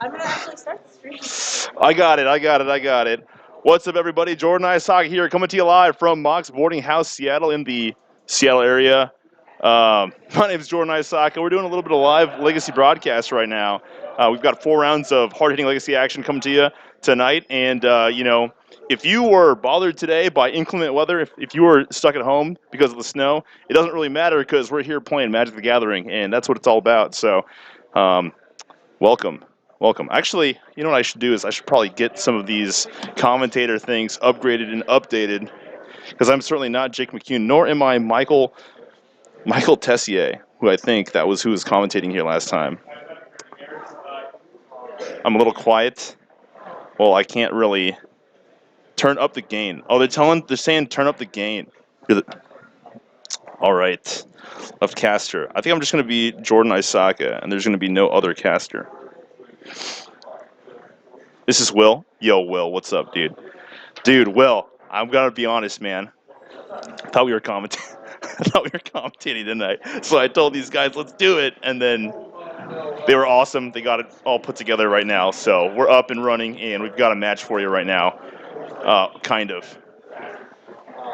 I'm gonna actually start the stream. I got it. What's up, everybody? Jordan Aisaka here, coming to you live from Mox Boarding House, Seattle, in the Seattle area. My name is Jordan Aisaka. We're doing a little bit of live Legacy broadcast right now. We've got 4 rounds of hard-hitting Legacy action coming to you tonight. And, if you were bothered today by inclement weather, if you were stuck at home because of the snow, it doesn't really matter because we're here playing Magic the Gathering, and that's what it's all about. So, welcome. Actually, you know what I should do is I should probably get some of these commentator things upgraded and updated, because I'm certainly not Jake McCune, nor am I Michael Tessier, who I think who was commentating here last time. I'm a little quiet. Well, I can't really turn up the gain. Oh, they're saying turn up the gain. All right. Left caster. I think I'm just going to be Jordan Aisaka, and there's going to be no other caster. This is Will. Yo, Will, what's up, dude? Dude, Will, I'm going to be honest, man. I thought we were commentating tonight. So I told these guys, let's do it. And then they were awesome. They got it all put together right now. So we're up and running, and we've got a match for you right now. Kind of.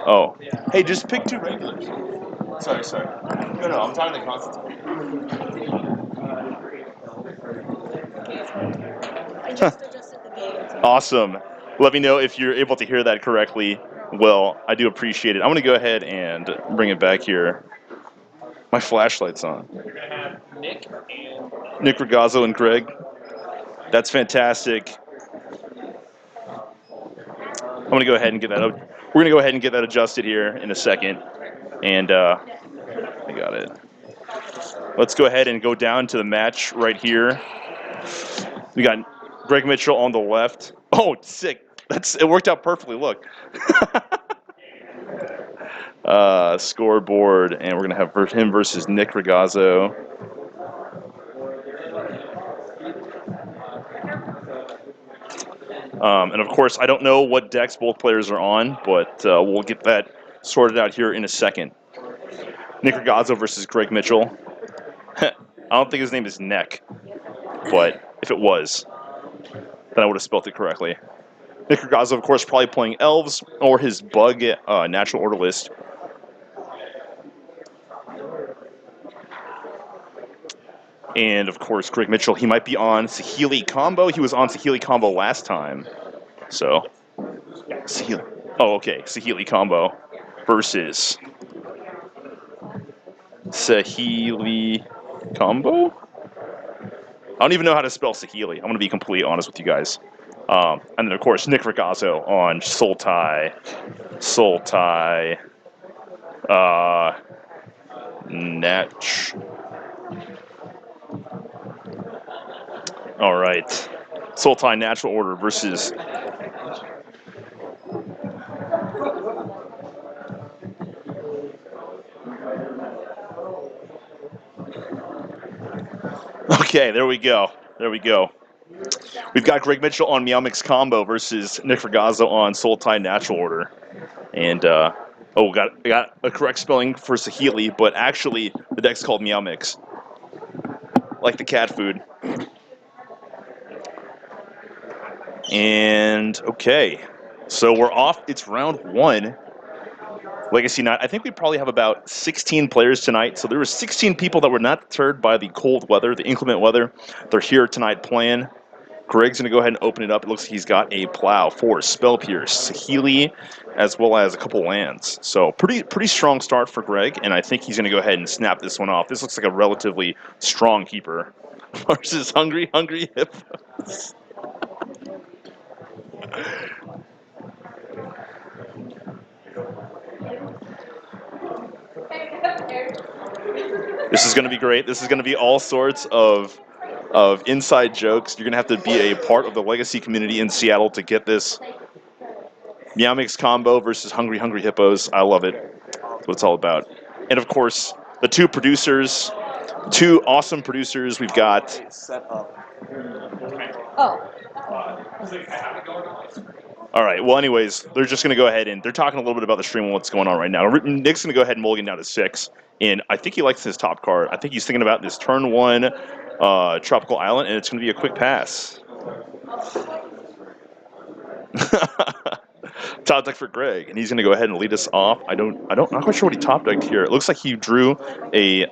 Oh. Hey, just pick 2 regulars. Sorry. No, I'm talking to Constantine. I just adjusted the game. Awesome. Let me know if you're able to hear that correctly. Well, I do appreciate it. I'm going to go ahead and bring it back here. My flashlight's on. You're going to have Nick Rigazzo and Greg. That's fantastic. I'm going to go ahead and get that up. We're going to go ahead and get that adjusted here in a second. And I got it. Let's go ahead and go down to the match right here. We got Greg Mitchell on the left. Oh, sick. It worked out perfectly. Look. Scoreboard, and we're going to have him versus Nick Rigazzo. And of course, I don't know what decks both players are on, but we'll get that sorted out here in a second. Nick Rigazzo versus Greg Mitchell. I don't think his name is Neck, but if it was, then I would have spelled it correctly. Nick Rigazzo, of course, probably playing Elves or his Bug Natural Order list. And, of course, Greg Mitchell, he might be on Saheeli Combo. He was on Saheeli Combo last time. So, Saheeli. Oh, okay. Saheeli Combo versus Saheeli Combo? I don't even know how to spell Saheeli. I'm going to be completely honest with you guys. And then, of course, Nick Rigazzo on Sultai. Natch. All right. Sultai Natural Order versus... Okay, there we go. We've got Greg Mitchell on Meow Mix Combo versus Nick Rigazzo on Sultai Natural Order. And, got a correct spelling for Saheeli, but actually the deck's called Meow Mix. Like the cat food. And, okay. So we're off. It's round 1. Legacy Night. I think we probably have about 16 players tonight. So there were 16 people that were not deterred by the cold weather, the inclement weather. They're here tonight playing. Greg's going to go ahead and open it up. It looks like he's got a Plow, 4 Spell Pierce, Saheeli, as well as a couple lands. So pretty strong start for Greg, and I think he's going to go ahead and snap this one off. This looks like a relatively strong keeper versus Hungry Hippos. This is going to be great. This is going to be all sorts of inside jokes. You're going to have to be a part of the Legacy community in Seattle to get this. Meow Mix Combo versus Hungry Hippos. I love it. That's what it's all about. And of course, the 2 producers, 2 awesome producers. We've got... Oh. All right. Well, anyways, they're just going to go ahead and they're talking a little bit about the stream and what's going on right now. Nick's going to go ahead and mulligan down to 6. And I think he likes his top card. I think he's thinking about this turn 1 Tropical Island, and it's going to be a quick pass. Top deck for Greg, and he's going to go ahead and lead us off. Not quite sure what he top decked here. It looks like he drew a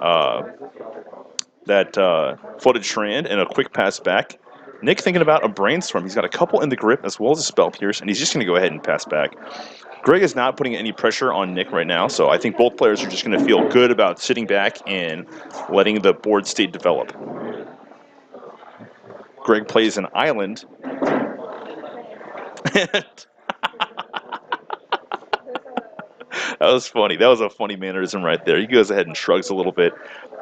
floated strand and a quick pass back. Nick thinking about a brainstorm. He's got a couple in the grip as well as a spell pierce, and he's just going to go ahead and pass back. Greg is not putting any pressure on Nick right now, so I think both players are just going to feel good about sitting back and letting the board state develop. Greg plays an island. That was funny. That was a funny mannerism right there. He goes ahead and shrugs a little bit.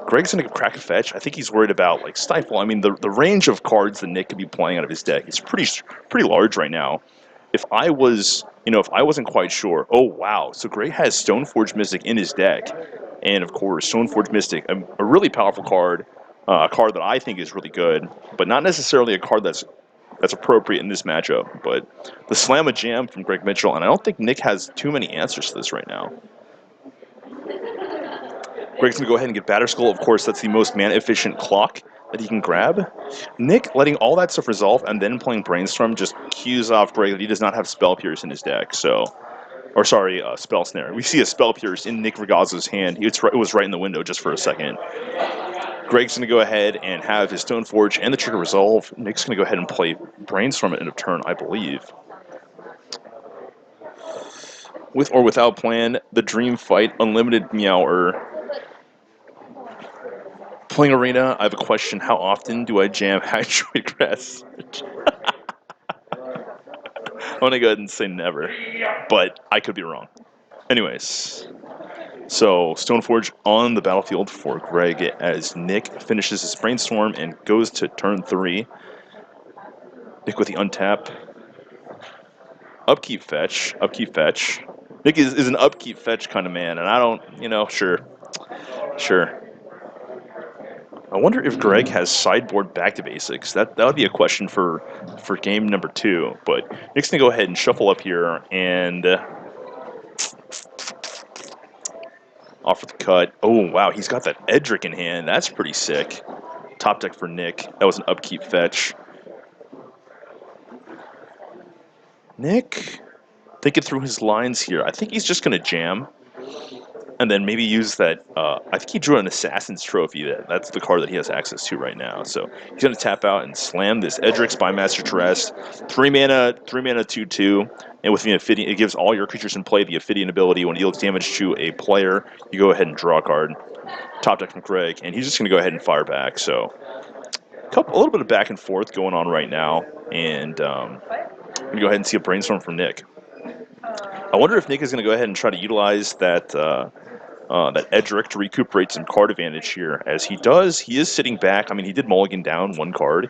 Greg's going to crack a fetch. I think he's worried about like Stifle. I mean, the range of cards that Nick could be playing out of his deck is pretty large right now. If I wasn't quite sure. Oh, wow. So Greg has Stoneforge Mystic in his deck. And, of course, Stoneforge Mystic, a really powerful card, a card that I think is really good, but not necessarily a card that's appropriate in this matchup. But the Slam a Jam from Greg Mitchell, and I don't think Nick has too many answers to this right now. Greg's going to go ahead and get Batterskull. Of course, that's the most mana-efficient clock that he can grab. Nick letting all that stuff resolve and then playing Brainstorm just cues off Greg that he does not have Spell Pierce in his deck. Spell Snare. We see a Spell Pierce in Nick Rigazzo's hand. It was right in the window just for a second. Greg's going to go ahead and have his Stoneforge and the trigger resolve. Nick's going to go ahead and play Brainstorm at end of turn, I believe. With or without plan, the Dream Fight, Unlimited Meower. Playing Arena, I have a question. How often do I jam Hydroid Grass? I'm going to go ahead and say never, but I could be wrong. Anyways, so Stoneforge on the battlefield for Greg as Nick finishes his Brainstorm and goes to turn 3. Nick with the untap. Upkeep fetch. Nick is an upkeep fetch kind of man, and I don't, sure. I wonder if Greg has sideboard back to basics. That would be a question for game number 2. But Nick's going to go ahead and shuffle up here and offer the cut. Oh, wow, he's got that Edric in hand. That's pretty sick. Top deck for Nick. That was an upkeep fetch. Nick, thinking through his lines here. I think he's just going to jam. And then maybe use that. I think he drew an Assassin's Trophy. That's the card that he has access to right now. So he's going to tap out and slam this Edric Spymaster to rest. 3 mana, 2/2. And with the Ophidian, it gives all your creatures in play the Ophidian ability. When it deals damage to a player, you go ahead and draw a card. Top deck from Greg. And he's just going to go ahead and fire back. So a little bit of back and forth going on right now. And I'm going to go ahead and see a Brainstorm from Nick. I wonder if Nick is going to go ahead and try to utilize that Edric to recuperate some card advantage here. As he does, he is sitting back. I mean, he did mulligan down 1 card.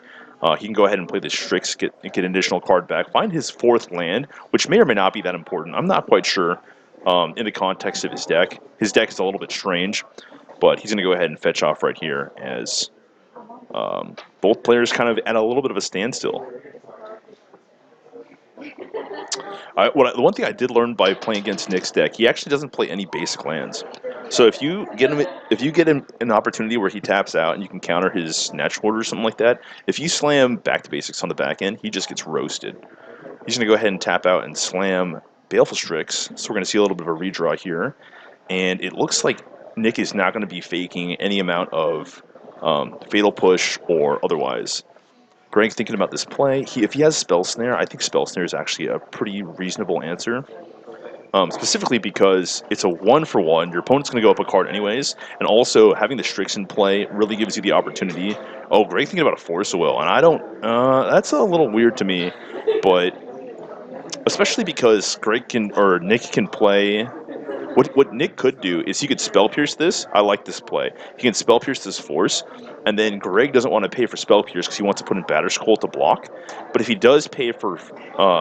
He can go ahead and play the Strix, get an additional card back, find his 4th land, which may or may not be that important. I'm not quite sure in the context of his deck. His deck is a little bit strange, but he's going to go ahead and fetch off right here as both players kind of at a little bit of a standstill. The one thing I did learn by playing against Nick's deck, he actually doesn't play any basic lands. So if you get him an opportunity where he taps out and you can counter his natural order or something like that, if you slam back to basics on the back end, he just gets roasted. He's going to go ahead and tap out and slam Baleful Strix. So we're going to see a little bit of a redraw here, and it looks like Nick is not going to be faking any amount of Fatal Push or otherwise. Greg's thinking about this play. If he has Spell Snare, I think Spell Snare is actually a pretty reasonable answer. Specifically because it's a 1-for-1. Your opponent's going to go up a card anyways. And also, having the Strix in play really gives you the opportunity. Oh, Greg thinking about a Force of Will. And I don't... that's a little weird to me. But... especially because Nick can play... What Nick could do is he could Spell Pierce this. I like this play. He can Spell Pierce this Force, and then Greg doesn't want to pay for Spell Pierce because he wants to put in Batterskull to block. But if he does pay for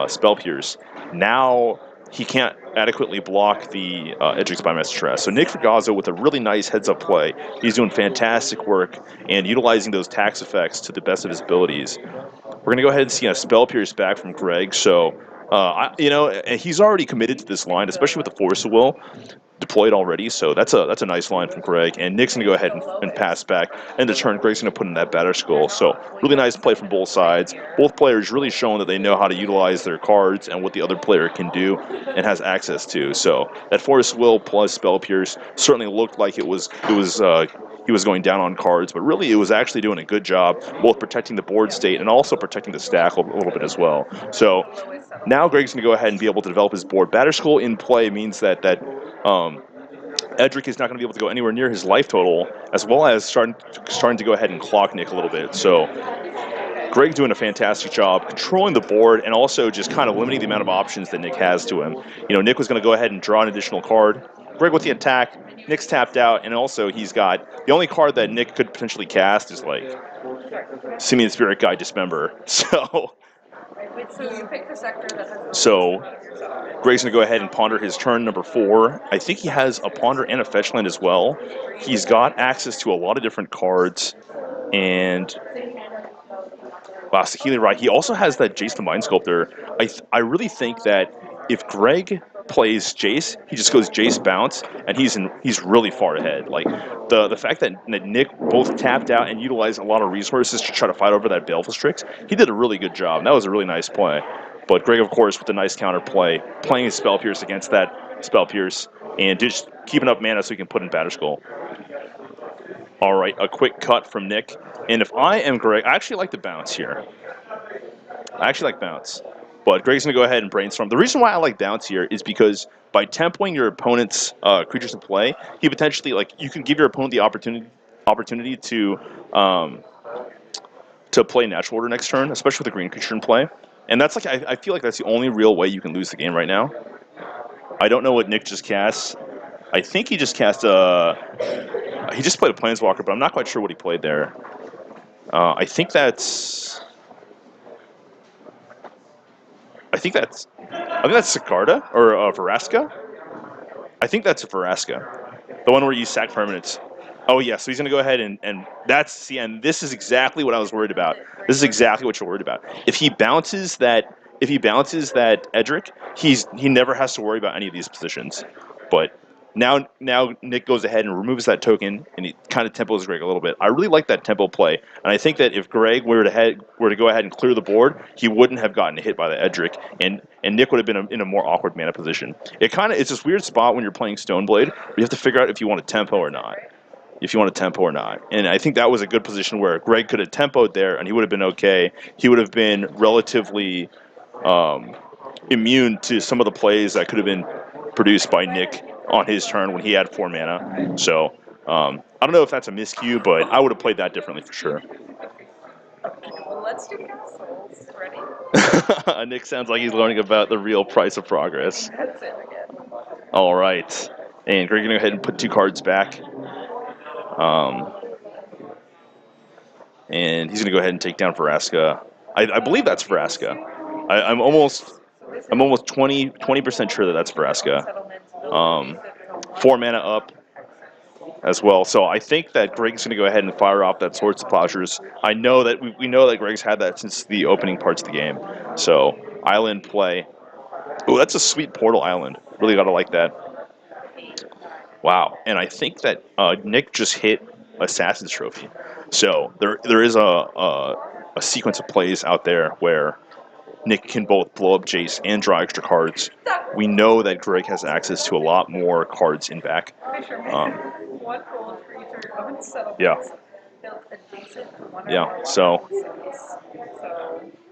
Spell Pierce, now he can't adequately block the Edric Spymaster Trash. So Nick Rigazzo with a really nice heads-up play. He's doing fantastic work and utilizing those tax effects to the best of his abilities. We're going to go ahead and see a Spell Pierce back from Greg. So... and he's already committed to this line, especially with the Force of Will. deployed already, so that's a nice line from Greg. And Nick's gonna go ahead and pass back. And in turn, Greg's gonna put in that batter skull. So really nice play from both sides. Both players really showing that they know how to utilize their cards and what the other player can do and has access to. So that Force Will plus Spell Pierce certainly looked like he was going down on cards, but really it was actually doing a good job both protecting the board state and also protecting the stack a little bit as well. So now Greg's going to go ahead and be able to develop his board. Batter Skull in play means that Edric is not going to be able to go anywhere near his life total, as well as starting to go ahead and clock Nick a little bit. So Greg doing a fantastic job controlling the board and also just kind of limiting the amount of options that Nick has to him. You know, Nick was going to go ahead and draw an additional card. Greg with the attack. Nick's tapped out, and also he's got the only card that Nick could potentially cast is like Simian Spirit Guide Dismember. So Greg's going to go ahead and ponder his turn number 4. I think he has a ponder and a fetch land as well. He's got access to a lot of different cards, and Healing Ride. He also has that Jace the Mind Sculptor. I really think that if Greg plays Jace, he just goes Jace bounce, and he's really far ahead. Like the fact that Nick both tapped out and utilized a lot of resources to try to fight over that Baleful Strix, he did a really good job. And that was a really nice play. But Greg, of course, with a nice counter play, playing his Spell Pierce against that Spell Pierce, and just keeping up mana so he can put in Batter Skull. All right, a quick cut from Nick. And if I am Greg, I actually like the bounce here. I actually like bounce. But Greg's going to go ahead and brainstorm. The reason why I like bounce here is because by tempoing your opponent's creatures in play, he potentially, you can give your opponent the opportunity to play Natural Order next turn, especially with a green creature in play. And that's I feel like that's the only real way you can lose the game right now. I don't know what Nick just cast. I think he just cast he just played a Planeswalker, but I'm not quite sure what he played there. I think that's Sicarda or Veraska. I think that's Veraska, the one where you sack permanents. Oh yeah, so he's gonna go ahead and and this is exactly what I was worried about. This is exactly what you're worried about. If he bounces that Edric, he never has to worry about any of these positions. But now Nick goes ahead and removes that token, and he kind of tempos Greg a little bit. I really like that tempo play, and I think that if Greg were to go ahead and clear the board, he wouldn't have gotten hit by the Edric, and Nick would have been in a more awkward mana position. It's this weird spot when you're playing Stoneblade, where you have to figure out if you want a tempo or not. And I think that was a good position where Greg could have tempoed there, and he would have been okay. He would have been relatively immune to some of the plays that could have been produced by Nick on his turn when he had 4 mana. So I don't know if that's a miscue, but I would have played that differently for sure. Well, let's do castles. Ready? Nick sounds like he's learning about the real price of progress. That's it again. All right. And Greg's going to go ahead and put 2 cards back. And he's going to go ahead and take down Veraska. I believe that's Veraska. I'm almost 20% sure that that's Veraska. 4 mana up as well. So I think that Greg's going to go ahead and fire off that Swords to Plowshares. I know that we know that Greg's had that since the opening parts of the game. So island play. Oh, that's a sweet portal island. Really got to like that. Wow. And I think that Nick just hit Assassin's Trophy. So there is a sequence of plays out there where Nick can both blow up Jace and draw extra cards. We know that Greg has access to a lot more cards in back. Yeah, so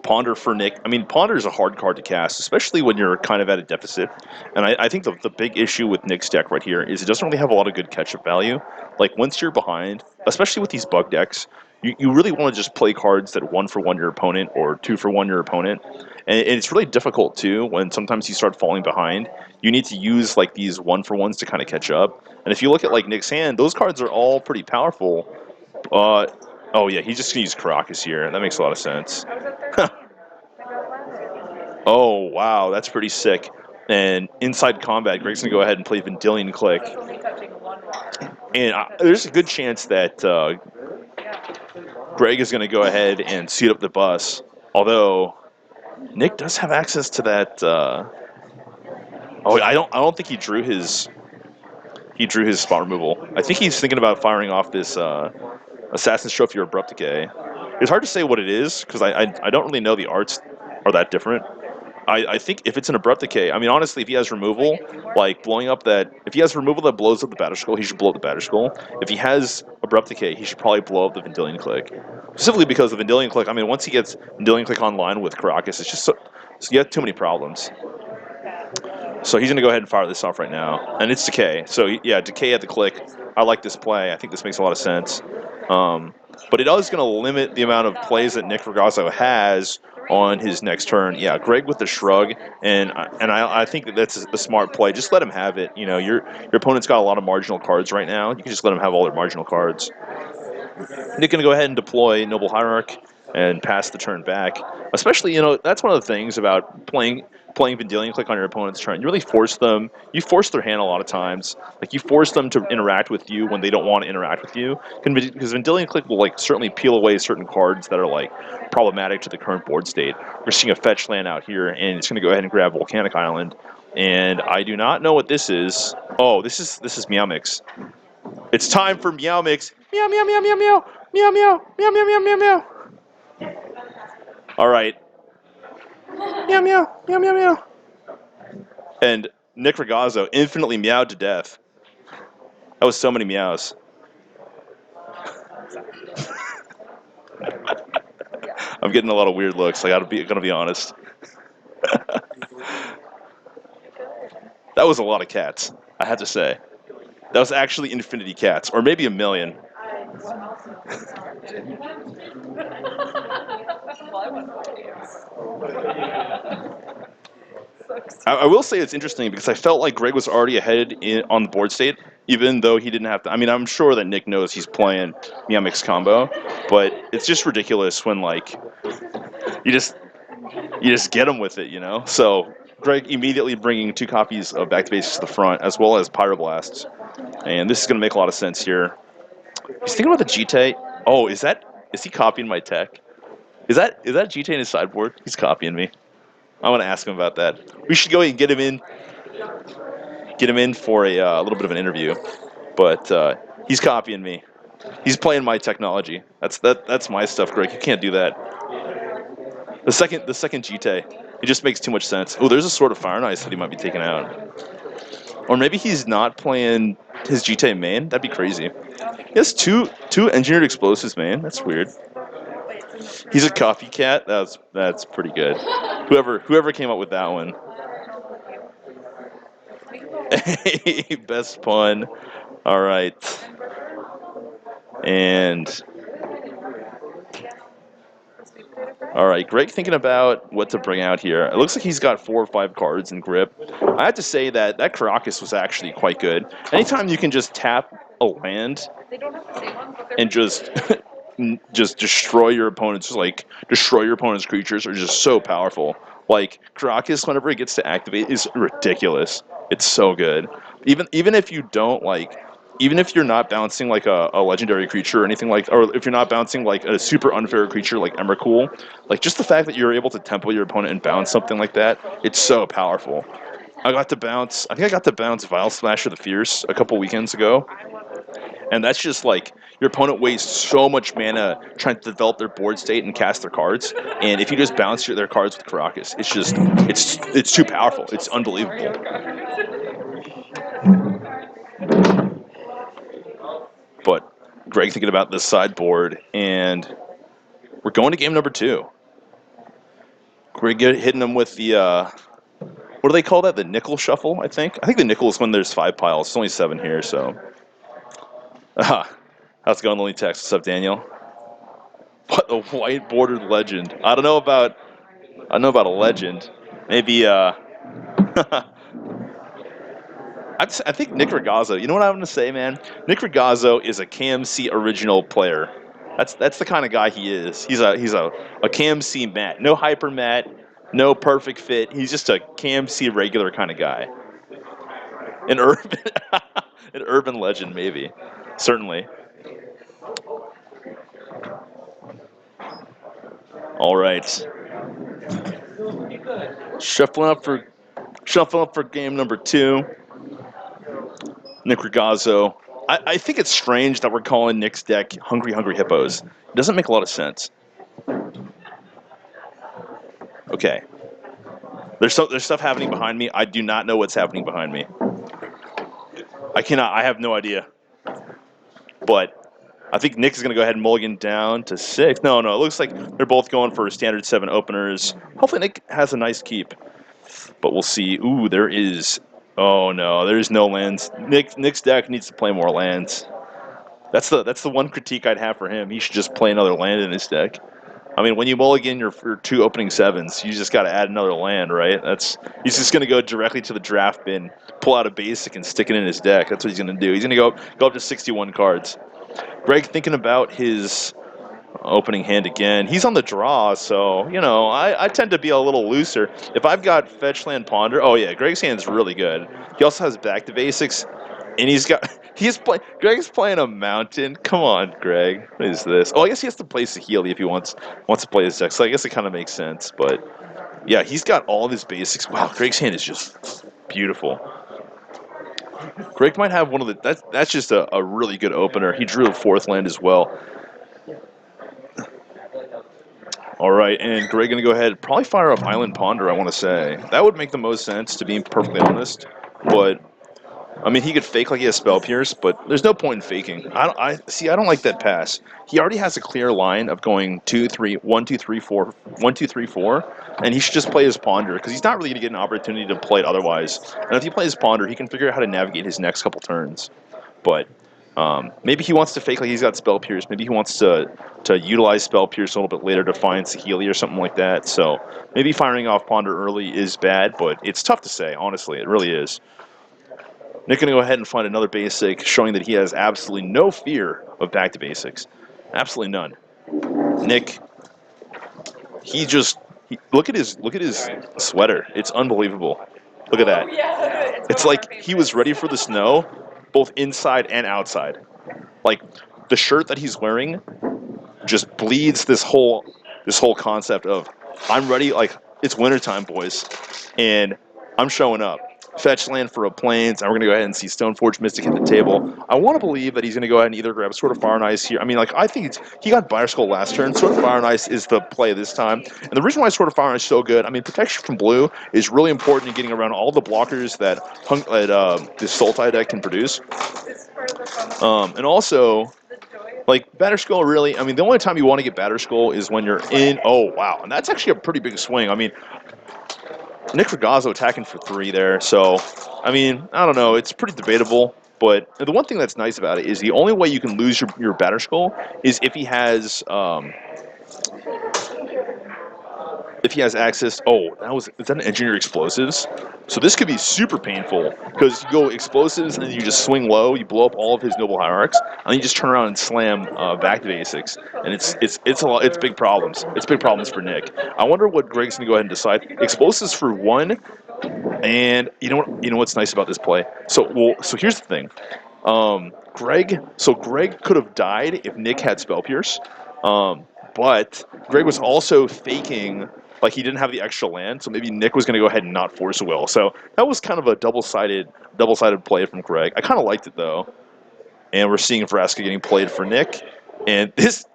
Ponder for Nick. I mean, Ponder is a hard card to cast, especially when you're kind of at a deficit. And I think the big issue with Nick's deck right here is it doesn't really have a lot of good catch-up value. Like, once you're behind, especially with these bug decks, you really want to just play cards that 1-for-1 your opponent or 2-for-1 your opponent. And it's really difficult, too, when sometimes you start falling behind. You need to use, like, these 1-for-1s to kind of catch up. And if you look at, like, Nick's hand, those cards are all pretty powerful. Oh, yeah, he's just going to use Caracas here. That makes a lot of sense. Oh, wow, that's pretty sick. And inside combat, Greg's going to go ahead and play Vendilion Click. And there's a good chance that Greg is going to go ahead and suit up the bus. Although Nick does have access to that. I don't think he drew his he drew his spot removal. I think he's thinking about firing off this Assassin's Trophy or Abrupt Decay. It's hard to say what it is because I don't really know the arts are that different. I think if it's an Abrupt Decay, I mean, honestly, if he has removal, like blowing up that, if he has removal that blows up the Batter Skull, he should blow up the Batter Skull. If he has Abrupt Decay, he should probably blow up the Vendilion Click. Specifically because the Vendilion Click, I mean, once he gets Vendilion Click online with Karakas, it's just so you have too many problems. So he's going to go ahead and fire this off right now. And it's Decay. So, yeah, Decay at the click. I like this play. I think this makes a lot of sense. But it is going to limit the amount of plays that Nick Rigazzo has on his next turn. Yeah, Greg with the shrug, and I think that's a smart play. Just let him have it. You know, your opponent's got a lot of marginal cards right now. You can just let him have all their marginal cards. Nick going to go ahead and deploy Noble Hierarch and pass the turn back. Especially, you know, that's one of the things about playing Vendilion Click on your opponent's turn. You really force them. You force their hand a lot of times. Like you force them to interact with you when they don't want to interact with you. Because Vendilion Click will like certainly peel away certain cards that are like problematic to the current board state. We're seeing a fetch land out here, and it's going to go ahead and grab Volcanic Island. And I do not know what this is. Oh, this is Meow Mix. It's time for Meow Mix. Meow meow meow meow meow meow meow meow meow meow meow meow. All right. Meow meow meow meow meow. And Nick Rigazzo infinitely meowed to death. That was so many meows. I'm getting a lot of weird looks. I gotta be honest. That was a lot of cats. I have to say. That was actually infinity cats, or maybe a million. I will say it's interesting because I felt like Greg was already ahead on the board state, even though he didn't have to. I mean, I'm sure that Nick knows he's playing Meow Mix combo, but it's just ridiculous when like you just get him with it, you know. So Greg immediately bringing 2 copies of Back to Basics to the front, as well as Pyroblasts, and this is going to make a lot of sense here. He's thinking about the GT. Oh, is he copying my tech? Is that GT in his sideboard? He's copying me. I want to ask him about that. We should go and get him in for a little bit of an interview. But he's copying me. He's playing my technology. That's my stuff, Greg. You can't do that. The second GT, it just makes too much sense. Oh, there's a Sword of Fire and Ice that he might be taking out. Or maybe he's not playing his GT main. That'd be crazy. He has two engineered explosives, man. That's weird. He's a copycat. That's pretty good. Whoever came up with that one. Best pun. All right. And all right, Greg thinking about what to bring out here. It looks like he's got 4 or 5 cards in grip. I have to say that Karakas was actually quite good. Anytime you can just tap a land and just just destroy your opponent's creatures are just so powerful. Like Karakas, whenever it gets to activate, is ridiculous. It's so good. Even if you don't like. Even if you're not bouncing like a legendary creature or anything like, or if you're not bouncing like a super unfair creature like Emrakul, like just the fact that you're able to tempo your opponent and bounce something like that, it's so powerful. I think I got to bounce Vile Smasher the Fierce a couple weekends ago, and that's just like your opponent wastes so much mana trying to develop their board state and cast their cards, and if you just bounce their cards with Karakas, it's too powerful. It's unbelievable. But Greg thinking about this sideboard, and we're going to game number 2. Greg hitting them with the, what do they call that? The nickel shuffle, I think? I think the nickel is when there's 5 piles. It's only 7 here, so. How's it going, Lily Text? What's up, Daniel? What, a white bordered legend? I don't know about a legend. Maybe, I think Nick Rigazzo. You know what I'm going to say, man? Nick Rigazzo is a KMC original player. That's the kind of guy he is. He's a KMC mat. No hyper mat, no perfect fit. He's just a KMC regular kind of guy. An urban an urban legend, maybe. Certainly. All right. Shuffling up for game number 2. Nick Rigazzo. I think it's strange that we're calling Nick's deck Hungry Hungry Hippos. It doesn't make a lot of sense. Okay. There's stuff happening behind me. I do not know what's happening behind me. I have no idea. But I think Nick is going to go ahead and mulligan down to 6. No, it looks like they're both going for standard 7 openers. Hopefully Nick has a nice keep. But we'll see. Ooh, there is... Oh, no, there's no lands. Nick's deck needs to play more lands. That's the one critique I'd have for him. He should just play another land in his deck. I mean, when you mulligan your 2 opening 7s, you just got to add another land, right? He's just going to go directly to the draft bin, pull out a basic, and stick it in his deck. That's what he's going to do. He's going to go up to 61 cards. Greg thinking about his opening hand again. He's on the draw, so, I tend to be a little looser. If I've got fetch land ponder, oh yeah, Greg's hand's really good. He also has back to basics, and Greg's playing a mountain. Come on, Greg. What is this? Oh, I guess he has to play Saheeli if he wants to play his deck, so I guess it kind of makes sense, but yeah, he's got all of his basics. Wow, Greg's hand is just beautiful. Greg might have one of the... That's just a really good opener. He drew a 4th land as well. All right, and Greg going to go ahead and probably fire up Island Ponder, I want to say. That would make the most sense, to be perfectly honest. But, I mean, he could fake like he has Spell Pierce, but there's no point in faking. I don't like that pass. He already has a clear line of going 2, 3, 1, 2, 3, 4, 1, 2, 3, 4, and he should just play his Ponder, because he's not really going to get an opportunity to play it otherwise. And if he plays Ponder, he can figure out how to navigate his next couple turns. But maybe he wants to fake like he's got Spell Pierce. Maybe he wants to utilize Spell Pierce a little bit later to find Saheeli or something like that. So maybe firing off Ponder early is bad, but it's tough to say, honestly. It really is. Nick going to go ahead and find another basic, showing that he has absolutely no fear of back to basics. Absolutely none. Nick, look at his sweater. It's unbelievable. Look at that. Oh, yeah. It's like he was ready for the snow, both inside and outside. Like, the shirt that he's wearing just bleeds this whole concept of, I'm ready, like, it's wintertime, boys, and I'm showing up. Fetch land for a Plains, and we're going to go ahead and see Stoneforge Mystic hit the table. I want to believe that he's going to go ahead and either grab Sword of Fire and Ice here. I mean, like, I think he got Buyer Skull last turn. Sword of Fire and Ice is the play this time. And the reason why Sword of Fire and Ice is so good, I mean, protection from blue is really important in getting around all the blockers that this Sultai deck can produce. And also, like, Batter Skull really, I mean, the only time you want to get Batter Skull is when you're in, oh, wow. And that's actually a pretty big swing. I mean, Nick Rigazzo attacking for 3 there, so, I mean, I don't know, it's pretty debatable, but the one thing that's nice about it is the only way you can lose your Batter Skull is if he has access. Oh, is that an Engineer Explosives? So this could be super painful, because you go Explosives and then you just swing low, you blow up all of his Noble Hierarchs, and then you just turn around and slam back to basics, and it's big problems. It's big problems for Nick. I wonder what Greg's gonna go ahead and decide. Explosives for 1, and you know what's nice about this play. So here's the thing. Greg could have died if Nick had Spell Pierce, but Greg was also faking like he didn't have the extra land, so maybe Nick was going to go ahead and not force a will. So that was kind of a double-sided play from Greg. I kind of liked it though. And we're seeing Vraska getting played for Nick, and this.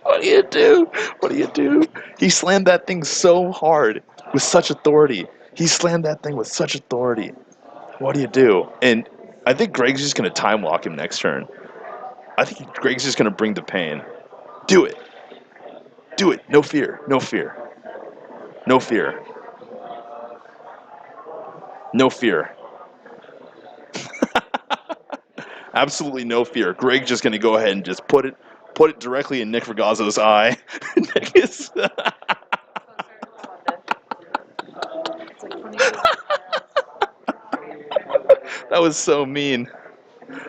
What do you do? What do you do? He slammed that thing so hard with such authority. He slammed that thing with such authority. What do you do? And I think Greg's just going to time lock him next turn. I think Greg's just going to bring the pain. Do it. Do it. No fear. No fear. No fear. No fear. Absolutely no fear. Greg's just going to go ahead and just put it directly in Nick Rigazzo's eye. Nick is... That was so mean.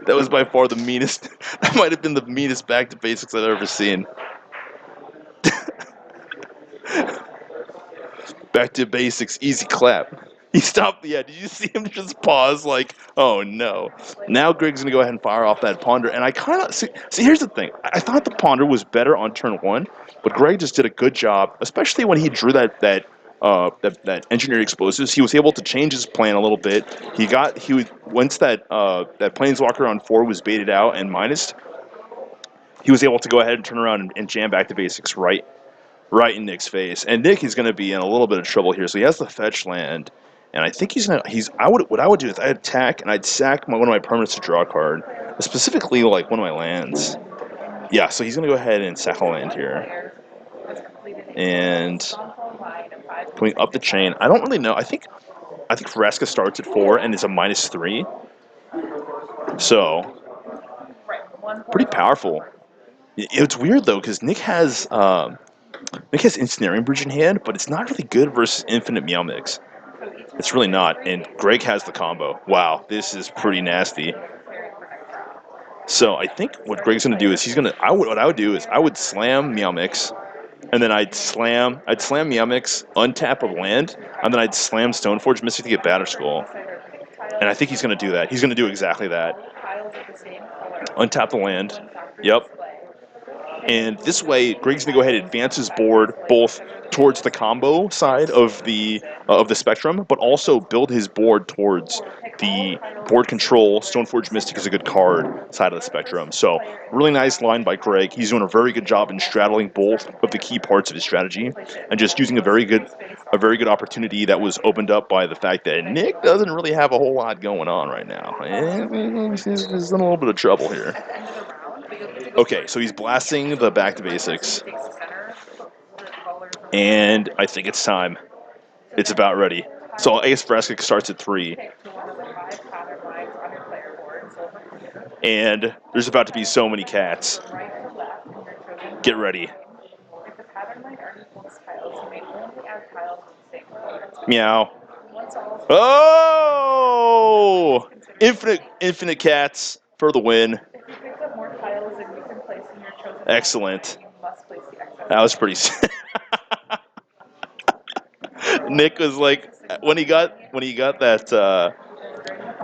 That was by far the meanest. That might have been the meanest back to basics I've ever seen. Back to basics, easy clap. He stopped. Yeah, did you see him just pause like, oh no. Now Greg's going to go ahead and fire off that Ponder. And I kind of, see, here's the thing. I thought the Ponder was better on turn 1, but Greg just did a good job, especially when he drew that that engineered explosives, he was able to change his plan a little bit. Once that planeswalker on 4 was baited out and minused, he was able to go ahead and turn around and jam back to basics right in Nick's face. And Nick is going to be in a little bit of trouble here. So he has the fetch land, and I think what I would do is I'd attack and I'd sack one of my permanents to draw a card, specifically like one of my lands. Yeah, so he's going to go ahead and sack a land here. And going up the chain, I don't really know. I think Vraska starts at 4 and is a -3. So pretty powerful. It's weird though because Nick has Ensnaring Bridge in hand, but it's not really good versus Infinite Meow Mix. It's really not. And Greg has the combo. Wow, this is pretty nasty. So I think what Greg's gonna do is what I would do is I would slam Meow Mix, and then I'd slam Meow Mix, untap a land, and then I'd slam Stoneforge Mystic to get Batterskull. And I think he's gonna do that. He's gonna do exactly that. Untap the land. Yep. And this way, Greg's gonna go ahead and advance his board both towards the combo side of the spectrum, but also build his board towards the board control. Stoneforge Mystic is a good card side of the spectrum. So really nice line by Greg. He's doing a very good job in straddling both of the key parts of his strategy, and just using a very good opportunity that was opened up by the fact that Nick doesn't really have a whole lot going on right now. He's in a little bit of trouble here. Okay, so he's blasting the back to basics. And I think it's time. It's about ready. So Ace Vraska starts at 3. And there's about to be so many cats. Get ready. Meow. Oh! Infinite cats for the win. Excellent. That was pretty. Nick was like, when he got that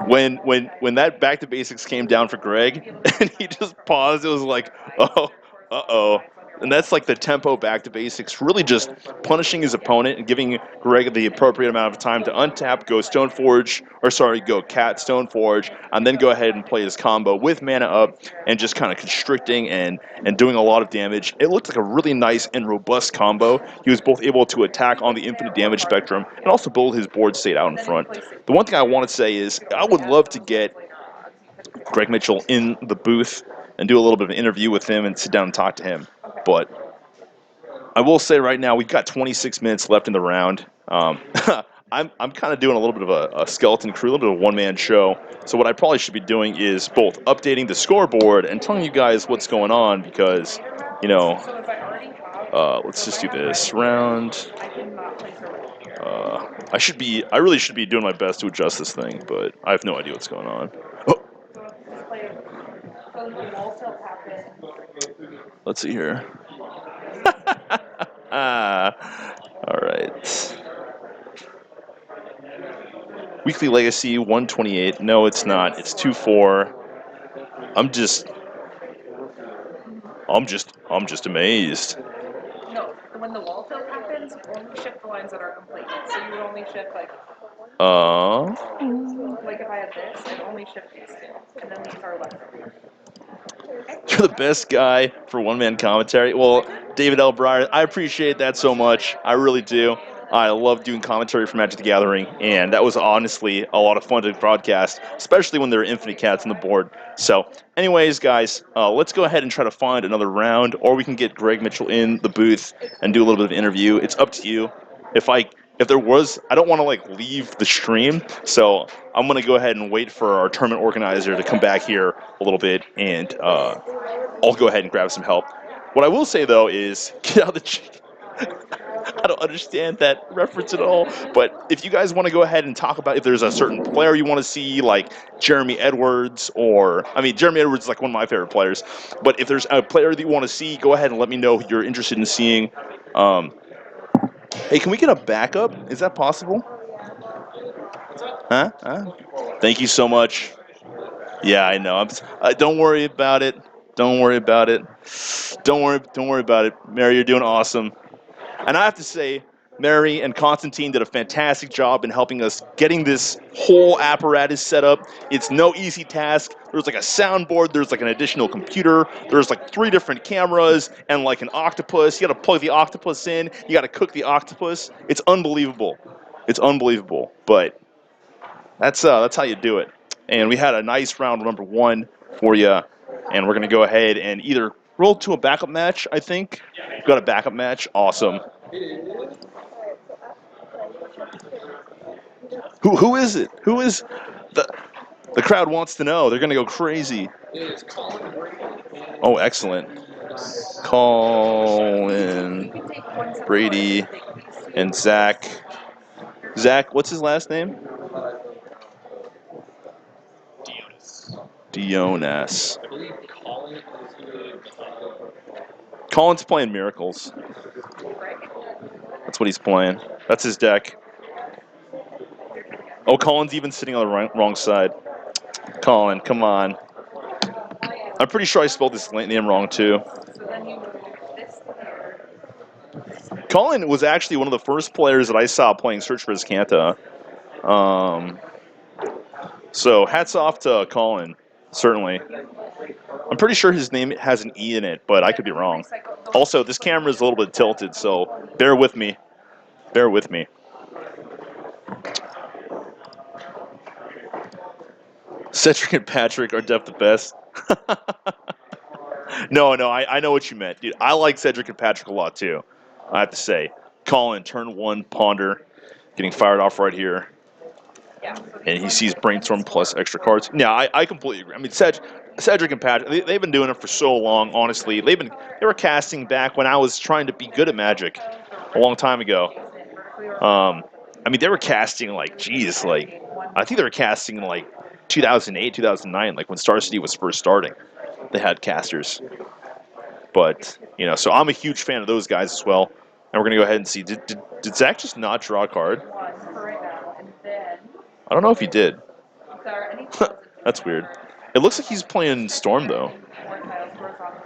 when that back to basics came down for Greg, and he just paused. It was like, oh. And that's like the tempo back to basics, really just punishing his opponent and giving Greg the appropriate amount of time to untap, go Cat Stoneforge, and then go ahead and play his combo with mana up and just kind of constricting and doing a lot of damage. It looked like a really nice and robust combo. He was both able to attack on the infinite damage spectrum and also build his board state out in front. The one thing I want to say is I would love to get Greg Mitchell in the booth and do a little bit of an interview with him and sit down and talk to him. But I will say right now we've got 26 minutes left in the round. I'm kind of doing a little bit of a skeleton crew, a little bit of a one-man show. So what I probably should be doing is both updating the scoreboard and telling you guys what's going on because, let's just do this round. I really should be doing my best to adjust this thing, but I have no idea what's going on. Oh. Let's see here. All right. Weekly Legacy 128. No, it's not. It's 2-4. I'm just amazed. No, when the wall tilt happens, you only shift the lines that are complete. So you would only shift like if I had this, I'd only shift these two, and then these are left. You're the best guy for one-man commentary. Well, David L. Breyer, I appreciate that so much. I really do. I love doing commentary for Magic the Gathering, and that was honestly a lot of fun to broadcast, especially when there are infinite cats on the board. So, anyways, guys, let's go ahead and try to find another round, or we can get Greg Mitchell in the booth and do a little bit of interview. It's up to you. If there was, I don't want to leave the stream, so I'm gonna go ahead and wait for our tournament organizer to come back here a little bit, and I'll go ahead and grab some help. What I will say though is get out of the. I don't understand that reference at all. But if you guys want to go ahead and talk about if there's a certain player you want to see, like Jeremy Edwards, Jeremy Edwards is like one of my favorite players. But if there's a player that you want to see, go ahead and let me know who you're interested in seeing. Hey, can we get a backup? Is that possible? Huh? Thank you so much. Yeah, I know. Don't worry about it. Don't worry about it. Don't worry about it. Mary, you're doing awesome. And I have to say, Mary and Constantine did a fantastic job in helping us getting this whole apparatus set up. It's no easy task. There's like a soundboard, there's like an additional computer, there's like 3 different cameras, and like an octopus. You gotta plug the octopus in, you gotta cook the octopus. It's unbelievable. It's unbelievable, but that's how you do it. And we had a nice round number 1 for you, and we're gonna go ahead and either roll to a backup match, I think. We've got a backup match, awesome. Who is it? Who is the crowd wants to know. They're gonna go crazy. Oh, excellent. Colin, Brady, and Zach. Zach, what's his last name? Dionas. Colin's playing Miracles. That's what he's playing. That's his deck. Oh, Colin's even sitting on the wrong side. Colin, come on. I'm pretty sure I spelled this name wrong, too. Colin was actually one of the first players that I saw playing Search for Azcanta. So hats off to Colin, certainly. I'm pretty sure his name has an E in it, but I could be wrong. Also, this camera is a little bit tilted, so bear with me. Bear with me. Cedric and Patrick are def the best. No, I know what you meant. Dude, I like Cedric and Patrick a lot, too. I have to say. Colin, turn 1, Ponder, getting fired off right here. And he sees Brainstorm plus extra cards. Yeah, I completely agree. I mean, Cedric and Patrick, they've been doing it for so long, honestly. They were casting back when I was trying to be good at Magic a long time ago. I mean, they were casting like, geez, like, I think they were casting in like 2008, 2009, like when Star City was first starting. They had casters. But, you know, so I'm a huge fan of those guys as well. And we're going to go ahead and see. Did Zach just not draw a card? I don't know if he did. That's weird. It looks like he's playing Storm, though.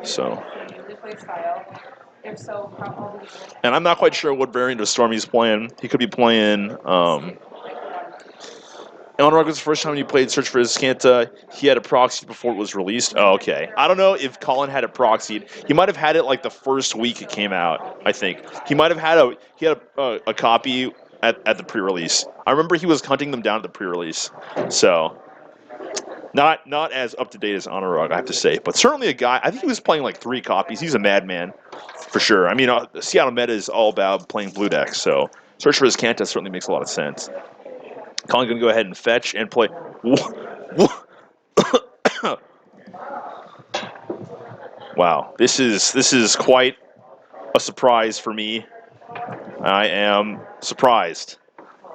So. And I'm not quite sure what variant of Storm he's playing. He could be playing... Eldrazi was the first time he played Search for Azcanta. He had a proxy before it was released. Oh, okay. I don't know if Colin had it proxied. He might have had it like the first week it came out, I think. He might have had a copy at the pre-release. I remember he was hunting them down at the pre-release. So, not as up-to-date as Honorog, I have to say. But certainly a guy, I think he was playing like 3 copies. He's a madman, for sure. I mean, Seattle meta is all about playing blue decks, so Search for Azcanta certainly makes a lot of sense. Colin's going to go ahead and fetch and play. Wow, this is quite a surprise for me. I am surprised.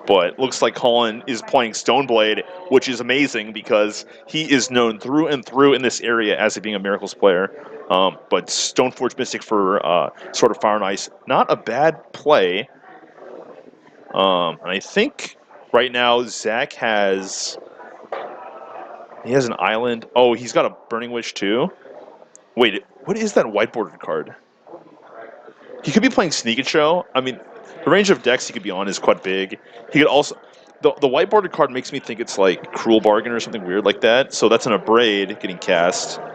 But looks like Colin is playing Stoneblade, which is amazing because he is known through and through in this area as being a Miracles player. But Stoneforge Mystic for Sword of Fire and Ice, not a bad play. And I think right now Zach has an island. Oh, he's got a Burning Wish too. Wait, what is that whiteboarded card? He could be playing Sneak and Show. I mean, the range of decks he could be on is quite big. He could also... The whiteboarded card makes me think it's like Cruel Bargain or something weird like that. So that's an Abrade getting cast. I'm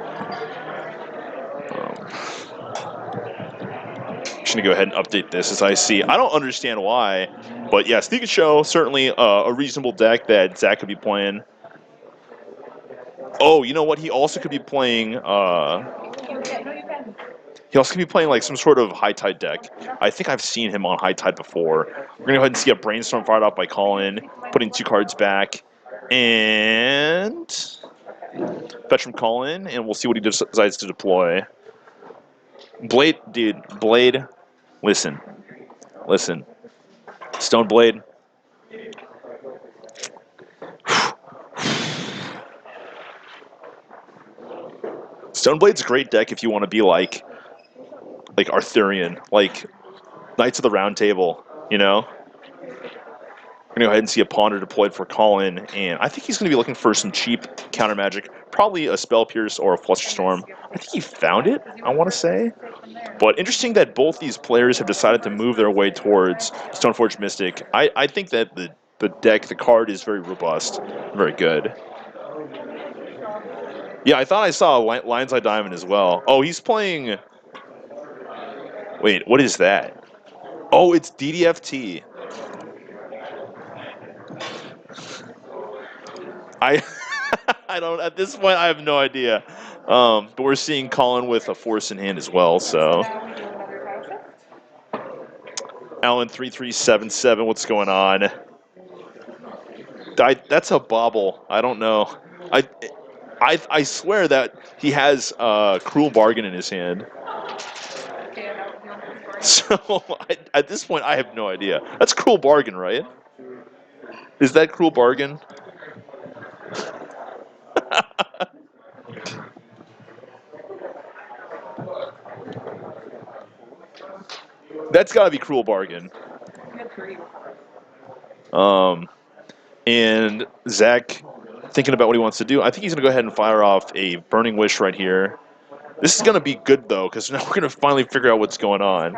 just going to go ahead and update this as I see. I don't understand why, but yeah, Sneak and Show, certainly a reasonable deck that Zach could be playing. Oh, you know what? He also could be playing... He also could be playing like some sort of High Tide deck. I think I've seen him on High Tide before. We're going to go ahead and see a Brainstorm fired up by Colin, putting 2 cards back. And... fetch from Colin, and we'll see what he decides to deploy. Blade, dude, Blade, listen. Stoneblade. Stoneblade's a great deck if you want to be like Arthurian, like Knights of the Round Table, you know? We're going to go ahead and see a Ponder deployed for Colin, and I think he's going to be looking for some cheap counter magic, probably a Spell Pierce or a Flusterstorm. I think he found it, I want to say. But interesting that both these players have decided to move their way towards Stoneforge Mystic. I think that the deck, the card is very robust, very good. Yeah, I thought I saw Lion's Eye Diamond as well. Oh, he's playing... Wait, what is that? Oh, it's DDFT. I I don't. At this point, I have no idea. But we're seeing Colin with a force in hand as well. So Alan 3377. What's going on? That's a bobble. I don't know. I swear that he has Cruel Bargain in his hand. So at this point, I have no idea. That's Cruel Bargain, right? Is that Cruel Bargain? That's got to be Cruel Bargain. And Zach, thinking about what he wants to do, I think he's going to go ahead and fire off a Burning Wish right here. This is going to be good, though, because now we're going to finally figure out what's going on.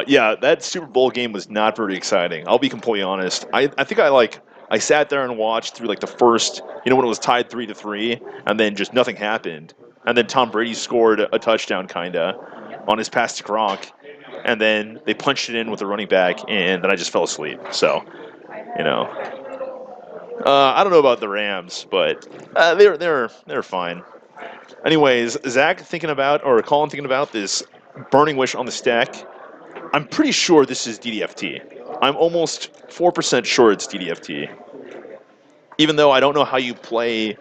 Yeah, that Super Bowl game was not very exciting. I'll be completely honest. I think I sat there and watched through like the first, when it was tied 3-3, and then just nothing happened. And then Tom Brady scored a touchdown, kinda, on his pass to Gronk, and then they punched it in with a running back, and then I just fell asleep. So, I don't know about the Rams, but they're fine. Anyways, Zach Colin thinking about this Burning Wish on the stack. I'm pretty sure this is DDFT. I'm almost 4% sure it's DDFT. Even though I don't know how you play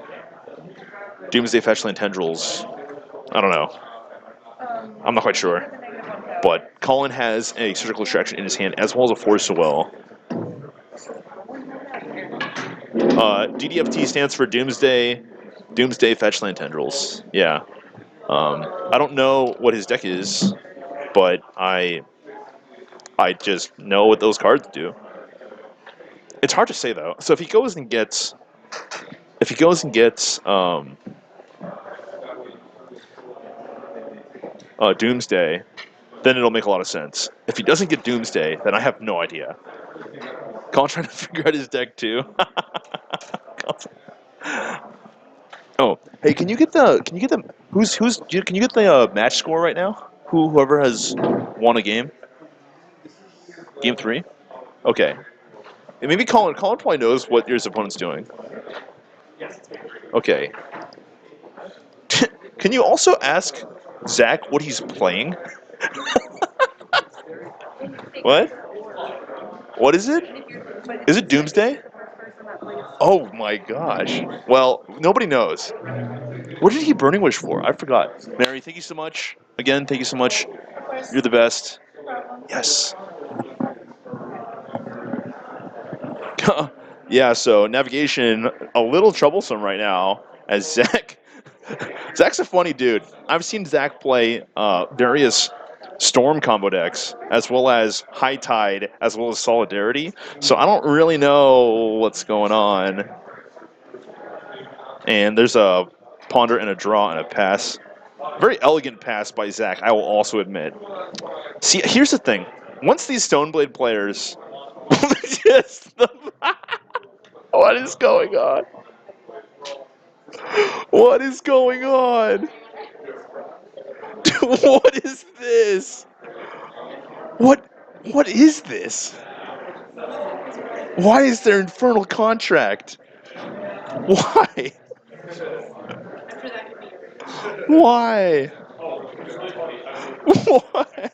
Doomsday Fetchland Tendrils. I don't know. I'm not quite sure. But Colin has a Surgical Extraction in his hand, as well as a Force of Will. DDFT stands for Doomsday Fetchland Tendrils. Yeah. I don't know what his deck is, but I just know what those cards do. It's hard to say though. So if he goes and gets Doomsday, then it'll make a lot of sense. If he doesn't get Doomsday, then I have no idea. Colin's trying to figure out his deck too. Oh, hey, can you get the match score right now? Whoever has won a game? Game 3? Okay. And maybe Colin probably knows what your opponent's doing. Okay. Can you also ask Zach what he's playing? What? What is it? Is it Doomsday? Oh my gosh. Well, nobody knows. What did he Burning Wish for? I forgot. Mary, thank you so much. Again, thank you so much. You're the best. Yes. Yeah, so navigation, a little troublesome right now, as Zach's a funny dude. I've seen Zach play various Storm combo decks, as well as High Tide, as well as Solidarity, so I don't really know what's going on. And there's a Ponder and a Draw and a Pass. Very elegant pass by Zach, I will also admit. See, here's the thing. Once these Stoneblade players... What is going on? What is going on? What is this? What is this? Why is there Infernal Contract? Why? Why? Why?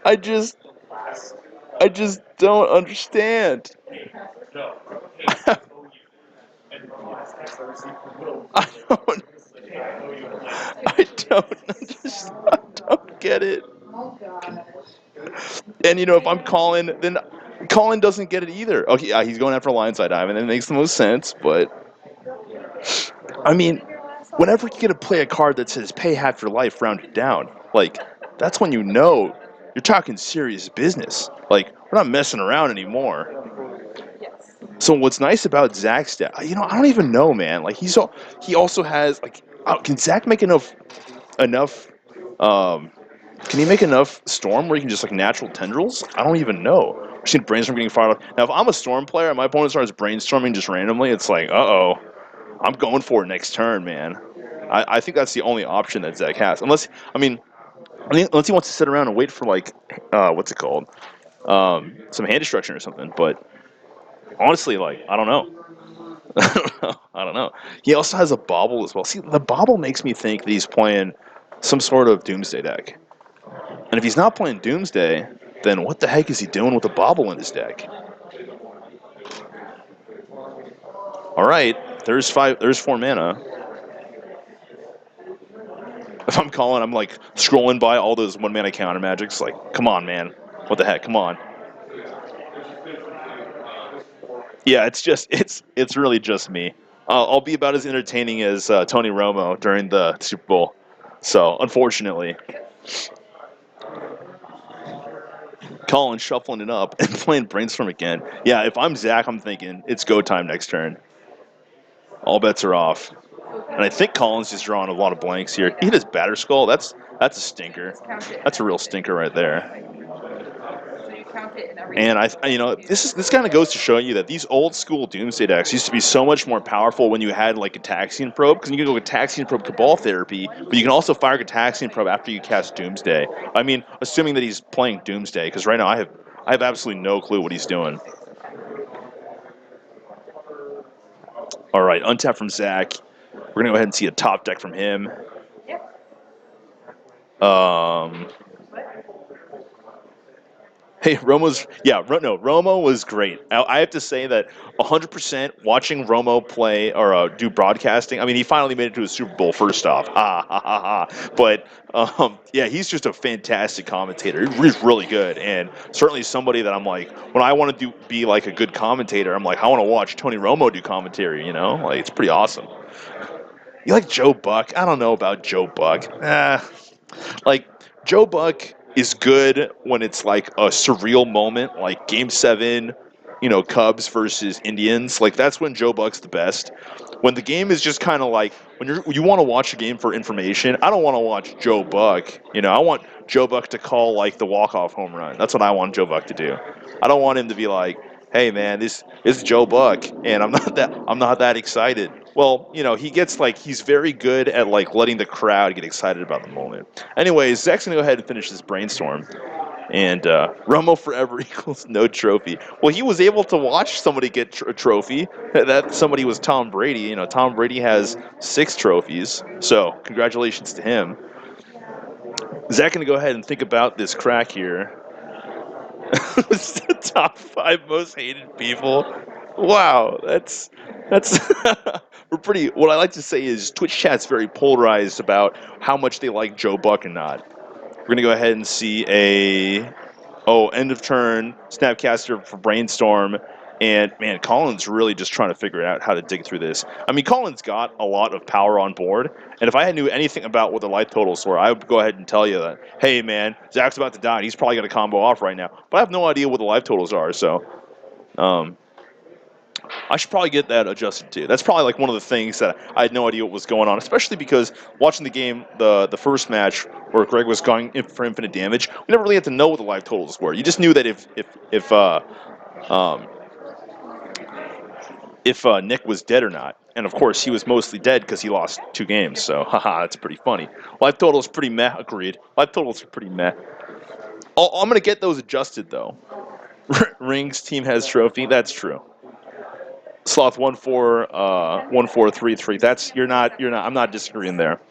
I just don't understand. I don't get it. And if I'm Colin, then Colin doesn't get it either. Okay, yeah, he's going after Lion's Eye Diamond, and it makes the most sense, but I mean, whenever you get to play a card that says pay half your life rounded down, like, that's when you know you're talking serious business. Like, we're not messing around anymore. Yes. So what's nice about Zach's deck, I don't even know, man. Like, he also has, like, can Zach make enough, um, can he make enough Storm where he can just, like, natural tendrils? I don't even know. I've seen Brainstorm getting fired up. Now, if I'm a Storm player and my opponent starts brainstorming just randomly, it's like, uh-oh, I'm going for it next turn, man. I think that's the only option that Zach has. Unless he wants to sit around and wait for, like, what's it called? Some hand destruction or something. But honestly, like, I don't know. I don't know. He also has a bobble as well. See, the bobble makes me think that he's playing some sort of Doomsday deck. And if he's not playing Doomsday, then what the heck is he doing with a bobble in his deck? All right, there's 4 mana. If I'm Colin, I'm like scrolling by all those 1 mana counter magics. Like, come on, man. What the heck? Come on. Yeah, it's really just me. I'll be about as entertaining as Tony Romo during the Super Bowl. So, unfortunately, Colin shuffling it up and playing Brainstorm again. Yeah, if I'm Zach, I'm thinking it's go time next turn. All bets are off. And I think Colin's just drawing a lot of blanks here. He hit his batter skull. That's a stinker. That's a real stinker right there. So you count it in every. And this kind of goes to show you that these old school Doomsday decks used to be so much more powerful when you had like a Gataxian Probe, because you can go Gataxian Probe Cabal Therapy, but you can also fire Gataxian Probe after you cast Doomsday. I mean, assuming that he's playing Doomsday, because right now I have absolutely no clue what he's doing. All right, untap from Zach. We're gonna go ahead and see a top deck from him. Yep. Hey, Romo was great. I have to say that 100% watching Romo play or do broadcasting. I mean, he finally made it to a Super Bowl. First off, ha ha ha ha. But yeah, he's just a fantastic commentator. He's really good, and certainly somebody that I'm like, when I want to be like a good commentator, I'm like, I want to watch Tony Romo do commentary. You know, like it's pretty awesome. You like Joe Buck? I don't know about Joe Buck. Like, Joe Buck is good when it's like a surreal moment, like Game 7, Cubs versus Indians. Like, that's when Joe Buck's the best. When the game is just kind of like, when you want to watch a game for information, I don't want to watch Joe Buck. I want Joe Buck to call, like, the walk-off home run. That's what I want Joe Buck to do. I don't want him to be like, hey, man, this is Joe Buck, and I'm not that excited. Well, he's very good at, like, letting the crowd get excited about the moment. Anyways, Zach's going to go ahead and finish this brainstorm. And Romo forever equals no trophy. Well, he was able to watch somebody get a trophy. That somebody was Tom Brady. Tom Brady has 6 trophies. So congratulations to him. Zach going to go ahead and think about this crack here. It's the top 5 most hated people. Wow, that's we're pretty. What I like to say is Twitch chat's very polarized about how much they like Joe Buck and not. We're gonna go ahead and see end of turn Snapcaster for Brainstorm, and man, Colin's really just trying to figure out how to dig through this. I mean, Colin's got a lot of power on board, and if I knew anything about what the life totals were, I would go ahead and tell you that, hey man, Zach's about to die, and he's probably gonna combo off right now. But I have no idea what the life totals are, so I should probably get that adjusted too. That's probably like one of the things that I had no idea what was going on, especially because watching the game, the first match where Greg was going in for infinite damage, we never really had to know what the life totals were. You just knew that if Nick was dead or not. And of course, he was mostly dead because he lost 2 games. So, haha, that's pretty funny. Life total's pretty meh. Agreed. Life totals are pretty meh. I'm gonna get those adjusted though. Rings team has trophy. That's true. Sloth 1-4-1-4-3-3. That's you're not. I'm not disagreeing there.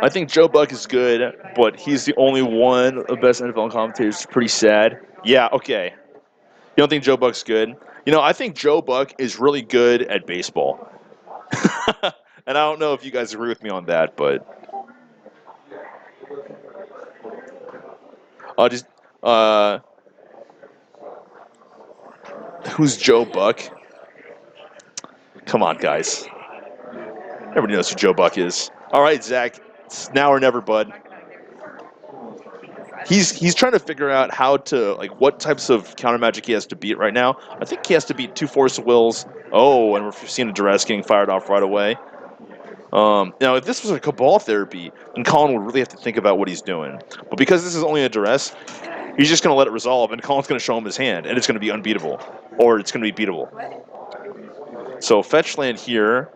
I think Joe Buck is good, but he's the only one of the best NFL commentators. Pretty sad. Yeah. Okay. You don't think Joe Buck's good? I think Joe Buck is really good at baseball. And I don't know if you guys agree with me on that, but just who's Joe Buck? Come on, guys. Everybody knows who Joe Buck is. All right, Zach. It's now or never, bud. he's trying to figure out how to like what types of counter magic he has to beat right now. I think he has to beat 2 Force of Wills. Oh, and we're seeing a duress getting fired off right away. Now, if this was a Cabal therapy, then Colin would really have to think about what he's doing. But because this is only a duress, he's just going to let it resolve, and Colin's going to show him his hand, and it's going to be unbeatable, or it's going to be beatable. So fetch land here,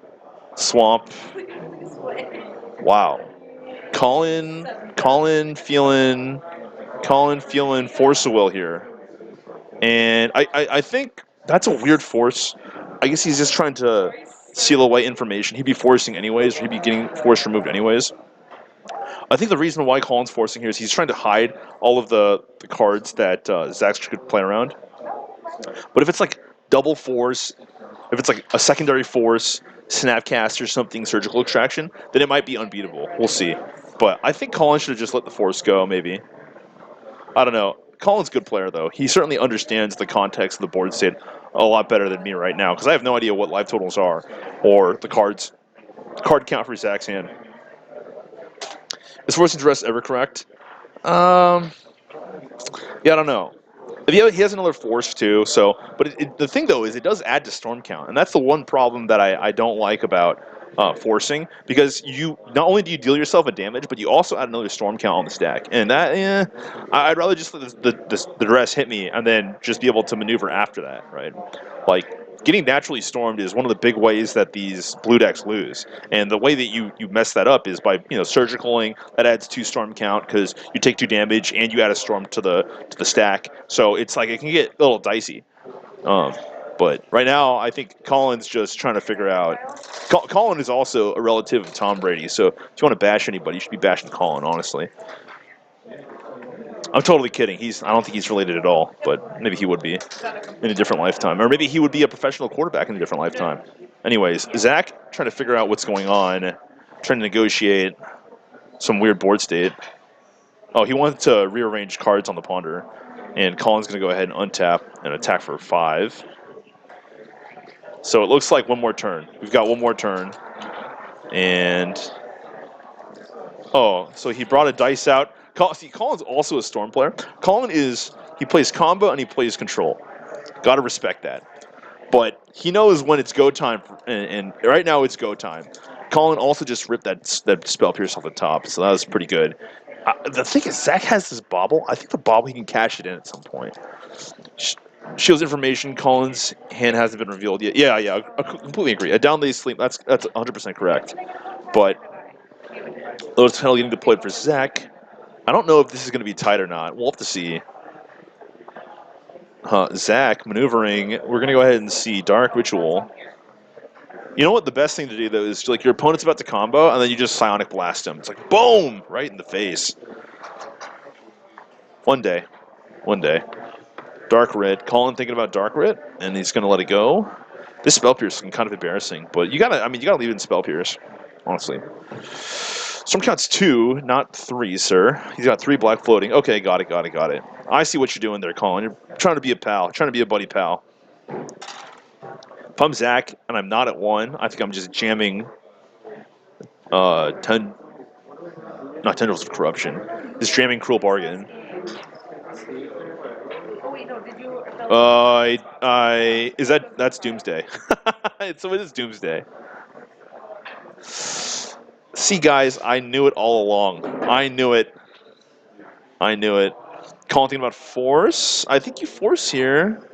swamp. Wow. Colin feeling Force of Will here. And I think that's a weird force. I guess he's just trying to seal away information. He'd be forcing anyways, or he'd be getting force removed anyways. I think the reason why Colin's forcing here is he's trying to hide all of the cards that Zach could play around. But if it's like double force, if it's like a secondary force, Snapcaster, something, surgical extraction, then it might be unbeatable. We'll see. But I think Colin should have just let the force go, maybe. I don't know. Colin's a good player, though. He certainly understands the context of the board state a lot better than me right now, because I have no idea what life totals are, or the card count for Zach's hand. Is force address ever correct? Yeah, I don't know. He has another force too, so. But the thing though is, it does add to storm count, and that's the one problem that I don't like about forcing, because you not only do you deal yourself a damage, but you also add another storm count on the stack, and that I'd rather just let the rest hit me and then just be able to maneuver after that, right? Like getting naturally stormed is one of the big ways that these blue decks lose, and the way that you mess that up is by surgicaling. That adds 2 storm count because you take 2 damage and you add a storm to the stack, so it's like it can get a little dicey. But right now, I think Colin's just trying to figure out. Colin is also a relative of Tom Brady, so if you want to bash anybody, you should be bashing Colin, honestly. I'm totally kidding. I don't think he's related at all, but maybe he would be in a different lifetime. Or maybe he would be a professional quarterback in a different lifetime. Anyways, Zach trying to figure out what's going on, trying to negotiate some weird board state. Oh, he wanted to rearrange cards on the ponder, and Colin's going to go ahead and untap and attack for 5. So it looks like one more turn. We've got one more turn. And oh, so he brought a dice out. See, Colin's also a Storm player. He plays combo and he plays control. Got to respect that. But he knows when it's go time, and right now it's go time. Colin also just ripped that Spell Pierce off the top, so that was pretty good. The thing is, Zach has this bobble. I think the bobble, he can cash it in at some point. Shields information, Colin's hand hasn't been revealed yet. Yeah, I completely agree. A down sleep, that's 100% correct. But those penalty getting deployed for Zach. I don't know if this is going to be tight or not. We'll have to see. Zach maneuvering. We're going to go ahead and see Dark Ritual. You know what the best thing to do, though, is like your opponent's about to combo, and then you just Psionic Blast him. It's like, boom! Right in the face. One day. Dark Rit. Colin thinking about Dark Rit, and he's going to let it go. This Spell Pierce is kind of embarrassing, but you gotta leave it in Spell Pierce, honestly. Storm count's 2, not 3, sir. He's got 3 black floating. Okay, got it. I see what you're doing there, Colin. You're trying to be a pal, trying to be a buddy pal. If I'm Zach and I'm not at 1, I think I'm just jamming 10, not Tendrils of Corruption, just jamming Cruel Bargain. Oh wait, no, did you? That's Doomsday. So it is Doomsday. See, guys, I knew it all along. I knew it. Colin thinking about force. I think you force here.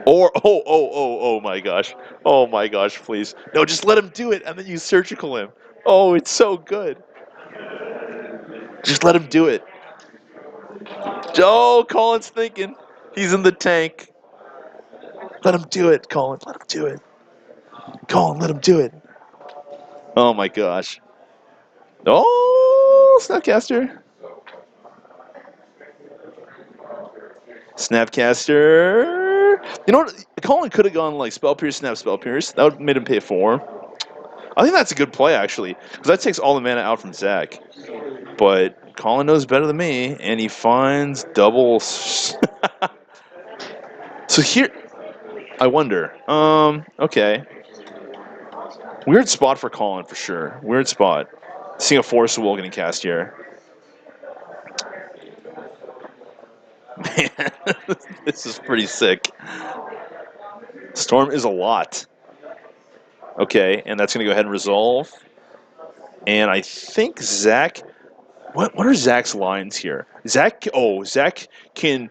Or oh my gosh. Oh my gosh, please. No, just let him do it and then you surgical him. Oh, it's so good. Just let him do it. Oh, Colin's thinking. He's in the tank. Let him do it, Colin. Let him do it. Colin, let him do it. Oh my gosh. Oh, Snapcaster. Snapcaster. You know what? Colin could have gone like Spell Pierce, Spell Pierce. That would have made him pay 4. I think that's a good play, actually, because that takes all the mana out from Zach. But Colin knows better than me, and he finds double. So here, I wonder. Okay. Weird spot for Colin, for sure. Weird spot. Seeing a Force of Will getting cast here. This is pretty sick. Storm is a lot. Okay, and that's going to go ahead and resolve. And I think Zach... What are Zach's lines here? Zach can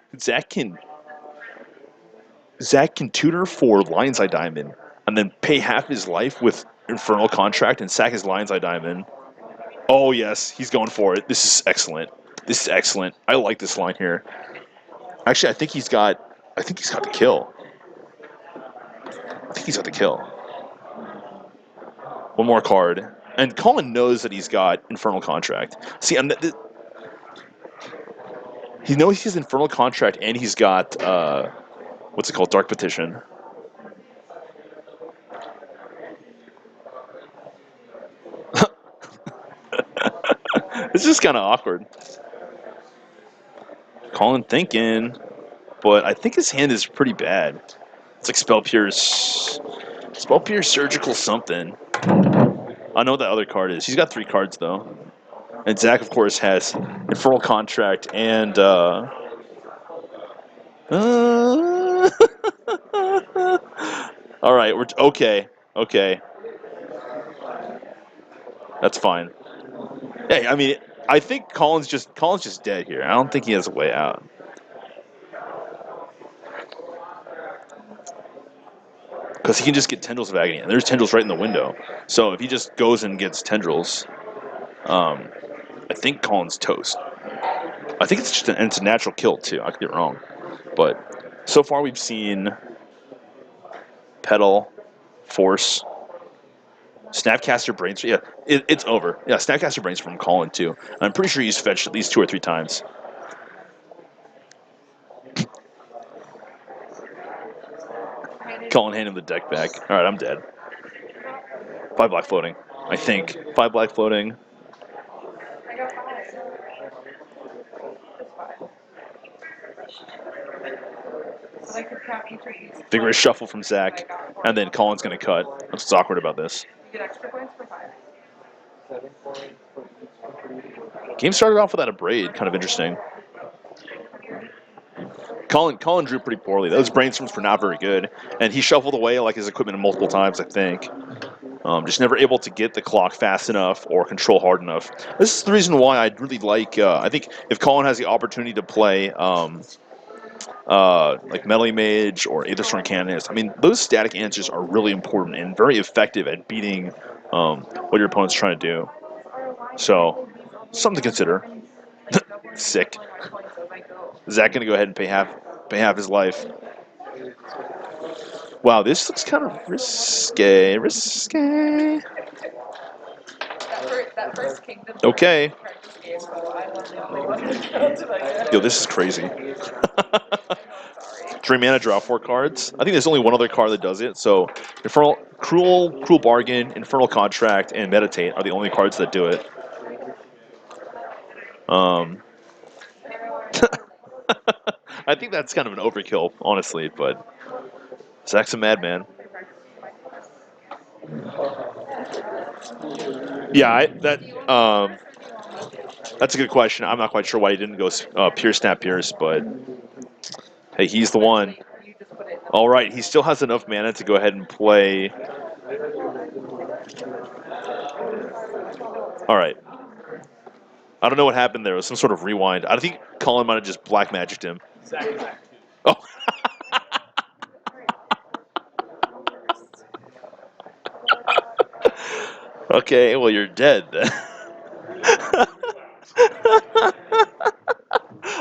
tutor for Lion's Eye Diamond and then pay half his life with Infernal Contract and sack his Lion's Eye Diamond. Oh yes, he's going for it. This is excellent. This is excellent. I like this line here. Actually, I think he's got the kill. I think he's got the kill. One more card. And Colin knows that he's got Infernal Contract. See, he knows he has Infernal Contract and he's got, what's it called? Dark Petition. It's just kind of awkward. Colin thinking, but I think his hand is pretty bad. It's like Spell Pierce, Surgical something. I know what that other card is. He's got 3 cards though. And Zach, of course, has Infernal Contract and all right, we're okay. Okay, that's fine. Hey, I mean, I think Colin's just dead here. I don't think he has a way out. Because he can just get Tendrils of Agony, and there's Tendrils right in the window. So if he just goes and gets Tendrils, I think Colin's toast. I think it's just it's a natural kill too. I could be wrong, but so far we've seen Petal, Force, Snapcaster Brainstorm. Yeah, it's over. Yeah, Snapcaster Brainstorm from Colin too. And I'm pretty sure he's fetched at least 2 or 3 times. Colin handed him the deck back. All right, I'm dead. 5 black floating. I think 5 black floating. I got 5. It's 5. So I could count each of these. Vigorous shuffle from Zach, and then Colin's going to cut. That's what's awkward about this. You get extra points for 5. Game started off without a braid, kind of interesting. Colin drew pretty poorly. Those brainstorms were not very good, and he shuffled away like his equipment multiple times, I think. Just never able to get the clock fast enough or control hard enough. This is the reason why I'd really like, I think if Colin has the opportunity to play like Melee Mage or Aetherstorm Canonist, I mean, those static answers are really important and very effective at beating what your opponent's trying to do. So, something to consider. Sick. Zach gonna go ahead and pay half his life. Wow, this looks kind of risque. That first kingdom. Okay. Game, so I was the only one that Yo, this is crazy. 3 mana, draw 4 cards. I think there's only one other card that does it. So, Cruel Bargain, Infernal Contract, and Meditate are the only cards that do it. I think that's kind of an overkill, honestly, but Zach's a madman. Yeah, that's a good question. I'm not quite sure why he didn't go Pierce, Snap, Pierce, but hey, he's the one. All right, he still has enough mana to go ahead and play. All right. I don't know what happened there. It was some sort of rewind. I think Colin might have just black magicked him. Oh. Okay, well, you're dead then.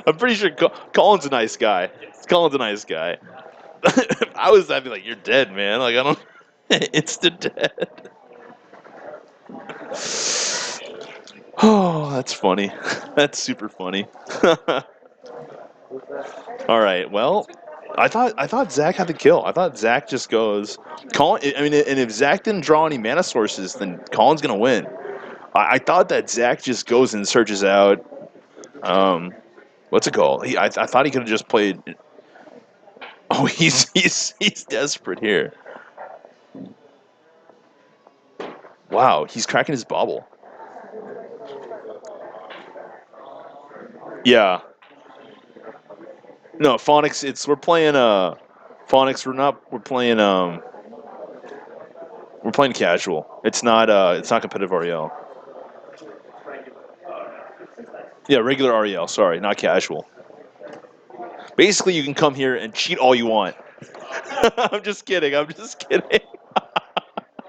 I'm pretty sure Colin's a nice guy. Colin's a nice guy. I was I'd be like, you're dead, man. Like, I don't... Instant dead. Oh, that's funny. That's super funny. All right, well, I thought Zach had the kill. I thought Zach just goes... Colin, I mean, and if Zach didn't draw any mana sources, then Colin's going to win. I thought that Zach just goes and searches out... what's it called? I thought he could have just played... Oh, he's desperate here. Wow, he's cracking his bobble. Yeah. No, Phonics. We're playing Phonics. We're playing casual. It's not competitive REL. Yeah, regular REL. Sorry, not casual. Basically, you can come here and cheat all you want. I'm just kidding. I'm just kidding. You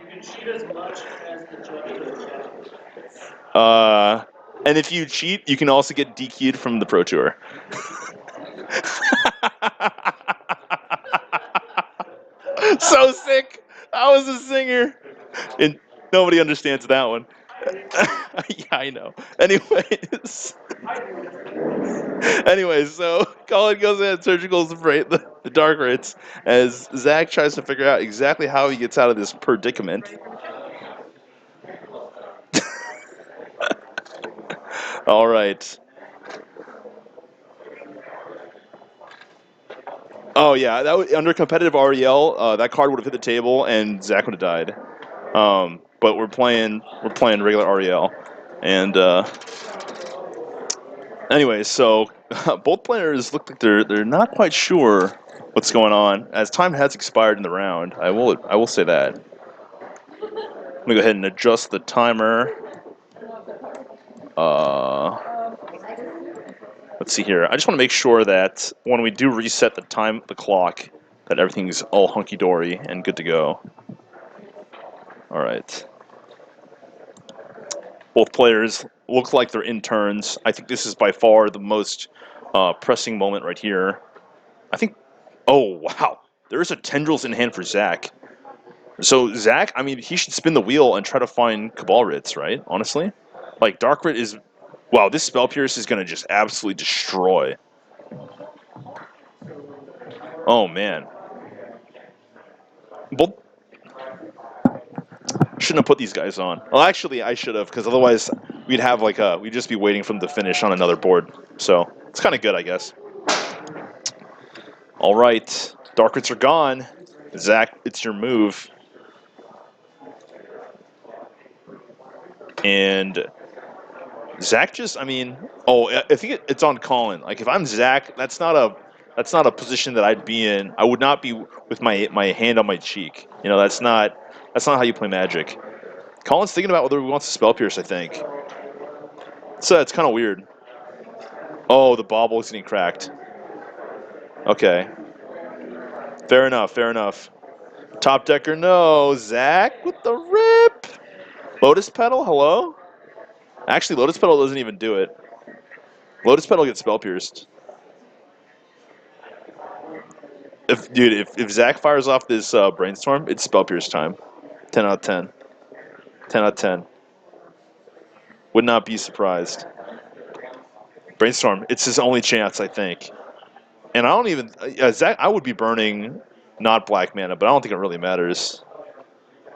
can cheat as much as the judge does check. And if you cheat, you can also get DQ'd from the Pro Tour. So sick. I was a singer. And nobody understands that one. Yeah, I know. Anyways, so Colin goes ahead and surgicals the dark rates as Zach tries to figure out exactly how he gets out of this predicament. All right. Oh yeah, under competitive REL, that card would have hit the table and Zach would have died. But we're playing regular REL, and anyways, so both players look like they're not quite sure what's going on. As time has expired in the round, I will say that. Let me go ahead and adjust the timer. Let's see here. I just want to make sure that when we do reset the clock, that everything's all hunky-dory and good to go. All right. Both players look like they're in turns. I think this is by far the most pressing moment right here. I think, oh, wow. There's a Tendrils in hand for Zach. So Zach, I mean, he should spin the wheel and try to find Cabal Writs, right? Honestly. Like, Dark Writ is, wow, this Spell Pierce is going to just absolutely destroy. Oh, man. Both shouldn't have put these guys on. Well, actually, I should have, because otherwise we'd just be waiting for them to finish on another board. So it's kind of good, I guess. All right, Dark Rits are gone. Zach, it's your move. And Zach just, I mean, oh, I think it's on Colin. Like if I'm Zach, that's not a position that I'd be in. I would not be with my hand on my cheek. You know, that's not how you play Magic. Colin's thinking about whether he wants to Spell Pierce, I think. So it's kind of weird. Oh, the bauble is getting cracked. Okay. Fair enough, fair enough. Top decker, no. Zach with the rip. Lotus Petal, hello? Actually, Lotus Petal doesn't even do it. Lotus Petal gets Spell Pierced. If Zach fires off this Brainstorm, it's Spell Pierce time. 10 out of 10. 10 out of 10. Would not be surprised. Brainstorm, it's his only chance, I think. And I don't even... Zach, I would be burning not black mana, but I don't think it really matters.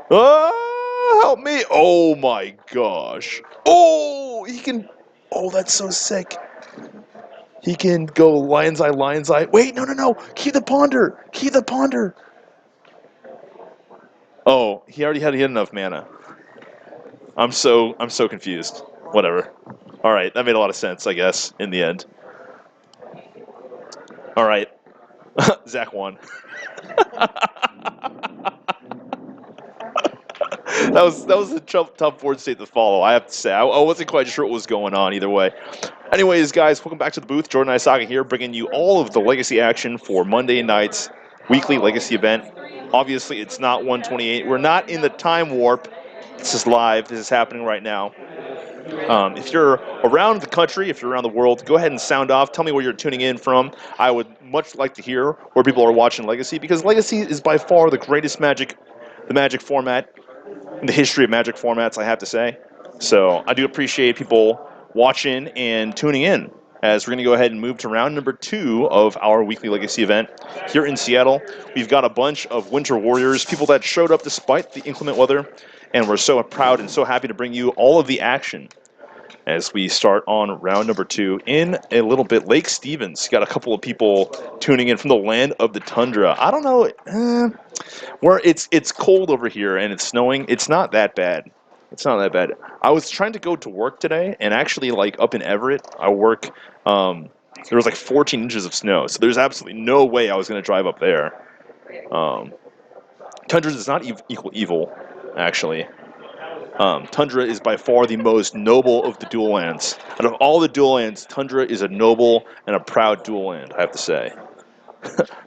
Oh, help me! Oh my gosh! Oh, he can. Oh, that's so sick. He can go Lion's Eye, Lion's Eye. Wait, no, no, no! Keep the Ponder. Keep the Ponder. Oh, he already had enough mana. I'm so confused. Whatever. All right, that made a lot of sense, I guess, in the end. All right, Zach won. that was a tough board state to follow, I have to say. I wasn't quite sure what was going on either way. Anyways, guys, welcome back to the booth. Jordan Aisaka here, bringing you all of the Legacy action for Monday night's weekly Legacy event. Obviously, it's not 128. We're not in the time warp. This is live. This is happening right now. If you're around the country, if you're around the world, go ahead and sound off. Tell me where you're tuning in from. I would much like to hear where people are watching Legacy, because Legacy is by far the greatest the Magic format in the history of Magic formats, I have to say. So I do appreciate people watching and tuning in, as we're going to go ahead and move to round number 2 of our weekly Legacy event here in Seattle. We've got a bunch of Winter Warriors, people that showed up despite the inclement weather, and we're so proud and so happy to bring you all of the action as we start on round number 2 in a little bit. Lake Stevens got a couple of people tuning in from the land of the tundra. I don't know, where it's cold over here and it's snowing. It's not that bad. It's not that bad. I was trying to go to work today, and actually, like up in Everett, I work There was like 14 inches of snow, so there's absolutely no way I was going to drive up there. Tundra does not equal evil, actually. Tundra is by far the most noble of the dual lands. Out of all the dual lands, Tundra is a noble and a proud dual land, I have to say.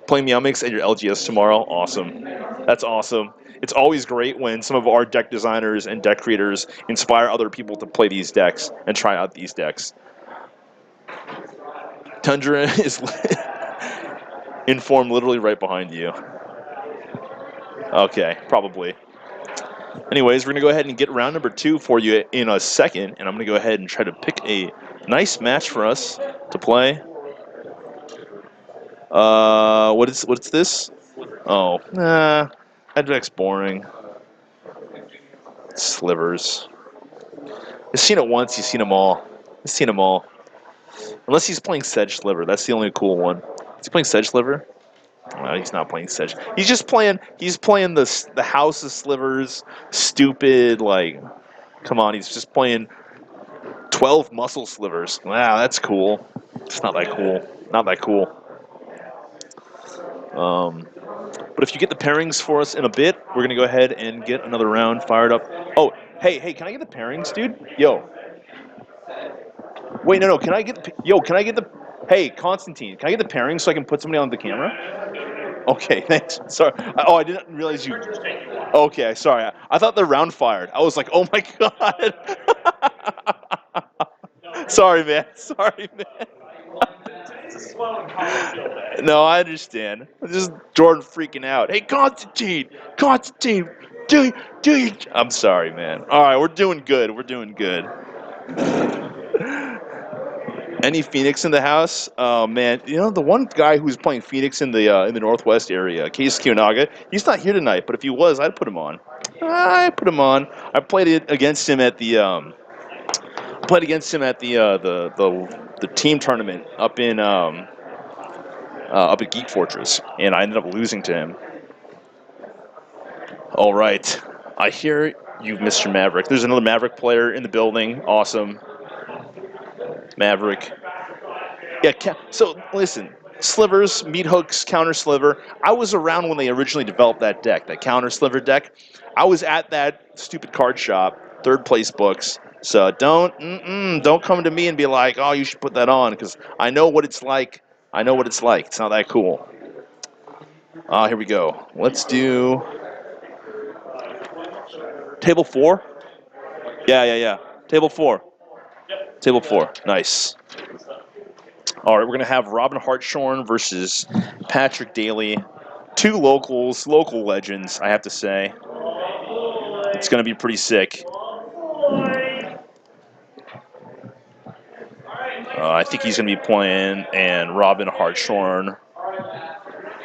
Playing Meowmix at your LGS tomorrow, awesome. That's awesome. It's always great when some of our deck designers and deck creators inspire other people to play these decks and try out these decks. Tundra is in form literally right behind you. Okay, probably. Anyways, we're going to go ahead and get round number 2 for you in a second, and I'm going to go ahead and try to pick a nice match for us to play. What's this? Oh, nah, that deck's boring. Slivers. You've seen it once, you've seen them all. You've seen them all. Unless he's playing Sedge Sliver, that's the only cool one. Is he playing Sedge Sliver? No, he's not playing Sedge. He's just playing. He's playing the House of Slivers. Stupid, like, come on. He's just playing 12 Muscle Slivers. Wow, that's cool. It's not that cool. Not that cool. But if you get the pairings for us in a bit, we're gonna go ahead and get another round fired up. Oh, hey, can I get the pairings, dude? Yo. Wait, no. Can I get? Can I get the? Hey, Constantine, can I get the pairings so I can put somebody on the camera? Okay, thanks. Sorry. I didn't realize you. Okay, sorry. I thought the round fired. I was like, oh my god. Sorry, man. Sorry, man. No, I understand. This is Jordan freaking out. Hey, Constantine, do you? I'm sorry, man. All right, we're doing good. We're doing good. Any Phoenix in the house? Oh man, you know the one guy who's playing Phoenix in the Northwest area, Case Kiyonaga. He's not here tonight, but if he was, I'd put him on. I put him on. I played it against him at the the team tournament up at Geek Fortress, and I ended up losing to him. All right, I hear you, Mr. Maverick. There's another Maverick player in the building. Awesome, Maverick. Yeah, so listen, Slivers, Meat Hooks, Counter Sliver. I was around when they originally developed that deck, that Counter Sliver deck. I was at that stupid card shop, third place books. So don't come to me and be like, oh, you should put that on, because I know what it's like. I know what it's like. It's not that cool. Here we go. Let's do table 4. Yeah. Table 4. Table 4. Nice. All right, we're going to have Robin Hartshorn versus Patrick Daly. 2 local legends, I have to say. It's going to be pretty sick. I think he's going to be playing and Robin Hartshorn.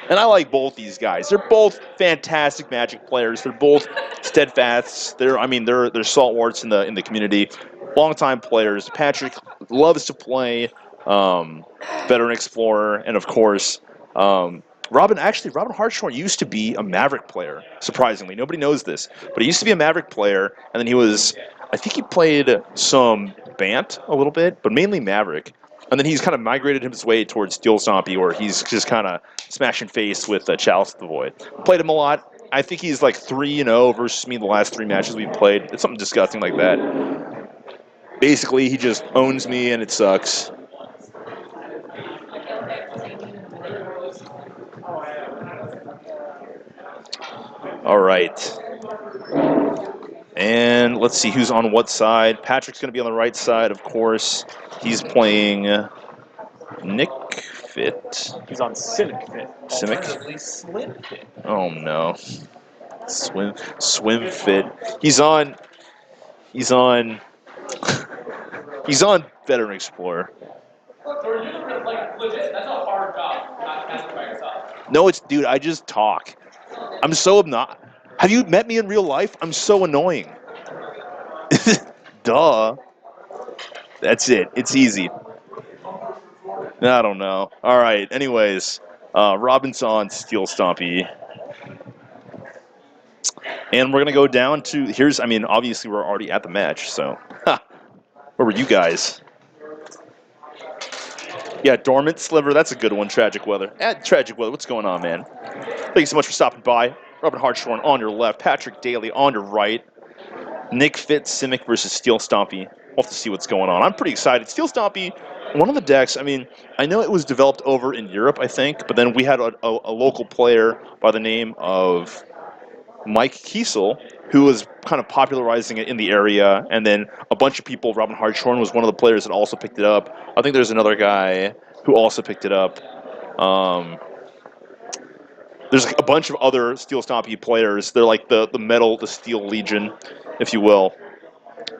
And I like both these guys. They're both fantastic Magic players. They're both steadfasts. They're stalwarts in the community. Longtime players. Patrick loves to play Veteran Explorer, and of course, Robin Hartshorn used to be a Maverick player, surprisingly. Nobody knows this, but he used to be a Maverick player, and then I think he played some Bant a little bit, but mainly Maverick. And then he's kind of migrated his way towards Steel Stompy, where he's just kind of smashing face with Chalice of the Void. Played him a lot. I think he's like 3-0 versus me the last 3 matches we've played. It's something disgusting like that. Basically, he just owns me, and it sucks. All right. And let's see who's on what side. Patrick's going to be on the right side, of course. He's playing Nick Fit. He's on Simic Fit. Simic? Slim Fit. Oh no. Swim Fit. He's on Veteran Explorer. Like, legit, that's a hard job, not casting by yourself. No, dude, I just talk. I'm so obnoxious. Have you met me in real life? I'm so annoying. Duh. That's it. It's easy. I don't know. All right. Anyways, Robin's on Steel Stompy. And we're going to go down to, obviously we're already at the match, so. Where were you guys? Yeah, Dormant Sliver, that's a good one, Tragic Weather. Tragic Weather, what's going on, man? Thank you so much for stopping by. Robin Hartshorn on your left, Patrick Daly on your right. Nick Fitz, Simic versus Steel Stompy. We'll have to see what's going on. I'm pretty excited. Steel Stompy, one of the decks, I mean, I know it was developed over in Europe, I think, but then we had a local player by the name of Mike Kiesel, who was kind of popularizing it in the area, and then a bunch of people, Robin Hartshorn was one of the players that also picked it up. I think there's another guy who also picked it up. There's like a bunch of other Steel Stompy players. They're like the metal, the Steel Legion, if you will.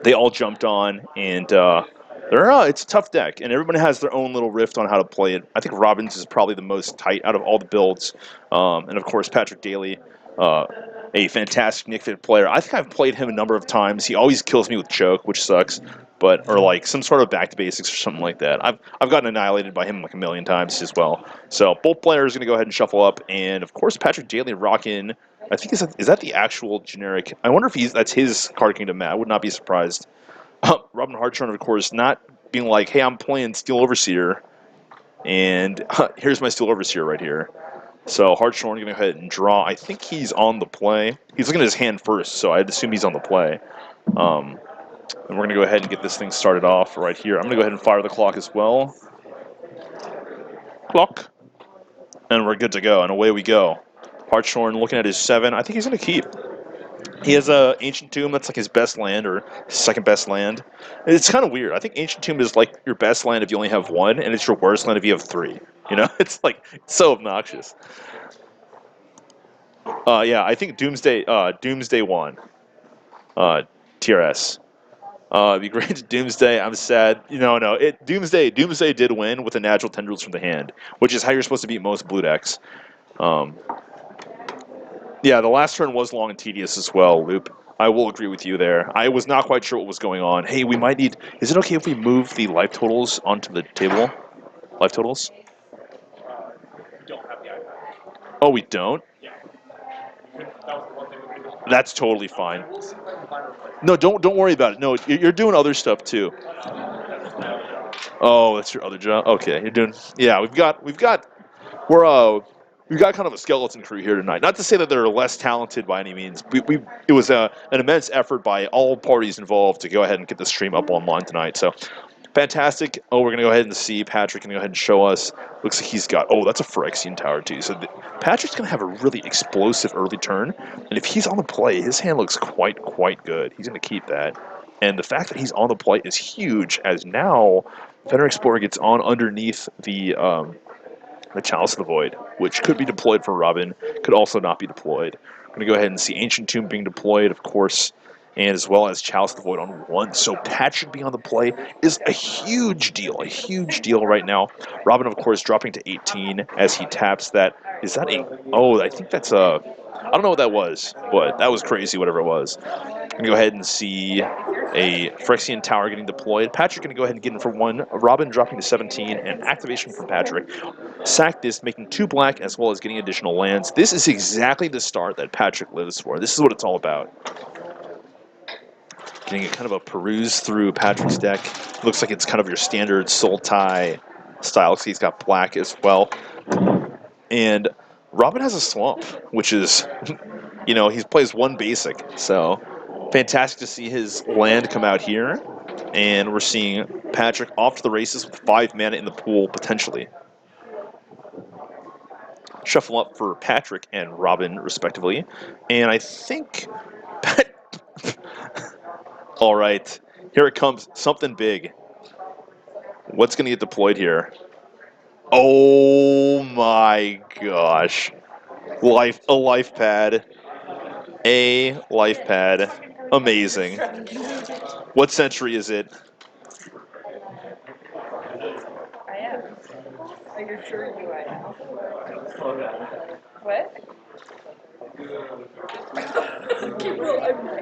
They all jumped on, and it's a tough deck, and everybody has their own little riff on how to play it. I think Robin's is probably the most tight out of all the builds, and of course Patrick Daly, a fantastic Nick Fit player. I think I've played him a number of times. He always kills me with choke, which sucks, or like some sort of back to basics or something like that. I've gotten annihilated by him like a million times as well. So both players are going to go ahead and shuffle up, and of course Patrick Daly rocking. I think is that the actual generic? I wonder if that's his Card Kingdom mat. I would not be surprised. Robin Hartshorn, of course, not being like, hey, I'm playing Steel Overseer, and here's my Steel Overseer right here. So Hartshorn going to go ahead and draw. I think he's on the play. He's looking at his hand first, so I'd assume he's on the play. And we're going to go ahead and get this thing started off right here. I'm going to go ahead and fire the clock as well. Clock. And we're good to go, and away we go. Hartshorn looking at his 7. I think he's going to keep. He has a Ancient Tomb. That's like his best land or second best land. It's kind of weird. I think Ancient Tomb is like your best land if you only have 1, and it's your worst land if you have 3. You know, it's like so obnoxious. Yeah, I think Doomsday won. TRS. It'd be great to Doomsday. I'm sad. No. Doomsday did win with the natural tendrils from the hand, which is how you're supposed to beat most blue decks. Yeah, the last turn was long and tedious as well, Loop. I will agree with you there. I was not quite sure what was going on. Hey, we might need... Is it okay if we move the life totals onto the table? Life totals? We don't have the iPad. Oh, we don't? Yeah. That was the one thing we could do. That's totally fine. We'll see if I can find a place. No, don't worry about it. No, you're doing other stuff too. That's my other job. Oh, that's your other job. Okay, you're doing. Yeah, we've got kind of a skeleton crew here tonight. Not to say that they're less talented by any means. It was an immense effort by all parties involved to go ahead and get the stream up online tonight. So fantastic. Oh, we're gonna go ahead and see Patrick gonna go ahead and show us. Looks like he's got. Oh, that's a Phyrexian Tower too. So Patrick's gonna have a really explosive early turn, and if he's on the play, his hand looks quite good. He's gonna keep that. And the fact that he's on the play is huge, as now Fenrir Explorer gets on underneath the Chalice of the Void, which could be deployed for Robin, could also not be deployed. I'm going to go ahead and see Ancient Tomb being deployed, of course, and as well as Chalice of the Void on 1. So Patrick being on the play is a huge deal right now. Robin, of course, dropping to 18 as he taps that. Is that a... Oh, I think that's a... I don't know what that was, but that was crazy, whatever it was. I'm going to go ahead and see a Phyrexian Tower getting deployed. Patrick going to go ahead and get in for 1. Robin dropping to 17, and activation from Patrick. Sack this, making 2 black, as well as getting additional lands. This is exactly the start that Patrick lives for. This is what it's all about. Getting a kind of a peruse through Patrick's deck. Looks like it's kind of your standard Sultai style. So he's got black as well. And Robin has a swamp, which is, he plays 1 basic. So fantastic to see his land come out here. And we're seeing Patrick off to the races with 5 mana in the pool, potentially. Shuffle up for Patrick and Robin, respectively. And I think... All right, here it comes. Something big. What's going to get deployed here? Oh my gosh. A life pad. A life pad. Amazing. What century is it? I am. I assure you I am. What? I'm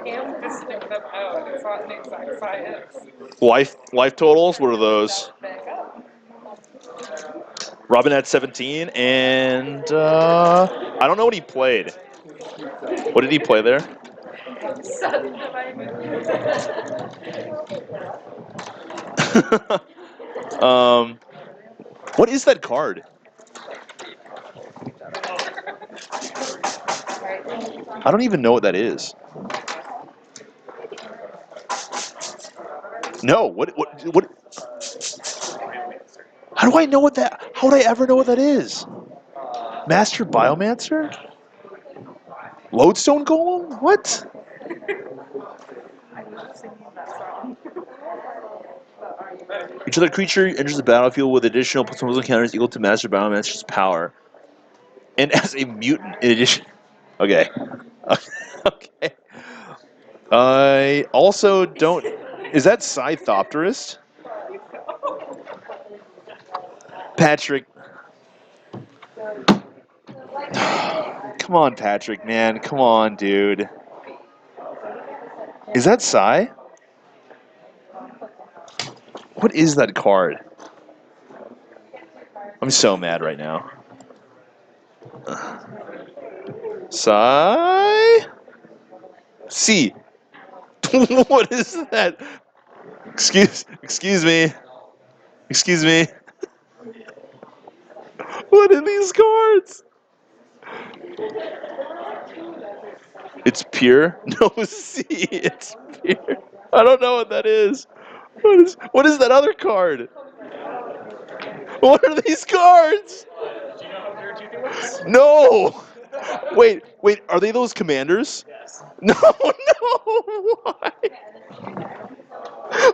ham-fisting them out. It's not an exact science. Life totals? What are those? Back up. Robin had 17, and I don't know what he played. What did he play there? Sudden divine. What is that card? I don't even know what that is. No, what? How do I know what that? How would I ever know what that is? Master Biomancer? Lodestone Golem? What? I was singing that song. But are you ready? Each other creature enters the battlefield with additional +1 encounters equal to Master Biomancer's power. And as a mutant, in addition. Okay. Okay. I also don't. Is that Scythopterist? Patrick. Come on, Patrick, man. Come on, dude. Is that Psy? What is that card? I'm so mad right now. Psy? C. What is that? Excuse me. Excuse me. What are these cards? It's pure? No, C. It's pure. I don't know what that is. What is that other card? What are these cards? Do you know how Mirror Tooth works? No. Wait. Are they those commanders? Yes. No. Why?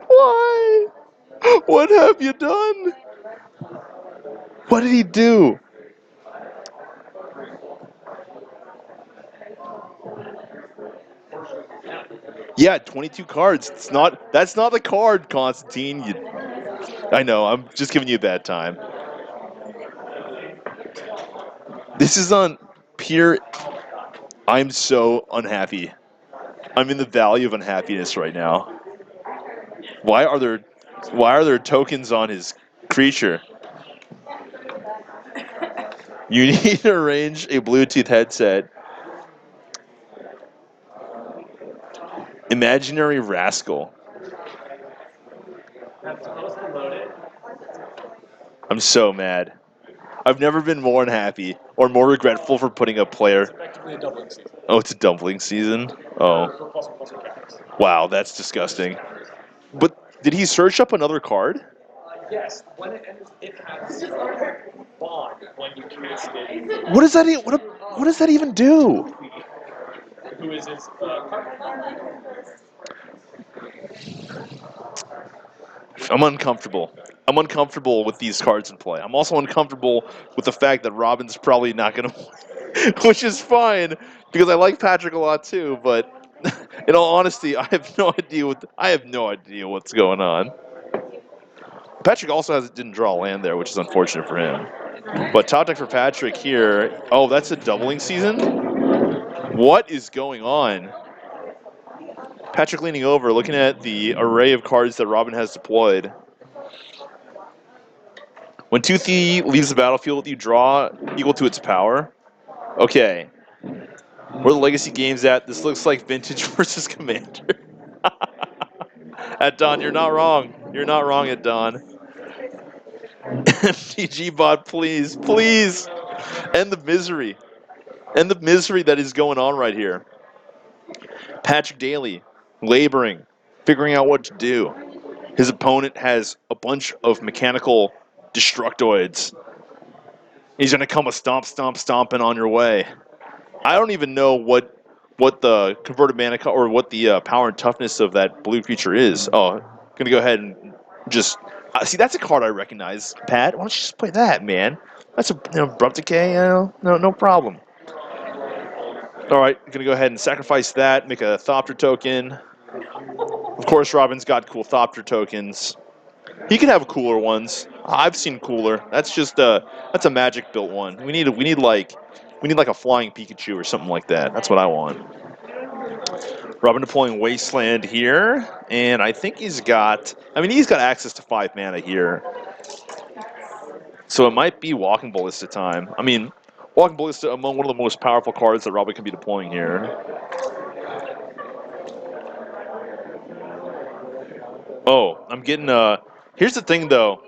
Why? What have you done? What did he do? Yeah, 22 cards. That's not the card, Constantine. I know, I'm just giving you a bad time. This is on pure. I'm so unhappy. I'm in the valley of unhappiness right now. Why are there tokens on his creature? You need to arrange a Bluetooth headset. Imaginary Rascal. I'm supposed to load it. I'm so mad. I've never been more unhappy or more regretful for putting a player. It's effectively a doubling season. Oh, it's a dumpling season? Oh. For +1/+1 counters. Wow, that's disgusting. But did he search up another card? Yes, when it enters, it has bond when you cast it. What does that what does that even do? Who is his card? I'm uncomfortable. I'm uncomfortable with these cards in play. I'm also uncomfortable with the fact that Robin's probably not going to win, which is fine because I like Patrick a lot too. But in all honesty, I have no idea what's going on. Patrick also didn't draw a land there, which is unfortunate for him. But top deck for Patrick here. Oh, that's a doubling season? What is going on? Patrick leaning over, looking at the array of cards that Robin has deployed. When Toothy leaves the battlefield, you draw equal to its power. Okay. Where are the legacy games at? This looks like Vintage versus Commander. At Dawn, you're not wrong. You're not wrong at Dawn. MTG bot, please. Please. End the misery. End the misery that is going on right here. Patrick Daly, laboring, figuring out what to do. His opponent has a bunch of mechanical destructoids. He's going to come a stomping on your way. I don't even know what the converted mana or what the power and toughness of that blue creature is. Oh, going to go ahead and just see. That's a card I recognize. Pat, why don't you just play that, man? That's a abrupt decay. No problem. All right, going to go ahead and sacrifice that. Make a Thopter token. Of course, Robin's got cool Thopter tokens. He can have cooler ones. I've seen cooler. That's just that's a magic built one. We need like a flying Pikachu or something like that. That's what I want. Robin deploying Wasteland here, and I think he's got access to 5 mana here. So it might be Walking Ballista time. I mean, Walking Ballista among one of the most powerful cards that Robin can be deploying here. Oh, I'm getting here's the thing though.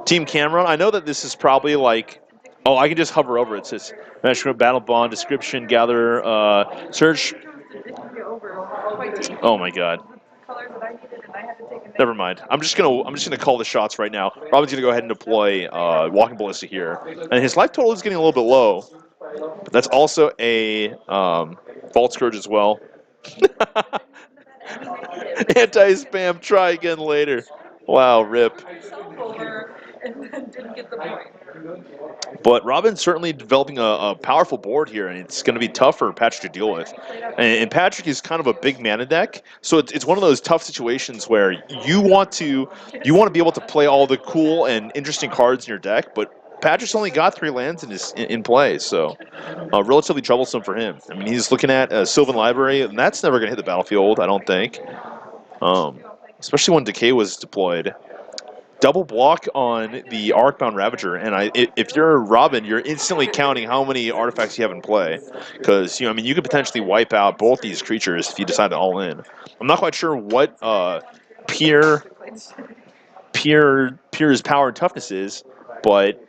Team Cameron, I know that this is probably like, oh, I can just hover over it. It says National Battle Bond, description, gather, search. Oh my god. Never mind. I'm just gonna call the shots right now. Robin's gonna go ahead and deploy Walking Ballista here. And his life total is getting a little bit low. But that's also a Vault Scourge as well. Anti-spam, try again later. Wow, rip. But Robin's certainly developing a powerful board here, and it's going to be tough for Patrick to deal with. And Patrick is kind of a big mana deck, so it's one of those tough situations where you want to be able to play all the cool and interesting cards in your deck, but Patrick's only got 3 lands in play, so relatively troublesome for him. I mean, he's looking at a Sylvan Library, and that's never going to hit the battlefield, I don't think. Especially when Decay was deployed. Double block on the Arcbound Ravager, and if you're Robin, you're instantly counting how many artifacts you have in play, because I mean, you could potentially wipe out both these creatures if you decide to all in. I'm not quite sure what Pierre's power and toughness is, but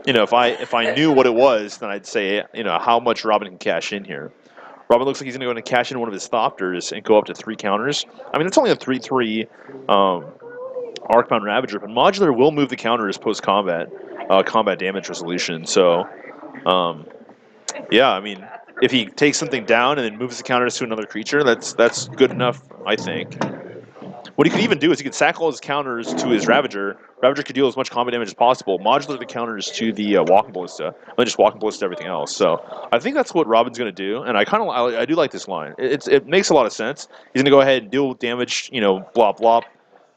if I knew what it was, then I'd say how much Robin can cash in here. Robin looks like he's going to go in and cash in one of his Thopters and go up to 3 counters. I mean, it's only a 3/3 Arcbound Ravager, but Modular will move the counters post-combat, combat damage resolution. So, yeah, I mean, if he takes something down and then moves the counters to another creature, that's good enough, I think. What he could even do is he could sack all his counters to his Ravager. Ravager could deal as much combat damage as possible. Modular the counters to the Walking Ballista, and then just Walking Ballista everything else. So I think that's what Robin's going to do, and I do like this line. It makes a lot of sense. He's going to go ahead and deal damage, blop blop.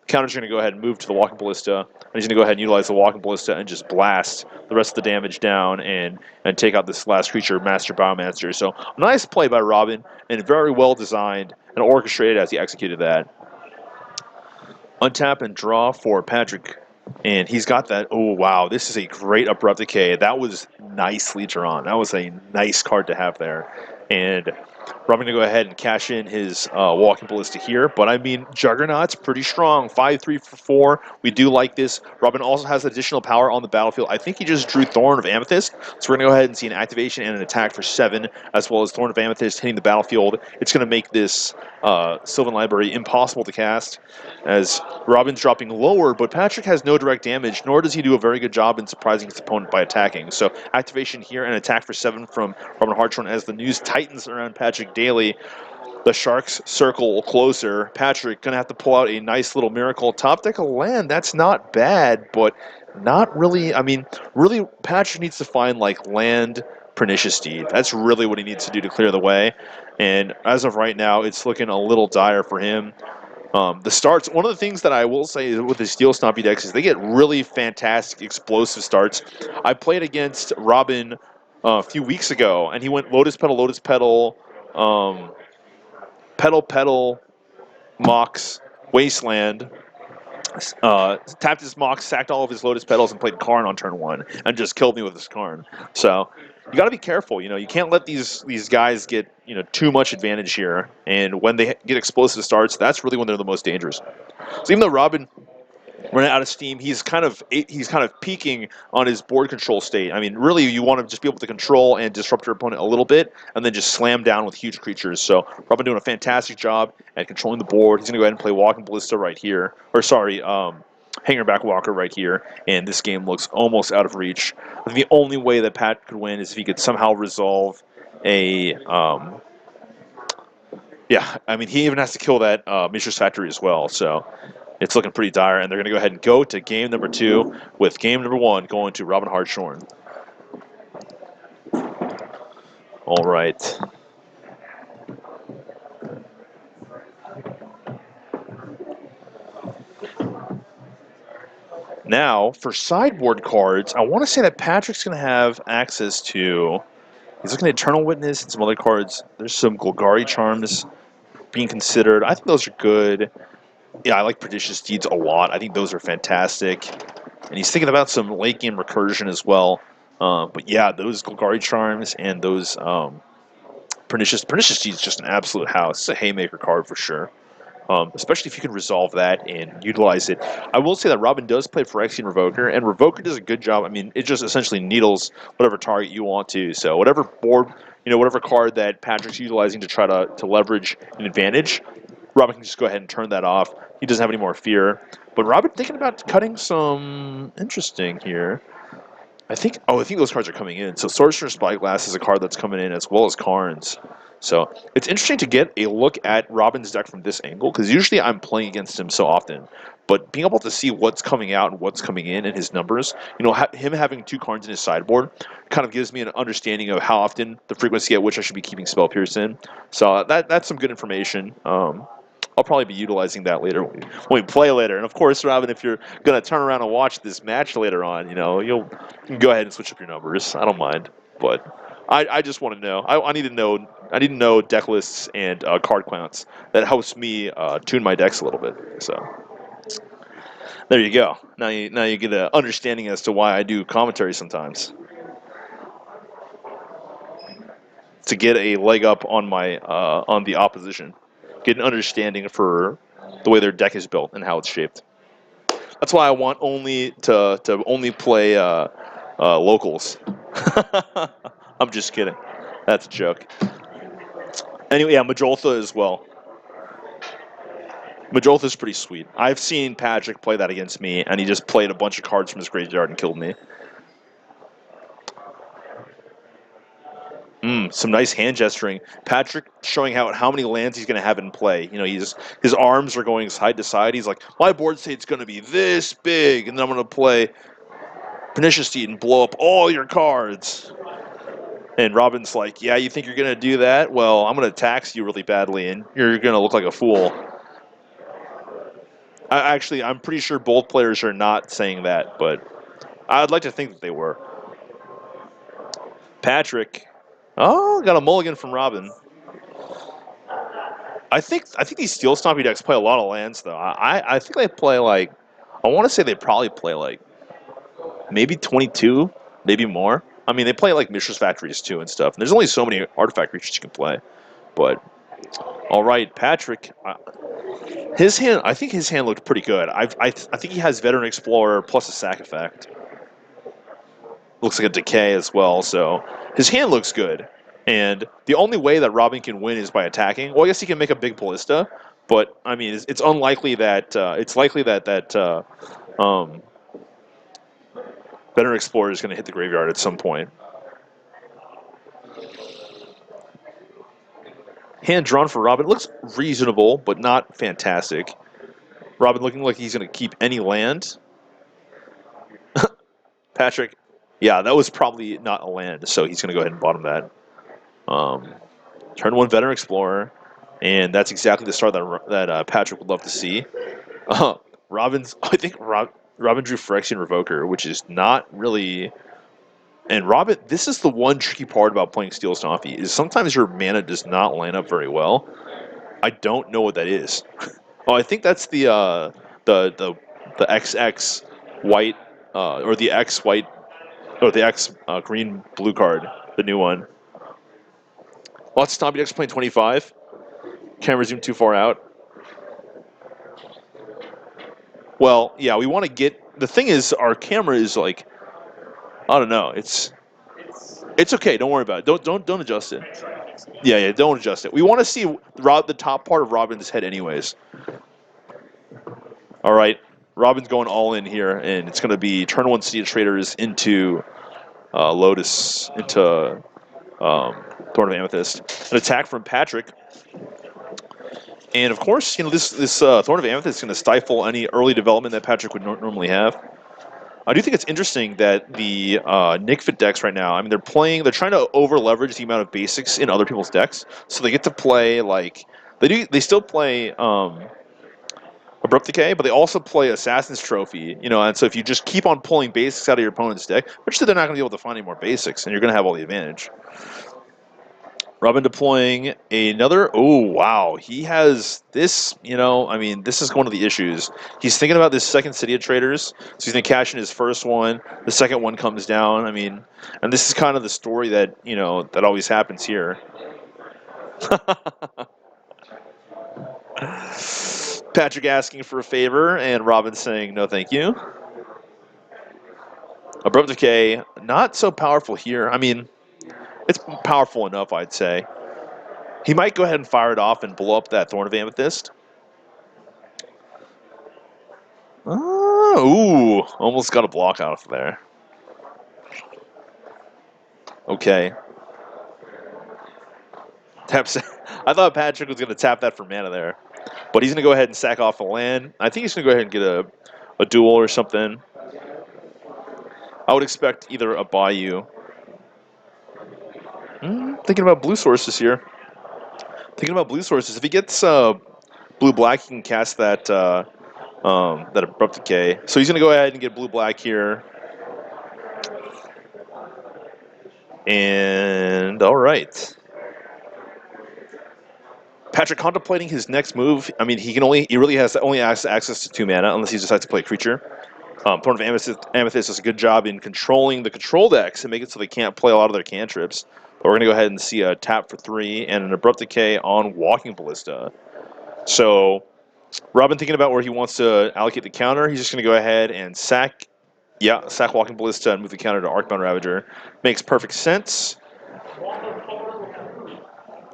Counters are going to go ahead and move to the Walking Ballista, and he's going to go ahead and utilize the Walking Ballista and just blast the rest of the damage down and take out this last creature, Master Biomancer. So nice play by Robin, and very well designed and orchestrated as he executed that. Untap and draw for Patrick, and he's got that. Oh, wow, this is a great Abrupt Decay. That was nicely drawn. That was a nice card to have there. And Robin going to go ahead and cash in his Walking Ballista here. But, I mean, Juggernaut's pretty strong. 5/3 for 4. We do like this. Robin also has additional power on the battlefield. I think he just drew Thorn of Amethyst. So we're going to go ahead and see an activation and an attack for 7, as well as Thorn of Amethyst hitting the battlefield. It's going to make this Sylvan Library impossible to cast, as Robin's dropping lower, but Patrick has no direct damage, nor does he do a very good job in surprising his opponent by attacking. So activation here and attack for 7 from Robin Hartshorn as the news tightens around Patrick Daly. The Sharks circle closer. Patrick going to have to pull out a nice little miracle. Top deck of land, that's not bad, but not really. I mean, really, Patrick needs to find like land Pernicious Deed. That's really what he needs to do to clear the way. And as of right now, it's looking a little dire for him. The starts, one of the things that I will say with the Steel Stompy decks is they get really fantastic, explosive starts. I played against Robin a few weeks ago, and he went Lotus Petal, Petal, Mox, Wasteland, tapped his Mox, sacked all of his Lotus Petals, and played Karn on turn 1, and just killed me with his Karn. So you got to be careful. You can't let these guys get too much advantage here. And when they get explosive starts, that's really when they're the most dangerous. So even though Robin running out of steam, he's kind of peaking on his board control state. I mean, really, you want to just be able to control and disrupt your opponent a little bit, and then just slam down with huge creatures. So Robin doing a fantastic job at controlling the board. He's going to go ahead and play Walking Ballista right here, or sorry, Hangerback Walker right here, and this game looks almost out of reach. I think the only way that Pat could win is if he could somehow resolve a... yeah, I mean, he even has to kill that Mistress Factory as well, so it's looking pretty dire, and they're going to go ahead and go to game number 2, with game number 1 going to Robin Hartshorn. All right. Now, for sideboard cards, I want to say that Patrick's going to have access to... He's looking at Eternal Witness and some other cards. There's some Golgari Charms being considered. I think those are good. Yeah, I like Pernicious Deeds a lot. I think those are fantastic. And he's thinking about some late-game recursion as well. But yeah, those Golgari Charms and those Pernicious Deeds is just an absolute house. It's a haymaker card for sure. especially if you can resolve that and utilize it. I will say that Robin does play Phyrexian Revoker, and Revoker does a good job. I mean, it just essentially needles whatever target you want to. So whatever board, whatever card that Patrick's utilizing to try to leverage an advantage, Robin can just go ahead and turn that off. He doesn't have any more fear. But Robin thinking about cutting some interesting here. I think those cards are coming in. So Sorcerer's Spyglass is a card that's coming in as well as Karns. So it's interesting to get a look at Robin's deck from this angle because usually I'm playing against him so often. But being able to see what's coming out and what's coming in his numbers, him having 2 Karns in his sideboard kind of gives me an understanding of how often the frequency at which I should be keeping Spell Pierce in. So that's some good information. I'll probably be utilizing that later when we play later. And of course, Robin, if you're going to turn around and watch this match later on, you can go ahead and switch up your numbers. I don't mind. But I just want to know. I need to know. I need to know deck lists and card counts. That helps me tune my decks a little bit. So there you go. Now you get an understanding as to why I do commentary sometimes. To get a leg up on my on the opposition, get an understanding for the way their deck is built and how it's shaped. That's why I want only to only play locals. I'm just kidding. That's a joke. Anyway, yeah, Majoltha as well. Majoltha's pretty sweet. I've seen Patrick play that against me, and he just played a bunch of cards from his graveyard and killed me. Some nice hand gesturing. Patrick showing how many lands he's going to have in play. His arms are going side to side. He's like, my board state's going to be this big, and then I'm going to play Pernicious Steed and blow up all your cards. And Robin's like, yeah, you think you're going to do that? Well, I'm going to tax you really badly, and you're going to look like a fool. I'm pretty sure both players are not saying that, but I'd like to think that they were. Patrick, got a mulligan from Robin. I think these Steel Stompy decks play a lot of lands, though. I think they play I want to say they probably play maybe 22, maybe more. I mean, they play Mishra's Factories too and stuff. And there's only so many artifact creatures you can play. But all right, Patrick, his hand. I think his hand looked pretty good. I think he has Veteran Explorer plus a sack effect. Looks like a decay as well. So his hand looks good. And the only way that Robin can win is by attacking. Well, I guess he can make a big Ballista, but I mean, it's unlikely that it's likely that Veteran Explorer is going to hit the graveyard at some point. Hand drawn for Robin looks reasonable, but not fantastic. Robin looking like he's going to keep any land. Patrick, yeah, that was probably not a land, so he's going to go ahead and bottom that. Turn 1 Veteran Explorer, and that's exactly the start that Patrick would love to see. I think Robin drew Phyrexian Revoker, which is not really. And Robin, this is the one tricky part about playing Steel Stompy is sometimes your mana does not line up very well. I don't know what that is. Oh, I think that's the XX white or the X white or the X green blue card, the new one. Lots of Stompy decks playing 25. Camera zoom too far out. Well, yeah, we want to get. The thing is, our camera is I don't know. It's okay. Don't worry about it. Don't adjust it. Yeah. Don't adjust it. We want to see the top part of Robin's head, anyways. All right, Robin's going all in here, and it's going to be turn 1 Seed Traders into Lotus into Thorn of Amethyst. An attack from Patrick. And of course, this Thorn of Amethyst is going to stifle any early development that Patrick would normally have. I do think it's interesting that the Nickfit decks right now, I mean, they're trying to over-leverage the amount of basics in other people's decks, so they get to play, they still play Abrupt Decay, but they also play Assassin's Trophy, and so if you just keep on pulling basics out of your opponent's deck, eventually they're not going to be able to find any more basics, and you're going to have all the advantage. Robin deploying another. Oh, wow. He has this, I mean, this is one of the issues. He's thinking about this second City of Traders, so he's going to cash in his first one. The second one comes down. I mean, and this is kind of the story that, that always happens here. Patrick asking for a favor, and Robin saying no thank you. Abrupt Decay, not so powerful here. I mean, it's powerful enough, I'd say. He might go ahead and fire it off and blow up that Thorn of Amethyst. Ooh, almost got a block out of there. Okay. Taps. I thought Patrick was going to tap that for mana there. But he's going to go ahead and sack off a land. I think he's going to go ahead and get a duel or something. I would expect either a Bayou. Thinking about blue sources here. Thinking about blue sources. If he gets blue-black, he can cast that that Abrupt Decay. So he's going to go ahead and get blue-black here. And all right. Patrick contemplating his next move. I mean, he really has access to 2 mana unless he decides to play a creature. Thorn of Amethyst does a good job in controlling the control decks and make it so they can't play a lot of their cantrips. But we're going to go ahead and see a tap for 3 and an Abrupt Decay on Walking Ballista. So Robin thinking about where he wants to allocate the counter. He's just going to go ahead and sack Walking Ballista and move the counter to Arcbound Ravager. Makes perfect sense.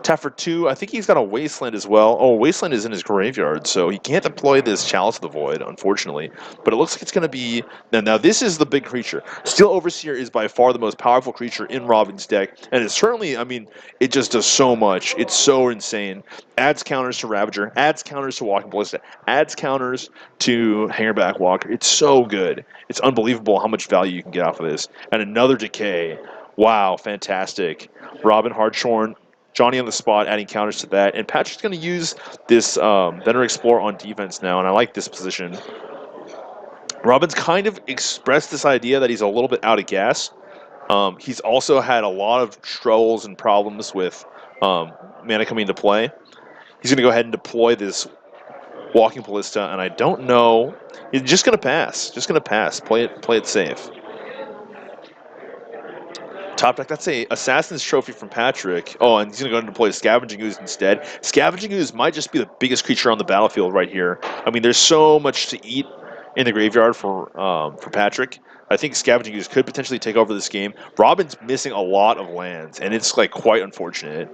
Tap for 2. I think he's got a Wasteland as well. Oh, Wasteland is in his graveyard, so he can't deploy this Chalice of the Void, unfortunately. But it looks like it's going to be... Now, this is the big creature. Steel Overseer is by far the most powerful creature in Robin's deck, and it's certainly, I mean, it just does so much. It's so insane. Adds counters to Ravager, adds counters to Walking Ballista, adds counters to Hangerback Walker. It's so good. It's unbelievable how much value you can get off of this. And another Decay. Wow, fantastic. Robin Hartshorn, Johnny on the spot, adding counters to that. And Patrick's going to use this Veteran Explorer on defense now, and I like this position. Robin's kind of expressed this idea that he's a little bit out of gas. He's also had a lot of troubles and problems with mana coming into play. He's going to go ahead and deploy this Walking Ballista, and I don't know. He's just going to pass. Just going to pass. Play it safe. Top deck, that's a Assassin's Trophy from Patrick. Oh, and he's going to go ahead and deploy Scavenging Ooze instead. Scavenging Ooze might just be the biggest creature on the battlefield right here. I mean, there's so much to eat in the graveyard for Patrick. I think Scavenging Ooze could potentially take over this game. Robin's missing a lot of lands, and it's like quite unfortunate.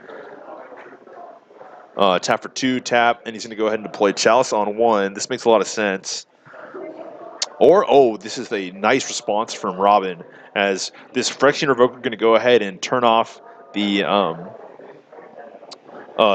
Tap for 2, tap, and he's going to go ahead and deploy Chalice on 1. This makes a lot of sense. Or, oh, this is a nice response from Robin, as this Phyrexian Revoker going to go ahead and turn off the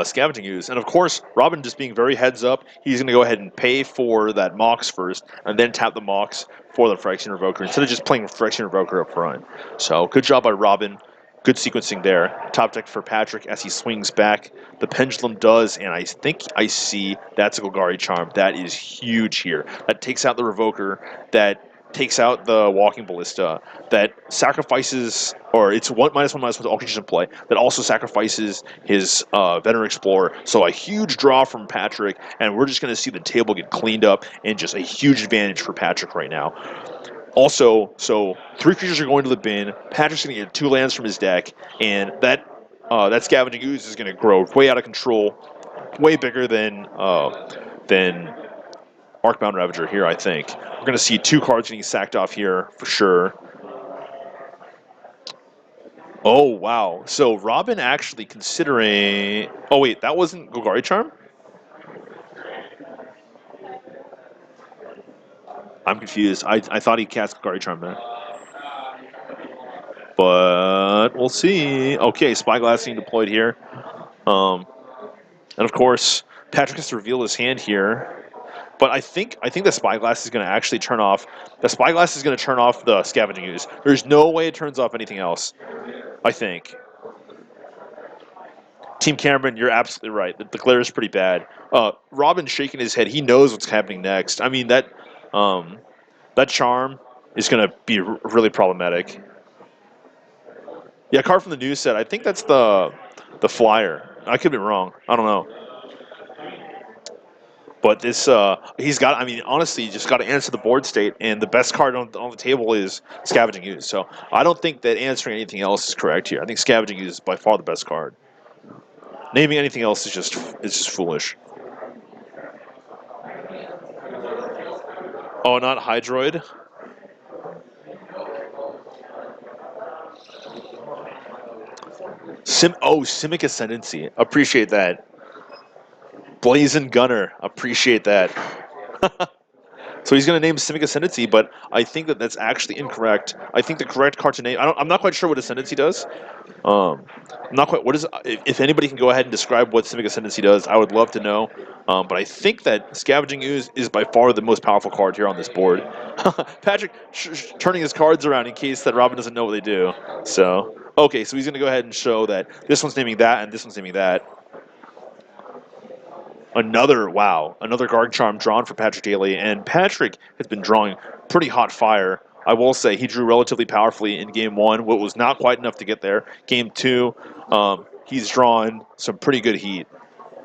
Scavenging Ooze. And of course, Robin just being very heads up, he's going to go ahead and pay for that Mox first, and then tap the Mox for the Phyrexian Revoker, instead of just playing Phyrexian Revoker up front. So, good job by Robin. Good sequencing there. Top deck for Patrick as he swings back. The Pendulum does, and I think I see that's a Golgari Charm. That is huge here. That takes out the Revoker. That takes out the Walking Ballista. That sacrifices, or it's -1/-1/1 to all creatures in play. That also sacrifices his Veteran Explorer. So a huge draw from Patrick, and we're just going to see the table get cleaned up, and just a huge advantage for Patrick right now. Also, so 3 creatures are going to the bin. Patrick's going to get 2 lands from his deck, and that Scavenging Ooze is going to grow way out of control, way bigger than Arcbound Ravager here, I think. We're going to see 2 cards getting sacked off here for sure. Oh, wow. So Robin actually considering... Oh, wait, that wasn't Golgari Charm? I'm confused. I thought he cast Golgari Charm there. But we'll see. Okay, Spyglass being deployed here. And of course, Patrick has to reveal his hand here. But I think the Spyglass is going to actually turn off. The Spyglass is going to turn off the Scavenging Ooze. There's no way it turns off anything else, I think. Team Cameron, you're absolutely right. The glare is pretty bad. Robin's shaking his head. He knows what's happening next. I mean, that charm is going to be really problematic. Yeah, card from the news set. I think that's the flyer. I could be wrong. I don't know. But this, he's got, I mean, honestly, you just got to answer the board state, and the best card on the table is Scavenging Ooze. So I don't think that answering anything else is correct here. I think Scavenging Ooze is by far the best card. Naming anything else is just foolish. Oh, not Hydroid. Simic Ascendancy. Appreciate that. Blazing Gunner. Appreciate that. So he's going to name Simic Ascendancy, but I think that that's actually incorrect. I think the correct card to name. I'm not quite sure what Ascendancy does. I'm not quite. What is? If anybody can go ahead and describe what Simic Ascendancy does, I would love to know. But I think that Scavenging Ooze is by far the most powerful card here on this board. Patrick turning his cards around in case that Robin doesn't know what they do. So okay, so he's going to go ahead and show that this one's naming that and this one's naming that. Another Guard Charm drawn for Patrick Daly, and Patrick has been drawing pretty hot fire. I will say he drew relatively powerfully in Game 1, what was not quite enough to get there. Game 2, he's drawn some pretty good heat,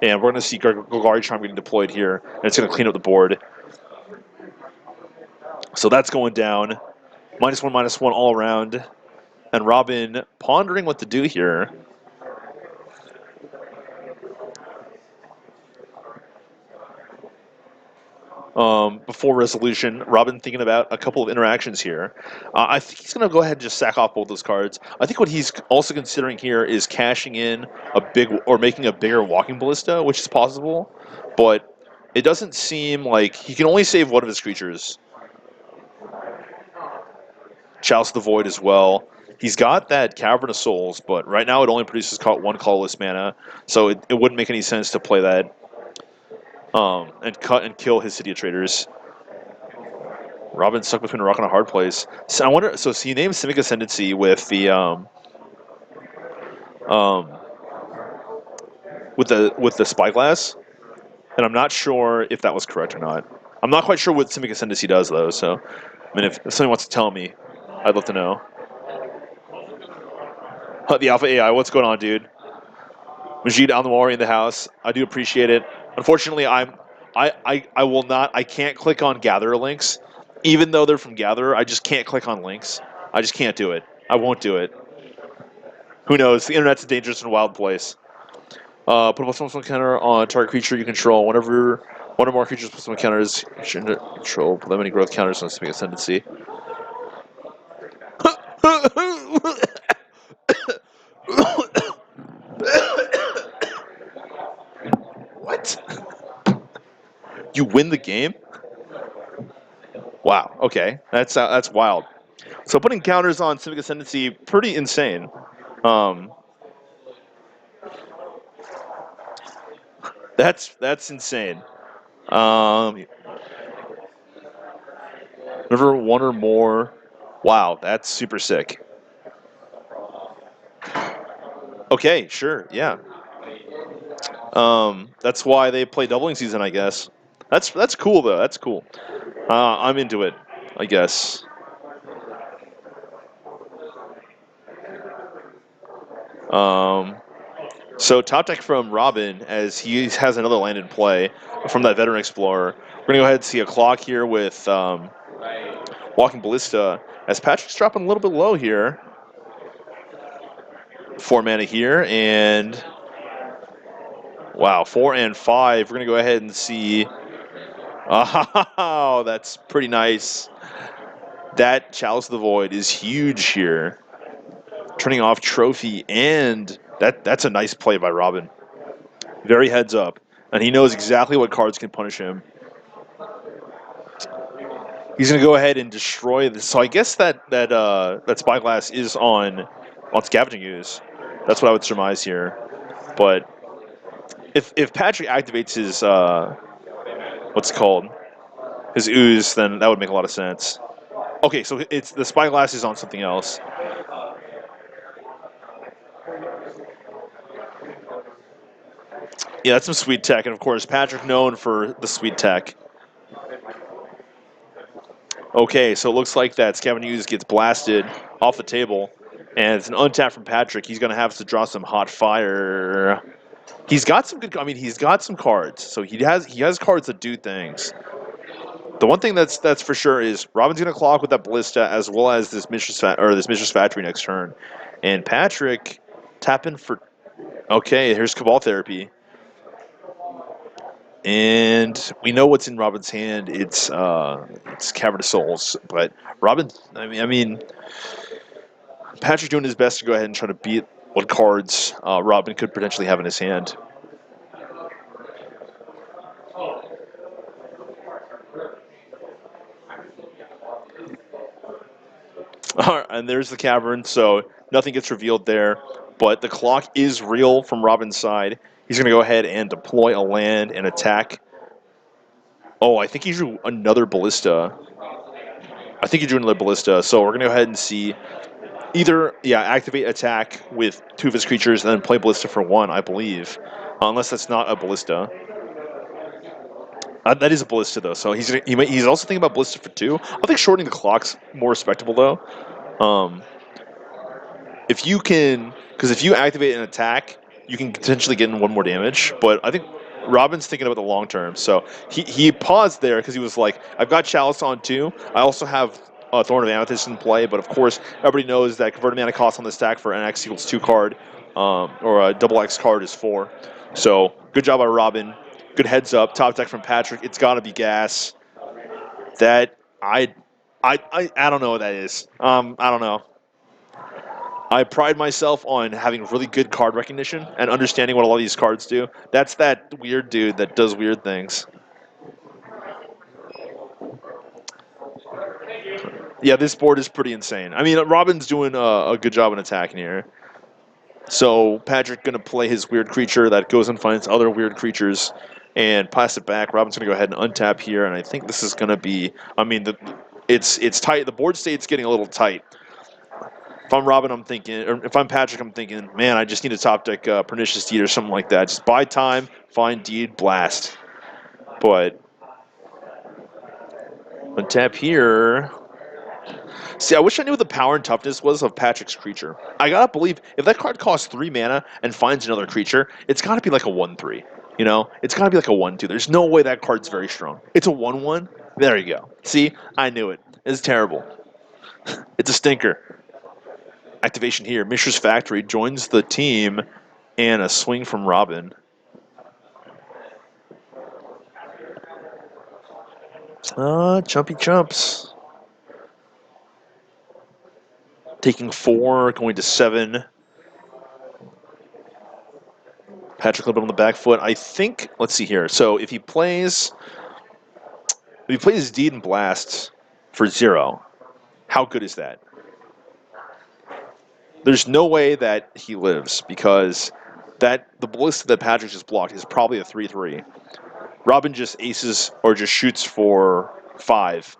and we're going to see Guard Charm getting deployed here, and it's going to clean up the board. So that's going down. -1/-1 all around, and Robin pondering what to do here. Before resolution, Robin thinking about a couple of interactions here. I think he's going to go ahead and just sack off both those cards. I think what he's also considering here is cashing in making a bigger Walking Ballista, which is possible, but it doesn't seem like he can only save one of his creatures. Chalice of the Void as well. He's got that Cavern of Souls, but right now it only produces one colorless mana, so it wouldn't make any sense to play that and cut and kill his City of Traders. Robin's stuck between a rock and a hard place. So I wonder. So he named Simic Ascendancy with the with the Spyglass, and I'm not sure if that was correct or not. I'm not quite sure what Simic Ascendancy does though. So, I mean, if somebody wants to tell me, I'd love to know. The Alpha AI, what's going on, dude? Majid Al-Nawari in the house. I do appreciate it. Unfortunately, I will not. I can't click on Gatherer links. Even though they're from Gatherer, I just can't click on links. I just can't do it. I won't do it. Who knows? The internet's a dangerous and wild place. Put a +1/+1 counter on target creature you control. Whenever one or more creatures +1 counters you should control, put many growth counters on Simic Ascendancy. What? You win the game? Wow. Okay, that's wild. So putting counters on Civic Ascendancy, pretty insane. That's insane. Never one or more. Wow, that's super sick. Okay, sure, yeah. That's why they play doubling season, I guess. That's cool though. That's cool. I'm into it, I guess. So top deck from Robin, as he has another land in play from that Veteran Explorer. We're gonna go ahead and see a clock here with Walking Ballista, as Patrick's dropping a little bit low here. 4 mana here, and wow, 4 and 5. We're gonna go ahead and see. Oh, that's pretty nice. That Chalice of the Void is huge here. Turning off Trophy, and that's a nice play by Robin. Very heads up, and he knows exactly what cards can punish him. He's going to go ahead and destroy this. So I guess that Spyglass is on Scavenging Ooze. That's what I would surmise here. But if Patrick activates his what's it called, his Ooze, then that would make a lot of sense. Okay, so it's the Spyglass is on something else. Yeah, that's some sweet tech, and of course Patrick known for the sweet tech. Okay, so it looks like that Scavenging Ooze gets blasted off the table, and it's an untap from Patrick. He's going to have to draw some hot fire. He's got some good. I mean, he's got some cards, so he has cards that do things. The one thing that's for sure is Robin's going to clock with that Ballista as well as this Mistress Factory next turn, and Patrick tapping for. Okay, here's Cabal Therapy. And we know what's in Robin's hand. It's Cavern of Souls. But Robin, I mean, Patrick doing his best to go ahead and try to beat what cards Robin could potentially have in his hand. All right, and there's the cavern, so nothing gets revealed there. But the clock is real from Robin's side. He's going to go ahead and deploy a land and attack. Oh, I think he drew another ballista. I think he drew another ballista, so we're going to go ahead and see either, activate attack with 2 of his creatures and then play ballista for 1, I believe. Unless that's not a ballista. That is a ballista, though, so he's also thinking about ballista for 2. I think shortening the clock's more respectable, though. If you can, because if you activate an attack, you can potentially get in 1 more damage. But I think Robin's thinking about the long term. So he paused there because he was like, I've got Chalice on 2. I also have Thorn of Amethyst in play. But of course, everybody knows that converted mana cost on the stack for an X equals 2 card, or a double X card is 4. So good job by Robin. Good heads up. Top deck from Patrick. It's got to be gas. That I don't know what that is. I don't know. I pride myself on having really good card recognition and understanding what a lot of these cards do. That's that weird dude that does weird things. Yeah, this board is pretty insane. I mean, Robin's doing a good job in attacking here. So Patrick going to play his weird creature that goes and finds other weird creatures and pass it back. Robin's going to go ahead and untap here, and I think this is going to be, I mean, it's tight. The board state's getting a little tight. If I'm Robin, I'm thinking, or if I'm Patrick, I'm thinking, man, I just need a top deck Pernicious Deed or something like that. Just buy time, find Deed, blast. But untap here. See, I wish I knew what the power and toughness was of Patrick's creature. I gotta believe if that card costs 3 mana and finds another creature, it's gotta be like a 1/3. You know, it's gotta be like a 1/2. There's no way that card's very strong. It's a 1/1. There you go. See, I knew it. It's terrible. It's a stinker. Activation here. Mishra's Factory joins the team, and a swing from Robin. Chumpy chumps. Taking 4, going to 7. Patrick a little bit on the back foot. I think, let's see here. So if he plays Deed and Blast for 0, how good is that? There's no way that he lives because the ballista that Patrick just blocked is probably a 3/3. Robin just aces or just shoots for 5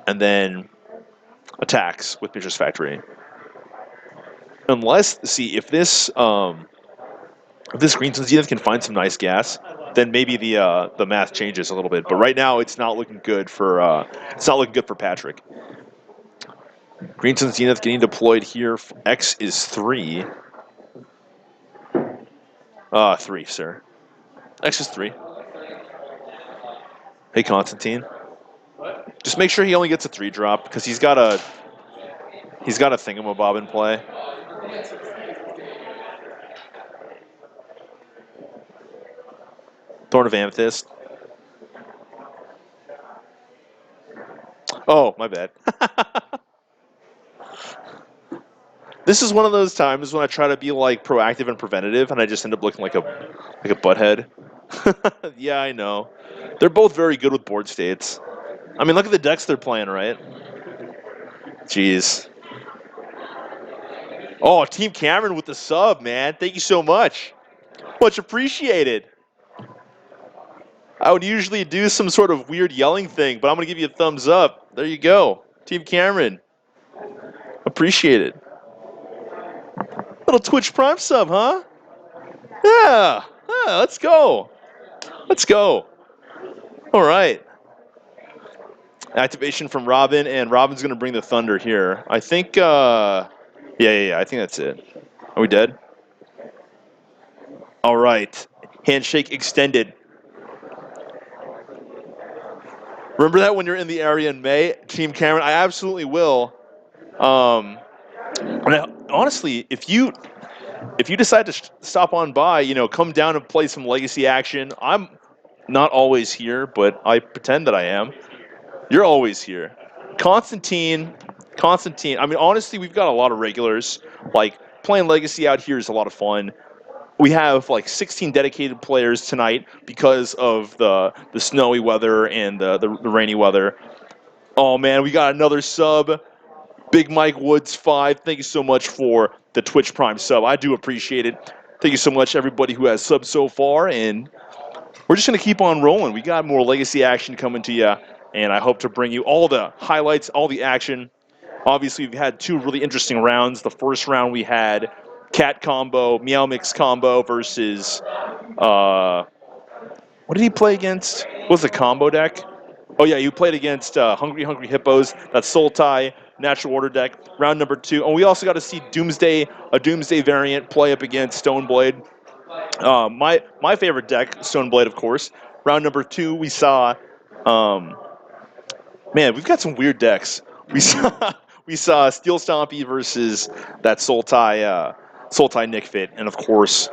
and then attacks with Mishra's Factory. Unless, see, if this Greenstone Zenith can find some nice gas, then maybe the math changes a little bit. But right now, it's not looking good for Patrick. Greenstone Zenith getting deployed here. X is 3. 3, sir. X is 3. Hey, Constantine. Just make sure he only gets a 3-drop because he's got a thingamabob in play. Thorn of Amethyst. Oh, my bad. This is one of those times when I try to be like proactive and preventative, and I just end up looking like a butthead. Yeah, I know. They're both very good with board states. I mean, look at the decks they're playing, right? Jeez. Oh, Team Cameron with the sub, man. Thank you so much. Much appreciated. I would usually do some sort of weird yelling thing, but I'm going to give you a thumbs up. There you go. Team Cameron. Appreciate it. Little Twitch Prime sub, huh? Yeah. Let's go. Let's go. All right. Activation from Robin, and Robin's going to bring the Thunder here. I think, yeah, I think that's it. Are we dead? All right. Handshake extended. Remember that when you're in the area in May, Team Cameron? I absolutely will. Honestly, if you decide to stop on by, come down and play some Legacy action, I'm not always here, but I pretend that I am. You're always here. Constantine. I mean, honestly, we've got a lot of regulars. Like, playing Legacy out here is a lot of fun. We have like 16 dedicated players tonight because of the snowy weather and the rainy weather. Oh man, we got another sub. Big Mike Woods 5. Thank you so much for the Twitch Prime sub. I do appreciate it. Thank you so much, everybody who has subbed so far, and we're just going to keep on rolling. We got more Legacy action coming to you, and I hope to bring you all the highlights, all the action. Obviously, we've had 2 really interesting rounds. The first round we had Cat combo, Meow Mix combo versus, what did he play against? What was the combo deck? Oh yeah, you played against Hungry Hippos. That's Sultai, Natural Order deck. Round number 2. And we also got to see Doomsday, a Doomsday variant, play up against Stoneblade. My favorite deck, Stoneblade, of course. Round number 2, we saw, man, we've got some weird decks. We saw Steel Stompy versus that Sultai Nick Fit, and of course,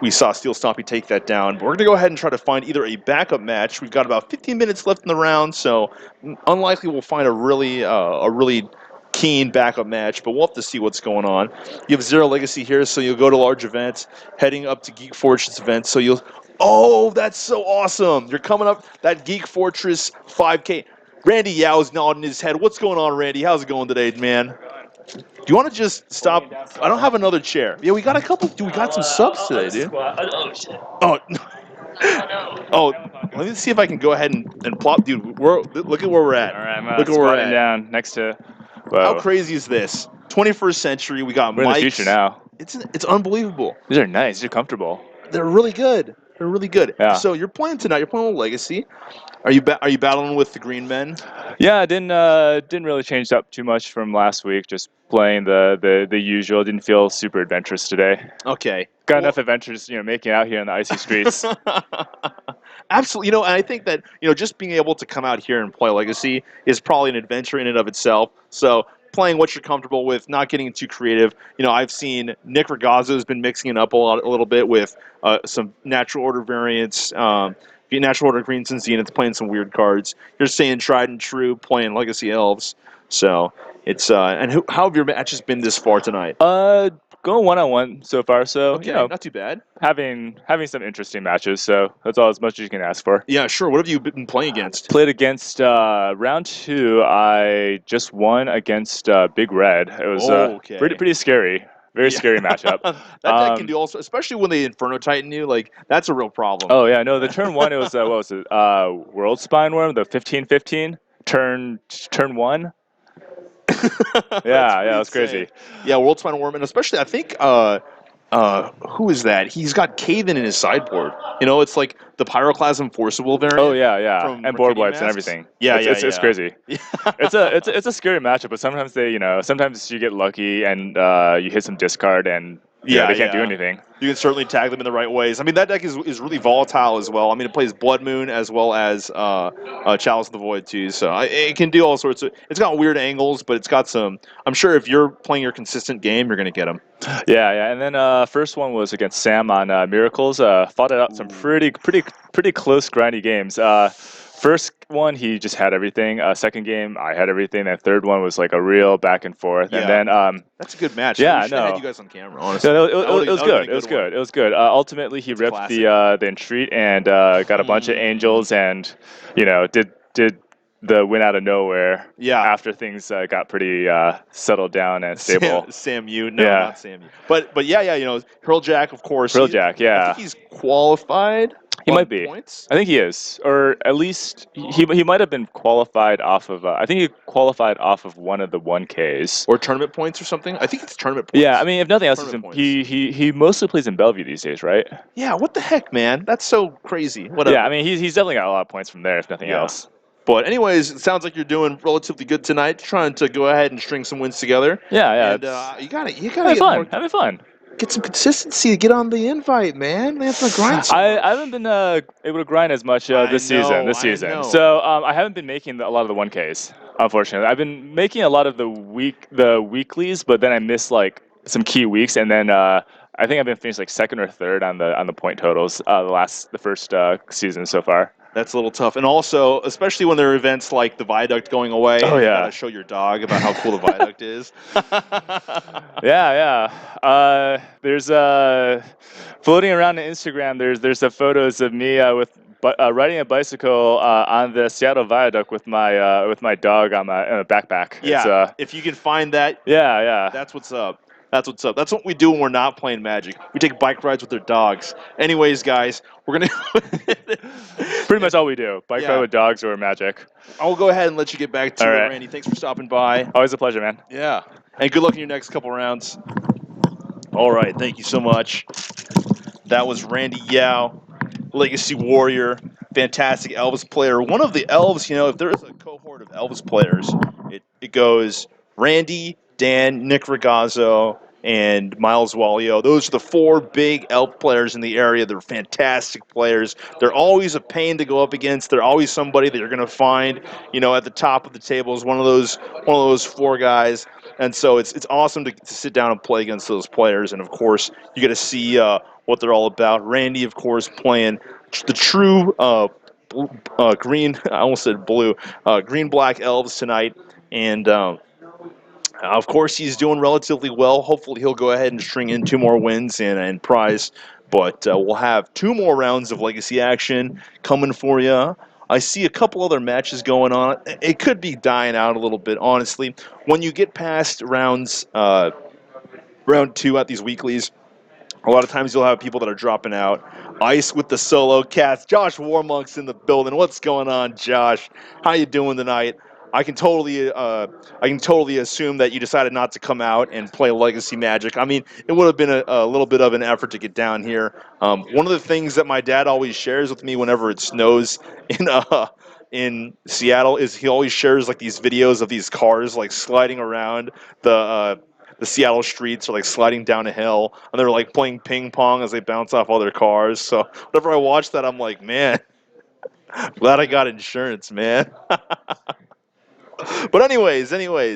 we saw Steel Stompy take that down. But we're gonna go ahead and try to find either a backup match. We've got about 15 minutes left in the round, so unlikely we'll find a really keen backup match, but we'll have to see what's going on. You have 0 Legacy here, so you'll go to large events, heading up to Geek Fortress events, so you'll... Oh, that's so awesome! You're coming up that Geek Fortress 5K. Randy Yao's nodding his head. What's going on, Randy? How's it going today, man? Do you want to just stop? I don't have another chair. Yeah, we got a couple. Dude, we got some subs today, dude. Oh, shit. Oh, oh. Let me see if I can go ahead and plop. Dude, look at where we're at. All right, I'm look at where we're squatting at. down next to. How Whoa. crazy is this? 21st century. We got We're in mics. the future now. It's unbelievable. These are nice. These are comfortable. They're really good. They're really good. Yeah. So you're playing tonight. You're playing with Legacy. Are you battling with the Green Men? Yeah, I didn't really change up too much from last week. Just playing the usual. Didn't feel super adventurous today. Okay. Got enough adventures, making out here in the icy streets. Absolutely. And I think that, just being able to come out here and play Legacy is probably an adventure in and of itself. So playing what you're comfortable with, not getting too creative. I've seen Nick Rigazzo has been mixing it up a little bit with some Natural Order variants, Natural Order Greens and Zenith, playing some weird cards. You're saying tried and true, playing Legacy Elves. So it's and how have your matches been this far tonight? Going 1-on-1 so far. So Okay, not too bad. having some interesting matches. So that's all as much as you can ask for. Yeah, sure. What have you been playing against? Played against round 2. I just won against Big Red. It was okay. pretty scary. Very scary matchup. That deck can do also, especially when they Inferno Titan you. Like, that's a real problem. Oh yeah, no. The turn 1 it was what was it? World Spine Worm, the 15/15. Turn 1. Yeah, it was crazy. Yeah, World Spinal Worm, and especially I think who is that? He's got Caven in his sideboard. It's like the Pyroclasm Forcible variant. Oh yeah, and board wipes and Masks. everything. Yeah, it's crazy. It's a scary matchup, but sometimes sometimes you get lucky and you hit some discard and they can't do anything. You can certainly tag them in the right ways. I mean, that deck is really volatile as well. I mean, it plays Blood Moon as well as Chalice of the Void too. So it can do all sorts of. It's got weird angles, but it's got some. I'm sure if you're playing your consistent game, you're going to get them. Yeah. And then first one was against Sam on Miracles. Fought it out some pretty close, grindy games. First one, he just had everything. Second game, I had everything. And third one was like a real back and forth. Yeah. And then that's a good match. Yeah, I had you guys on camera. Honestly, no, it was good. It was good. Ultimately, he ripped the entreat and got a bunch of angels and did the win out of nowhere. Yeah. After things got pretty settled down and stable. Sam Yu, not Sam Yu. But yeah, Hriljac, of course. Hriljac, yeah. I think he's qualified. He might be. Points? I think he is, or at least he might have been qualified off of. I think he qualified off of one of the 1Ks or tournament points or something. I think it's tournament points. Yeah, I mean, if nothing else, he mostly plays in Bellevue these days, right? Yeah. What the heck, man? That's so crazy. Whatever. Yeah, I mean, he's definitely got a lot of points from there, if nothing else. But anyways, it sounds like you're doing relatively good tonight. Trying to go ahead and string some wins together. Yeah. And you gotta having fun. Get some consistency to get on the invite, man. They have to grind. I haven't been able to grind as much this season. So I haven't been making a lot of the 1Ks. Unfortunately, I've been making a lot of the weeklies, but then I miss like some key weeks, and then I think I've been finished like second or third on the point totals the first season so far. That's a little tough. And also, especially when there are events like the viaduct going away, Oh, and you yeah. gotta show your dog about how cool the viaduct is. Yeah. There's floating around on Instagram. There's the photos of me riding a bicycle on the Seattle Viaduct with my dog on a backpack. Yeah, It's, if you can find that, yeah. that's what's up. That's what's up. That's what we do when we're not playing Magic. We take bike rides with their dogs. Anyways, guys, we're gonna. Pretty much all we do. Bike ride with dogs or Magic. I'll go ahead and let you get back to All it, right. Randy. Thanks for stopping by. Always a pleasure, man. Yeah, and good luck in your next couple rounds. All right, thank you so much. That was Randy Yao, Legacy Warrior, fantastic Elvis player. One of the Elves, if there is a cohort of Elvis players, it goes Randy, Dan, Nick Rigazzo, and Miles Wallio. Those are the 4 big Elf players in the area. They're fantastic players. They're always a pain to go up against. They're always somebody that you're going to find, at the top of the table is one of those 4 guys. And so it's awesome to sit down and play against those players. And of course, you get to see what they're all about. Randy, of course, playing the true green. I almost said blue. Green-black Elves tonight, and of course, he's doing relatively well. Hopefully, he'll go ahead and string in 2 more wins and prize. But we'll have 2 more rounds of Legacy action coming for you. I see a couple other matches going on. It could be dying out a little bit, honestly. When you get past round 2 at these weeklies, a lot of times you'll have people that are dropping out. Ice with the solo cats. Josh Warmonk's in the building. What's going on, Josh? How you doing tonight? I can totally assume that you decided not to come out and play Legacy Magic. I mean, it would have been a little bit of an effort to get down here. One of the things that my dad always shares with me whenever it snows in Seattle is he always shares like these videos of these cars like sliding around the Seattle streets, or like sliding down a hill, and they're like playing ping pong as they bounce off other cars. So whenever I watch that, I'm like, man, glad I got insurance, man. But anyways,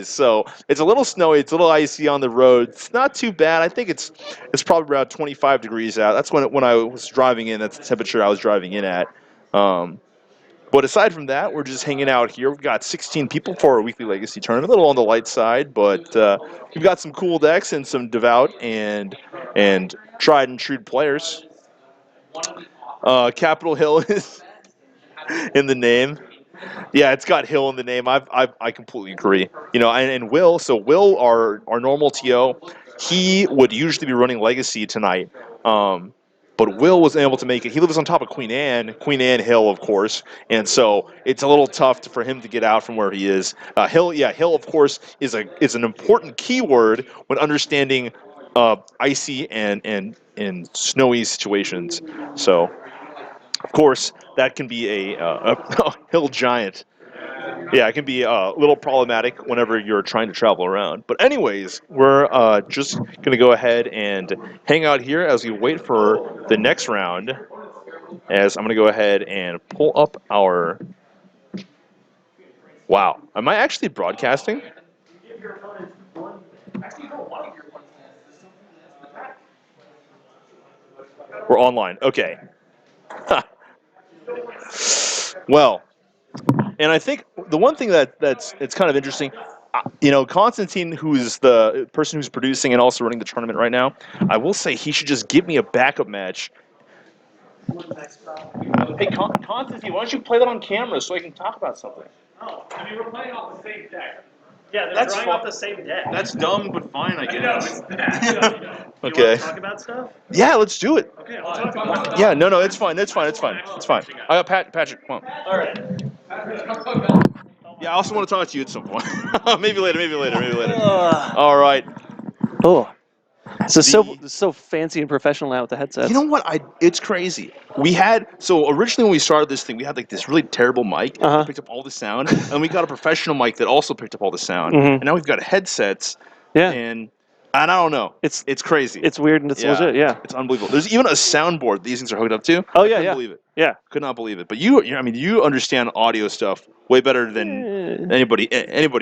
so it's a little snowy, it's a little icy on the road. It's not too bad. I think it's probably around 25 degrees out. That's when I was driving in. That's the temperature I was driving in at. But aside from that, we're just hanging out here. We've got 16 people for our weekly Legacy tournament. A little on the light side, but we've got some cool decks and some devout and tried and true players. Capitol Hill is in the name. Yeah, it's got Hill in the name. I completely agree. And Will. So Will, our normal TO, he would usually be running Legacy tonight. But Will was able to make it. He lives on top of Queen Anne Hill, of course, and so it's a little tough for him to get out from where he is. Hill, of course, is an important keyword when understanding icy and snowy situations. So, of course, that can be a hill giant. Yeah, it can be a little problematic whenever you're trying to travel around. But anyways, we're just going to go ahead and hang out here as we wait for the next round. As I'm going to go ahead and pull up our... Wow. Am I actually broadcasting? We're online. Okay. Well... And I think the one thing that's kind of interesting, Constantine, who's the person who's producing and also running the tournament right now, I will say he should just give me a backup match. Hey, Constantine, why don't you play that on camera so I can talk about something? Oh, I mean, we're playing off the same deck. Yeah, they're That's drawing off the same deck. That's dumb, but fine, I I know, guess. it's bad. You Okay. want to talk about stuff? Yeah, let's do it. Okay, I'll talk about it. Yeah, no, it's fine. It's fine. I got Patrick, come on. All right. Yeah, I also want to talk to you at some point. maybe later. All right. Oh, so fancy and professional now with the headsets. You know what? It's crazy. So originally when we started this thing, we had like this really terrible mic that picked up all the sound, and we got a professional mic that also picked up all the sound. And now we've got headsets. Yeah. And I don't know. It's crazy. It's weird and it's legit. Yeah. It's unbelievable. There's even a soundboard these things are hooked up to. Oh I yeah, couldn't yeah. believe it. Yeah. Could not believe it. But I mean, you understand audio stuff way better than anybody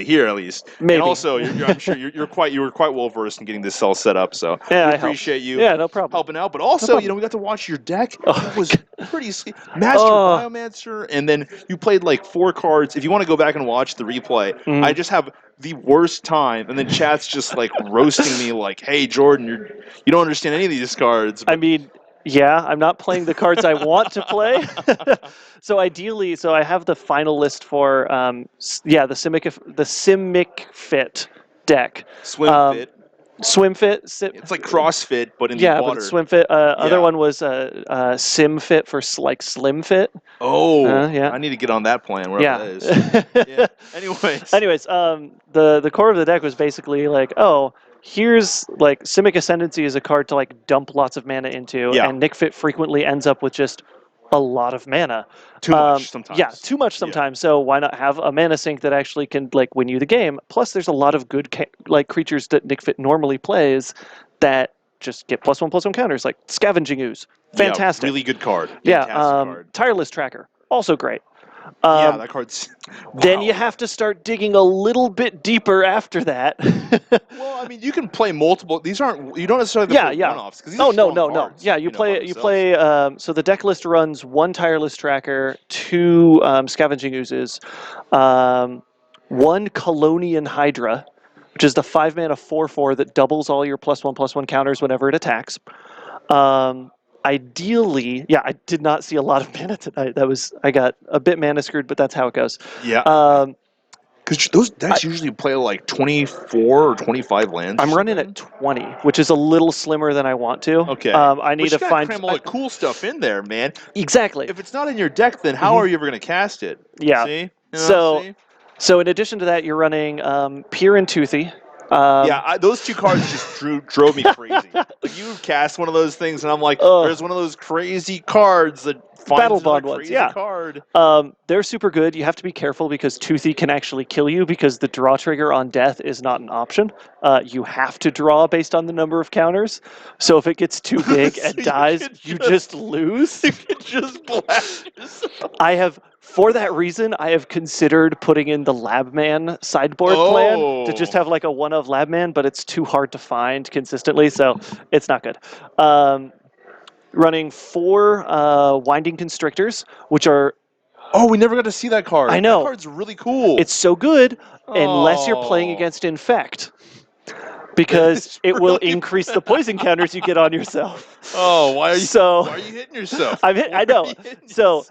here, at least. Maybe. And also, I'm sure you were quite well versed in getting this cell set up. So Yeah, we I helped. appreciate you Yeah, no problem. helping out. But also, problem. we got to watch your deck. Oh, It was pretty Master Oh. Biomancer, and then you played like 4 cards. If you want to go back and watch the replay, I just have the worst time, and then chat's just like roasting me, like, "Hey, Jordan, you don't understand any of these cards." I mean, yeah, I'm not playing the cards I want to play. So ideally, I have the final list for the Simic Fit deck. Swim Fit. Swim Fit. It's like CrossFit, but in the Yeah, water. but Swim Fit. Other Yeah. one was Sim Fit for like Slim Fit. Oh, yeah. I need to get on that plan, wherever that is. Yeah. Anyways, the core of the deck was basically like, oh, here's like Simic Ascendancy is a card to like dump lots of mana into, Yeah. and Nick Fit frequently ends up with just a lot of mana. Too much sometimes. Yeah, too much sometimes. So why not have a mana sink that actually can like win you the game? Plus, there's a lot of good creatures that Nick Fit normally plays that just get +1/+1 counters, like Scavenging Ooze. Fantastic. Yeah, really good card. Yeah, Fantastic card. Tireless Tracker, also great. Yeah, that card's... Then wow. you have to start digging a little bit deeper after that. Well, I mean, you can play multiple... These aren't... You don't necessarily have to play one-offs. These are no. cards, Yeah, you by play... themselves. So the deck list runs 1 Tireless Tracker, 2 Scavenging Oozes, 1 Colonian Hydra, which is the 5-mana 4/4 that doubles all your +1/+1 counters whenever it attacks. Ideally, yeah, I did not see a lot of mana tonight. I got a bit mana screwed, but that's how it goes. Yeah. Because those decks usually play like 24 or 25 lands. I'm running at 20, which is a little slimmer than I want to. Okay. I need to find... cram all the cool stuff in there, man. Exactly. If it's not in your deck, then how are you ever going to cast it? Yeah. See? So in addition to that, you're running Peer and Toothy. Those 2 cards just drove me crazy. Like, you cast one of those things, and I'm like, there's one of those crazy cards that finds Battle another Bond crazy ones, card. They're super good. You have to be careful because Toothy can actually kill you because the draw trigger on death is not an option. You have to draw based on the number of counters. So if it gets too big and dies, you just lose. You can just blast yourself. For that reason, I have considered putting in the Labman sideboard plan to just have like a 1-of Labman, but it's too hard to find consistently, so it's not good. Running 4 Winding Constrictors, which are... Oh, we never got to see that card. I know. That card's really cool. It's so good unless you're playing against Infect. Because it will increase the poison counters you get on yourself. Oh, why are you hitting yourself? I know. So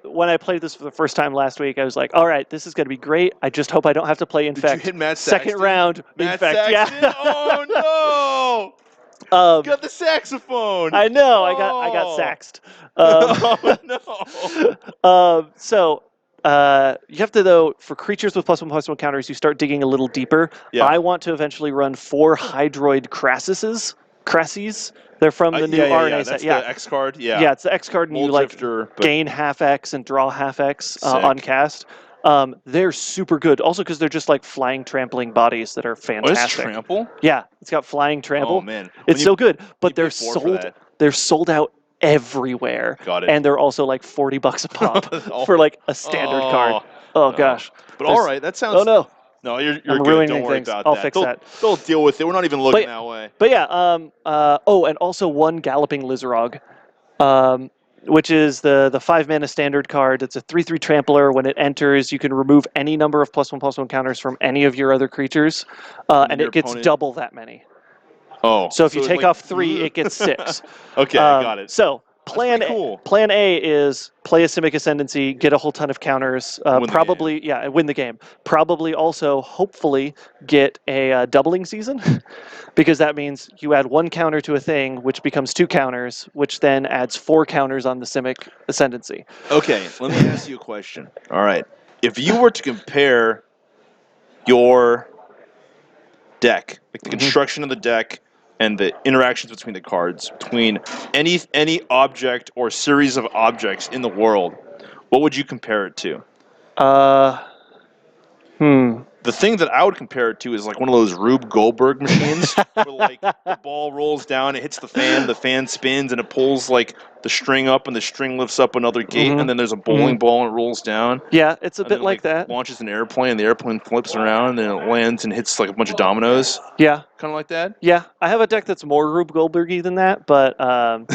when I played this for the first time last week, I was like, all right, this is going to be great. I just hope I don't have to play Infect. Did you hit Matt Second Saxton? round, Matt Infect. Saxton? Yeah. Oh, no. Got the saxophone. I know. I got saxed. Oh, no. So you have to, though, for creatures with +1/+1 counters, you start digging a little deeper. Yeah. I want to eventually run 4 Hydroid Crasses. They're from the new RNA set. That's the X card. Yeah. Yeah, it's the X card, and you like Drifter, gain half X and draw half X on cast. They're super good. Also, because they're just like flying, trampling bodies that are fantastic. What is trample? Yeah, it's got flying trample. Oh man, It's so good. But they're paid 4 for that. They're sold out everywhere. Got it. And they're also like $40 a pop for like a standard card. Oh gosh. But all right, that sounds. Oh no. No, you're I'm good. ruining Don't worry things. about I'll that. fix that. They'll deal with it. We're not even looking that way. But yeah, and also 1 Galloping Lizarog, which is the 5-mana standard card. It's a 3/3 trampler. When it enters, you can remove any number of +1/+1 counters from any of your other creatures, and it gets double that many. Oh. So if you take off 3, it gets 6. Okay, got it. So Plan A is play a Simic Ascendancy, get a whole ton of counters, win the game. Probably also, hopefully, get a doubling season, because that means you add 1 counter to a thing, which becomes 2 counters, which then adds 4 counters on the Simic Ascendancy. Okay, let me ask you a question. All right, if you were to compare your deck, like the construction of the deck, and the interactions between the cards, between any object or series of objects in the world, what would you compare it to? The thing that I would compare it to is like one of those Rube Goldberg machines where like the ball rolls down, it hits the fan spins, and it pulls like the string up, and the string lifts up another gate, and then there's a bowling ball and it rolls down. Yeah, it's a And bit then, like that. Launches an airplane, and the airplane flips around, and then it lands and hits like a bunch of dominoes. Yeah. Kind of like that. Yeah, I have a deck that's more Rube Goldbergy than that, but I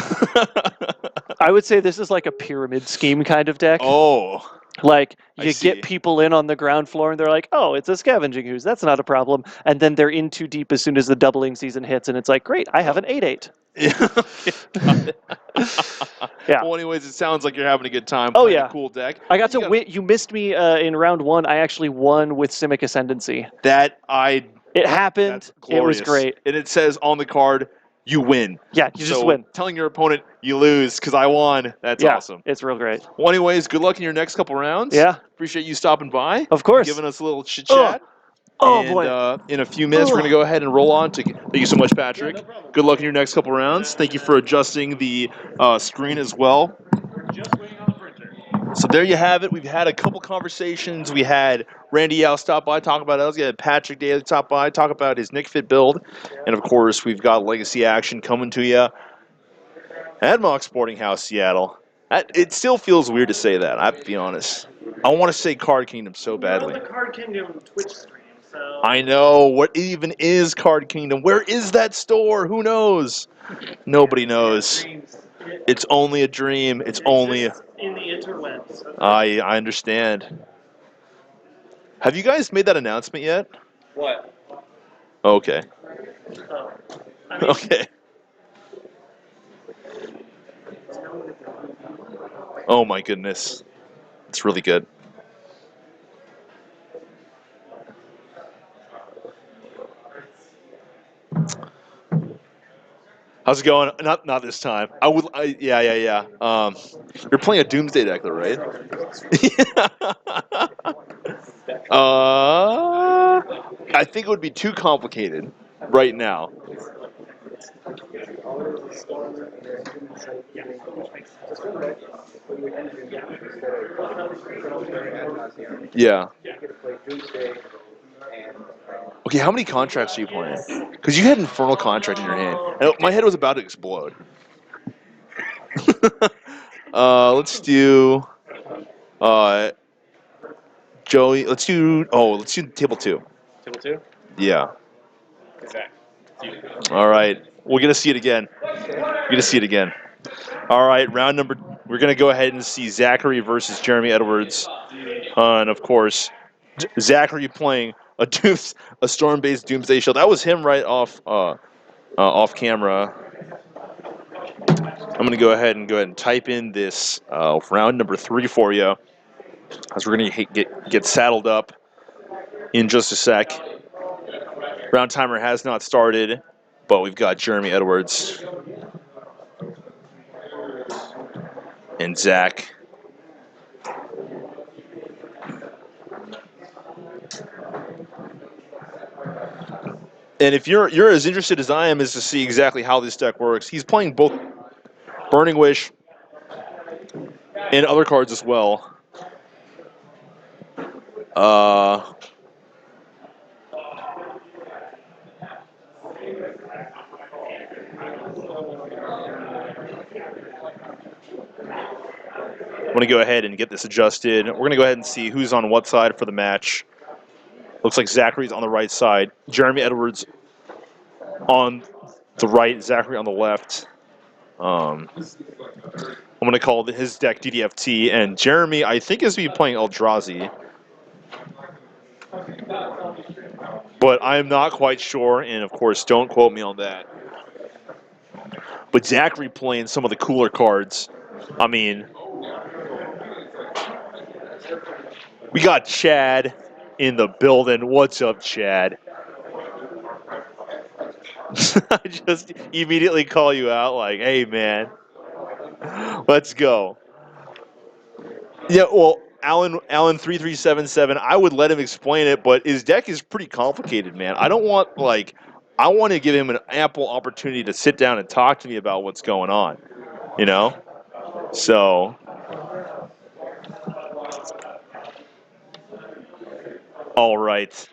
would say this is like a pyramid scheme kind of deck. Oh. Like, I you see. get people in on the ground floor, and they're like, oh, it's a scavenging ooze. That's not a problem. And then they're in too deep as soon as the doubling season hits, and it's like, great, I have an 8/8. Yeah. Okay, got it. Yeah. Well, anyways, it sounds like you're having a good time Oh, playing yeah. a cool deck. I got to win. You missed me in round 1. I actually won with Simic Ascendancy. It happened. That's glorious. It was great. And it says on the card, you win. Yeah, you just win. Telling your opponent you lose because I won, that's awesome. It's real great. Well, anyways, good luck in your next couple rounds. Yeah. Appreciate you stopping by. Of course. Giving us a little chit chat. Oh, and, boy. In a few minutes, we're going to go ahead and roll on to. Thank you so much, Patrick. Yeah, no problem. Good luck in your next couple rounds. Thank you for adjusting the screen as well. We're just waiting on the printer. So there you have it. We've had a couple conversations. We had Randy Yao stop by, talk about us. We had Patrick Daly stop by, talk about his Nick Fit build. And, of course, we've got legacy action coming to you at Mock Sporting House, Seattle. It still feels weird to say that, I have to be honest. I want to say Card Kingdom so badly. We're on the Card Kingdom Twitch stream, so... I know. What even is Card Kingdom? Where is that store? Who knows? Nobody knows. It's only a dream. It's only... in the interwebs. I understand. Have you guys made that announcement yet? What? Okay. Oh. I mean, Okay. Oh my goodness. It's really good. How's it going? Not this time. Yeah. You're playing a Doomsday deck though, right? I think it would be too complicated right now. Yeah. Okay, how many contracts are you playing? Because you had Infernal Contract in your hand. And my head was about to explode. Let's do Joey. Let's do table 2. Table 2? Yeah. Okay. All right. We're gonna see it again. All right, round number. We're gonna go ahead and see Zachary versus Jeremy Edwards, and of course, Zachary playing a storm-based Doomsday Shield. That was him right off camera. I'm gonna go ahead and type in this round number 3 for you, as we're gonna get saddled up in just a sec. Round timer has not started, but we've got Jeremy Edwards and Zach. And if you're as interested as I am as to see exactly how this deck works, he's playing both Burning Wish and other cards as well. I'm going to go ahead and get this adjusted. We're going to go ahead and see who's on what side for the match. Looks like Zachary's on the right side. Jeremy Edwards on the right, Zachary on the left. I'm going to call his deck DDFT, and Jeremy, I think, is be playing Eldrazi. But I'm not quite sure, and of course, don't quote me on that. But Zachary playing some of the cooler cards. I mean, we got Chad in the building. What's up, Chad? I just immediately call you out like, hey, man, let's go. Yeah, well, Alan3377, I would let him explain it, but his deck is pretty complicated, man. I want to give him an ample opportunity to sit down and talk to me about what's going on, you know? So, all right.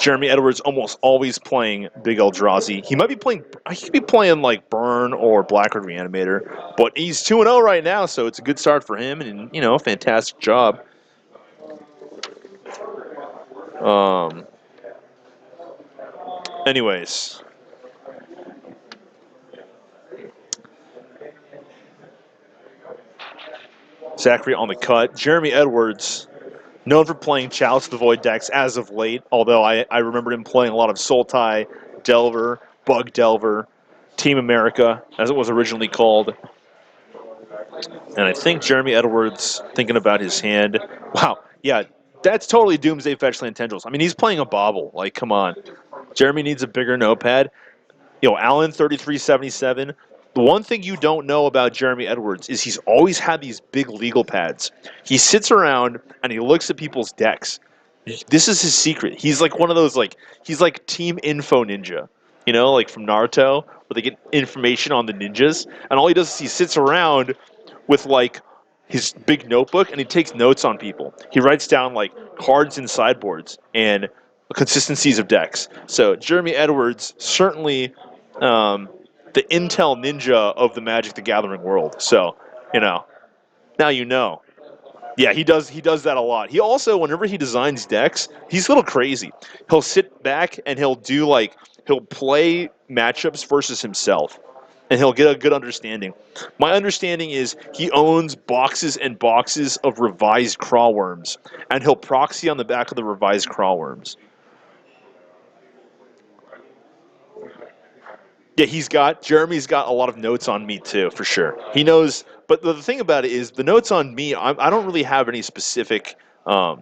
Jeremy Edwards almost always playing big Eldrazi. He might be playing. He could be playing like Burn or Blackguard Reanimator, but he's 2-0 right now, so it's a good start for him, and a fantastic job. Anyways. Zachary on the cut. Jeremy Edwards, known for playing Chalice of the Void decks as of late, although I remember him playing a lot of Sultai, Delver, Bug Delver, Team America, as it was originally called. And I think Jeremy Edwards, thinking about his hand, wow, yeah, that's totally Doomsday Fetchland Tendrils. I mean, he's playing a bobble. Like, come on. Jeremy needs a bigger notepad. Allen, 3377. The one thing you don't know about Jeremy Edwards is he's always had these big legal pads. He sits around and he looks at people's decks. This is his secret. He's like one of those, he's like Team Info Ninja, like from Naruto, where they get information on the ninjas. And all he does is he sits around with, his big notebook and he takes notes on people. He writes down, cards and sideboards and consistencies of decks. So Jeremy Edwards, certainly the Intel ninja of the Magic the Gathering world. So, now you know. Yeah, he does that a lot. He also, whenever he designs decks, he's a little crazy. He'll sit back and he'll play matchups versus himself. And he'll get a good understanding. My understanding is he owns boxes and boxes of revised crawworms. And he'll proxy on the back of the revised crawworms. Yeah, Jeremy's got a lot of notes on me too, for sure. He knows, but the thing about it is the notes on me, I don't really have any specific, my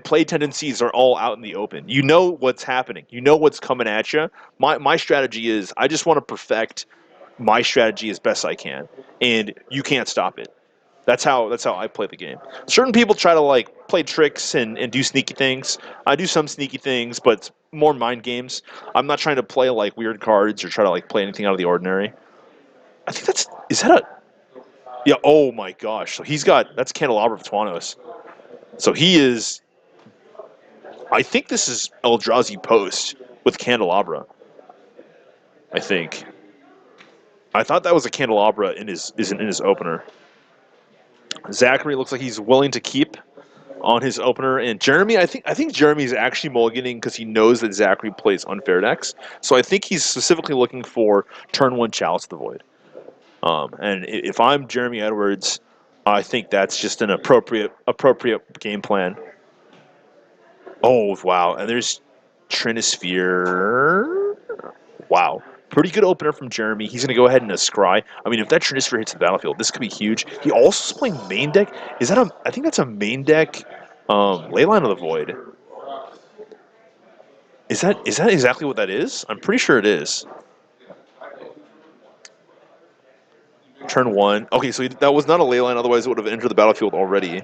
play tendencies are all out in the open. You know what's happening. You know what's coming at you. My strategy is I just want to perfect my strategy as best I can, and you can't stop it. That's how I play the game. Certain people try to play tricks and do sneaky things. I do some sneaky things, but it's more mind games. I'm not trying to play weird cards or try to play anything out of the ordinary. I think yeah, oh my gosh. So that's Candelabra of Twanos. So he is, I think this is Eldrazi Post with Candelabra. I think. I thought that was a Candelabra in his opener. Zachary looks like he's willing to keep on his opener, and Jeremy, I think Jeremy's actually mulliganing because he knows that Zachary plays unfair decks. So I think he's specifically looking for turn 1 Chalice of the Void. And if I'm Jeremy Edwards, I think that's just an appropriate game plan. Oh wow! And there's Trinisphere. Wow. Pretty good opener from Jeremy. He's going to go ahead and scry. I mean, if that Trinisphere hits the battlefield, this could be huge. He also is playing main deck. I think that's a main deck Leyline of the Void. Is that exactly what that is? I'm pretty sure it is. Turn 1. Okay, so that was not a Leyline, otherwise it would have entered the battlefield already.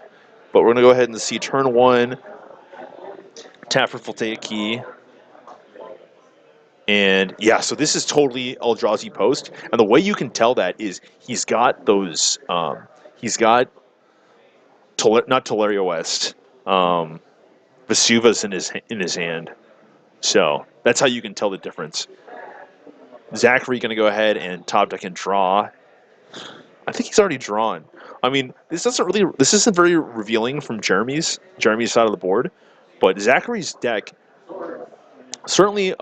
But we're going to go ahead and see turn 1. Tap for Voltaic Key. And yeah, so this is totally Eldrazi Post, and the way you can tell that is he's got those, not Teleria West, Vesuvas in his hand. So that's how you can tell the difference. Zachary going to go ahead and top deck and draw. I think he's already drawn. I mean, this isn't very revealing from Jeremy's side of the board, but Zachary's deck certainly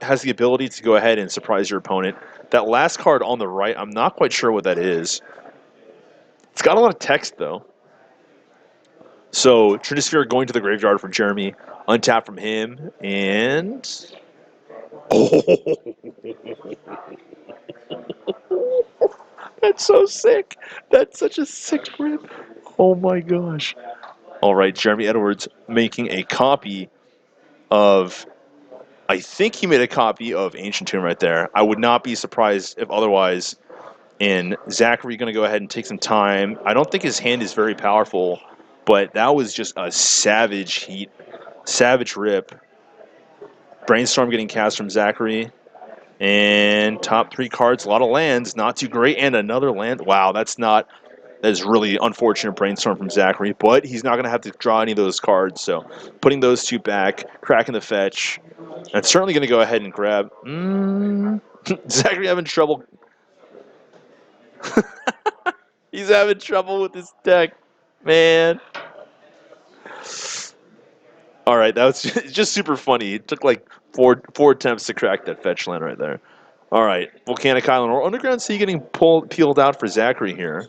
has the ability to go ahead and surprise your opponent. That last card on the right, I'm not quite sure what that is. It's got a lot of text, though. So, Trinisphere going to the graveyard for Jeremy, untap from him, and... Oh! That's so sick! That's such a sick rip! Oh my gosh. All right, Jeremy Edwards making a copy of... I think he made a copy of Ancient Tomb right there. I would not be surprised if otherwise. And Zachary going to go ahead and take some time. I don't think his hand is very powerful, but that was just a savage rip. Brainstorm getting cast from Zachary. And top 3 cards, a lot of lands, not too great. And another land. Wow, that's not That is really unfortunate brainstorm from Zachary, but he's not going to have to draw any of those cards. So putting those two back, cracking the fetch, and certainly going to go ahead and grab. Zachary having trouble. He's having trouble with this deck, man. All right, that was just super funny. It took like four attempts to crack that fetch land right there. All right, Volcanic Island or Underground Sea getting peeled out for Zachary here.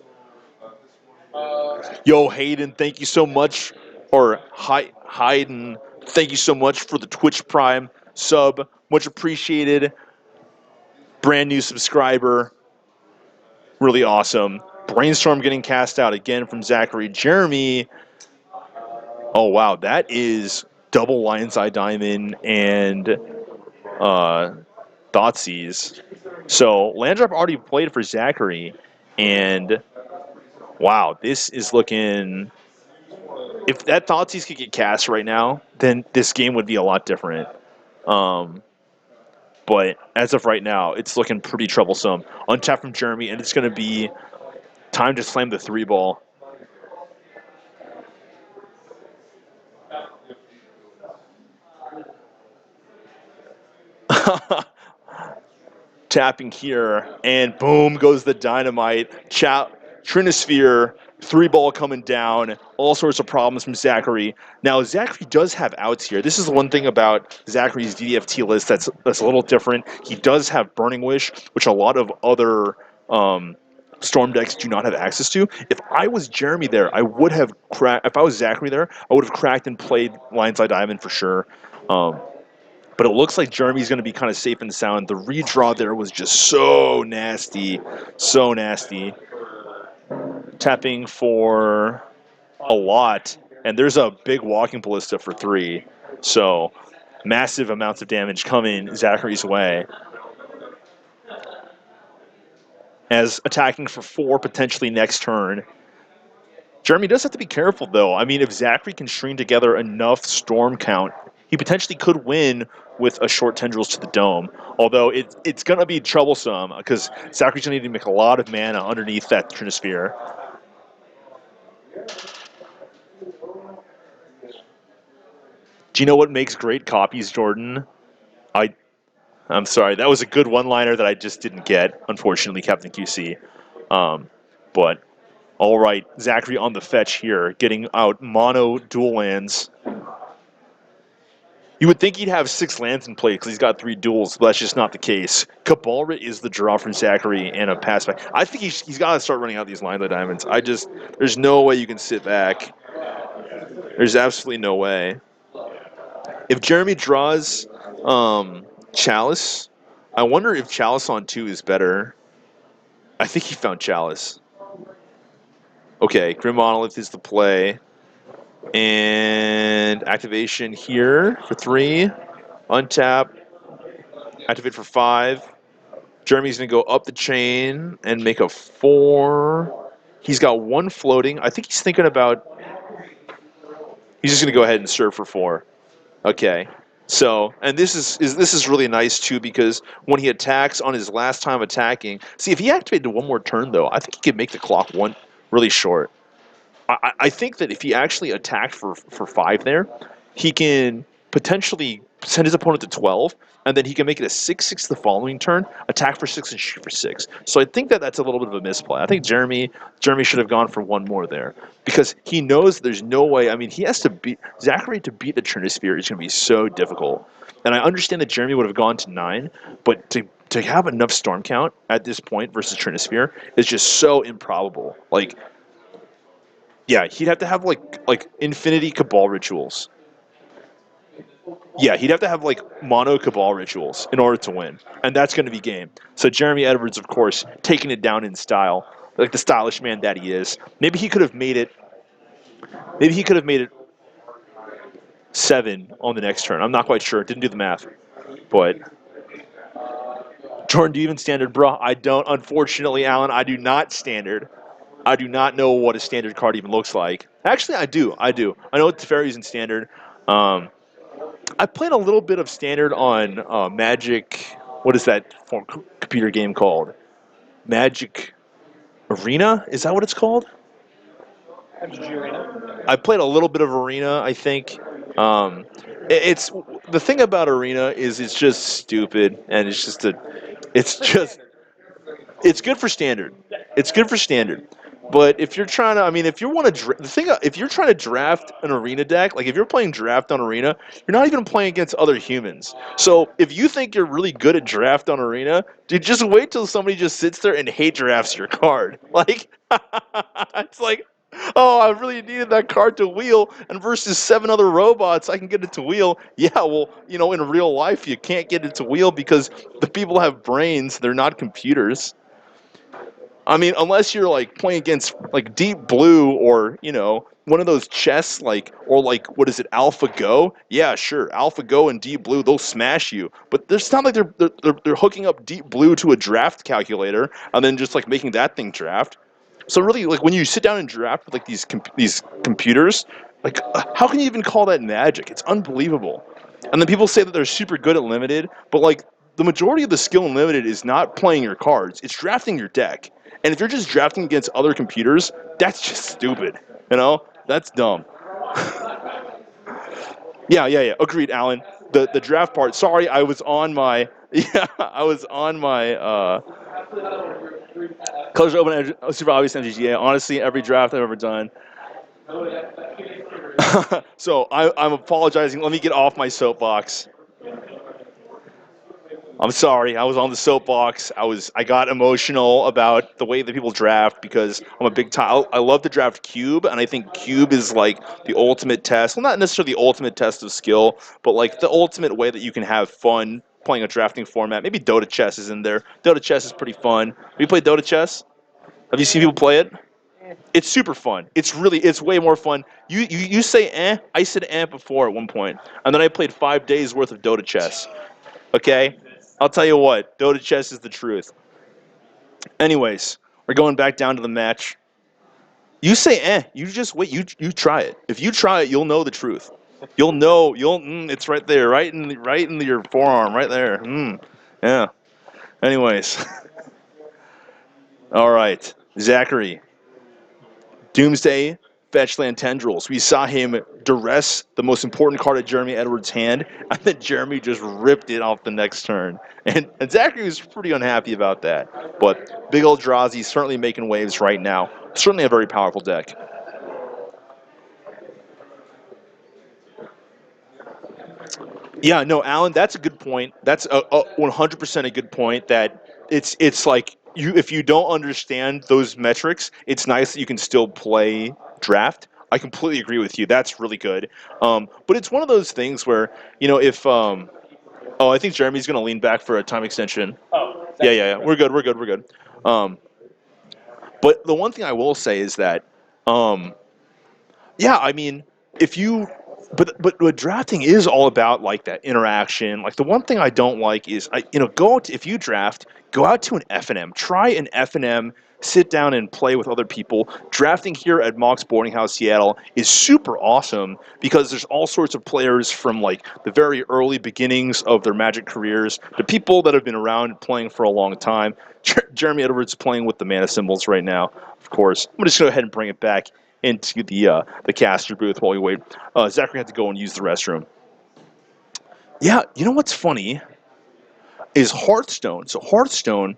Yo, Hayden, thank you so much. Or Hayden, thank you so much for the Twitch Prime sub. Much appreciated. Brand new subscriber. Really awesome. Brainstorm getting cast out again from Zachary. Jeremy. Oh, wow. That is double Lion's Eye Diamond and Thoughtseize. So Landdrop already played for Zachary. And wow, this is looking... If that Thoughtseize could get cast right now, then this game would be a lot different. But as of right now, it's looking pretty troublesome. Untap from Jeremy, and it's going to be time to slam the 3-ball. Tapping here, and boom goes the dynamite. Trinosphere, 3-ball coming down. All sorts of problems from Zachary. Now, Zachary does have outs here. This is the one thing about Zachary's DDFT list that's a little different. He does have Burning Wish, which a lot of other Storm decks do not have access to. If I was Jeremy there, I would have cracked. If I was Zachary there, I would have cracked and played Lion's Eye Diamond for sure. But it looks like Jeremy's going to be kind of safe and sound. The redraw there was just so nasty. So nasty. Tapping for a lot. And there's a big Walking Ballista for 3. So massive amounts of damage coming Zachary's way. As attacking for 4 potentially next turn. Jeremy does have to be careful, though. I mean, if Zachary can string together enough storm count, he potentially could win with a short Tendrils to the Dome. Although it's going to be troublesome because Zachary's going to need to make a lot of mana underneath that Trinosphere. Do you know what makes great copies, Jordan? I'm sorry, that was a good one-liner that I just didn't get, unfortunately, Captain QC. But all right, Zachary on the fetch here, getting out mono dual lands. You would think he'd have 6 lands in play because he's got 3 duels, but that's just not the case. Cabalrit is the draw from Zachary and a pass back. I think he's got to start running out these Lion's Eye Diamonds. There's no way you can sit back. There's absolutely no way. If Jeremy draws Chalice, I wonder if Chalice on 2 is better. I think he found Chalice. Okay, Grim Monolith is the play. And activation here for 3. Untap. Activate for 5. Jeremy's going to go up the chain and make a 4. He's got 1 floating. I think he's thinking about... He's just going to go ahead and serve for 4. Okay. So, and this is really nice too because when he attacks on his last time attacking... See, if he activated 1 more turn, though, I think he could make the clock really short. I think that if he actually attacked for 5 there, he can potentially send his opponent to 12, and then he can make it a 6/6 the following turn, attack for 6 and shoot for 6. So I think that that's a little bit of a misplay. I think Jeremy should have gone for 1 more there because he knows there's no way. I mean, he has to beat Zachary to beat the Trinosphere is going to be so difficult. And I understand that Jeremy would have gone to 9, but to have enough storm count at this point versus Trinosphere is just so improbable. Like. Yeah, he'd have to have like infinity Cabal rituals. Yeah, he'd have to have like mono Cabal rituals in order to win, and that's going to be game. So Jeremy Edwards, of course, taking it down in style, like the stylish man that he is. Maybe he could have made it. Maybe he could have made it 7 on the next turn. I'm not quite sure. Didn't do the math, but. Jordan, do you even standard, bro? I don't. Unfortunately, Alan, I do not standard. I do not know what a standard card even looks like. Actually, I do. I know Teferi's in standard. I played a little bit of standard on Magic. What is that computer game called? Magic Arena? Is that what it's called? MTG Arena? I played a little bit of Arena, I think. It's the thing about Arena is it's just stupid, and it's good for standard. It's good for standard. But if you're trying to, I mean, if you want to, if you're trying to draft an arena deck, like if you're playing draft on arena, you're not even playing against other humans. So if you think you're really good at draft on arena, dude, just wait till somebody just sits there and hate drafts your card. Like, it's like, oh, I really needed that card to wheel, and versus 7 other robots, I can get it to wheel. Yeah, well, in real life, you can't get it to wheel because the people have brains; they're not computers. I mean, unless you're like playing against like Deep Blue or one of those chess or what is it, AlphaGo? Yeah, sure, AlphaGo and Deep Blue, they'll smash you. But it's not like they're hooking up Deep Blue to a draft calculator and then just like making that thing draft. So really, like when you sit down and draft with like these computers, like how can you even call that magic? It's unbelievable. And then people say that they're super good at limited, but like the majority of the skill in limited is not playing your cards; it's drafting your deck. And if you're just drafting against other computers, that's just stupid. That's dumb. Yeah. Agreed, Alan. The draft part. Sorry, I was on my Colors Open Super Obvious MGGA. Honestly, every draft I've ever done. So I'm apologizing. Let me get off my soapbox. I'm sorry. I was on the soapbox. I got emotional about the way that people draft because I'm a big time. I love to draft Cube, and I think Cube is like the ultimate test. Well, not necessarily the ultimate test of skill, but like the ultimate way that you can have fun playing a drafting format. Maybe Dota Chess is in there. Dota Chess is pretty fun. Have you played Dota Chess? Have you seen people play it? It's super fun. It's way more fun. You say I said before at one point, and then I played 5 days worth of Dota Chess. Okay? I'll tell you what, Dota Chess is the truth. Anyways, we're going back down to the match. You say you just wait, you try it. If you try it, you'll know the truth. You'll know, it's right there, right in your forearm, right there. Yeah. Anyways. All right, Zachary. Doomsday, Fetchland Tendrils. We saw him duress the most important card of Jeremy Edwards' hand, and then Jeremy just ripped it off the next turn. And Zachary was pretty unhappy about that. But big Eldrazi certainly making waves right now. Certainly a very powerful deck. Yeah, no, Alan, that's a good point. That's a 100% a good point. That it's like if you don't understand those metrics, it's nice that you can still play draft. I completely agree with you. That's really good. But it's one of those things where if I think Jeremy's going to lean back for a time extension. Oh. Yeah. We're good. But the one thing I will say is that yeah, I mean, if you, but drafting is all about like that interaction. Like the one thing I don't like is if you draft, go out to an FNM, try an FNM, sit down and play with other people. Drafting here at Mox Boarding House Seattle is super awesome because there's all sorts of players from like the very early beginnings of their Magic careers to people that have been around playing for a long time. Jeremy Edwards is playing with the mana symbols right now, of course. I'm just going to go ahead and bring it back into the caster booth while we wait. Zachary had to go and use the restroom. Yeah, you know what's funny is Hearthstone. So Hearthstone,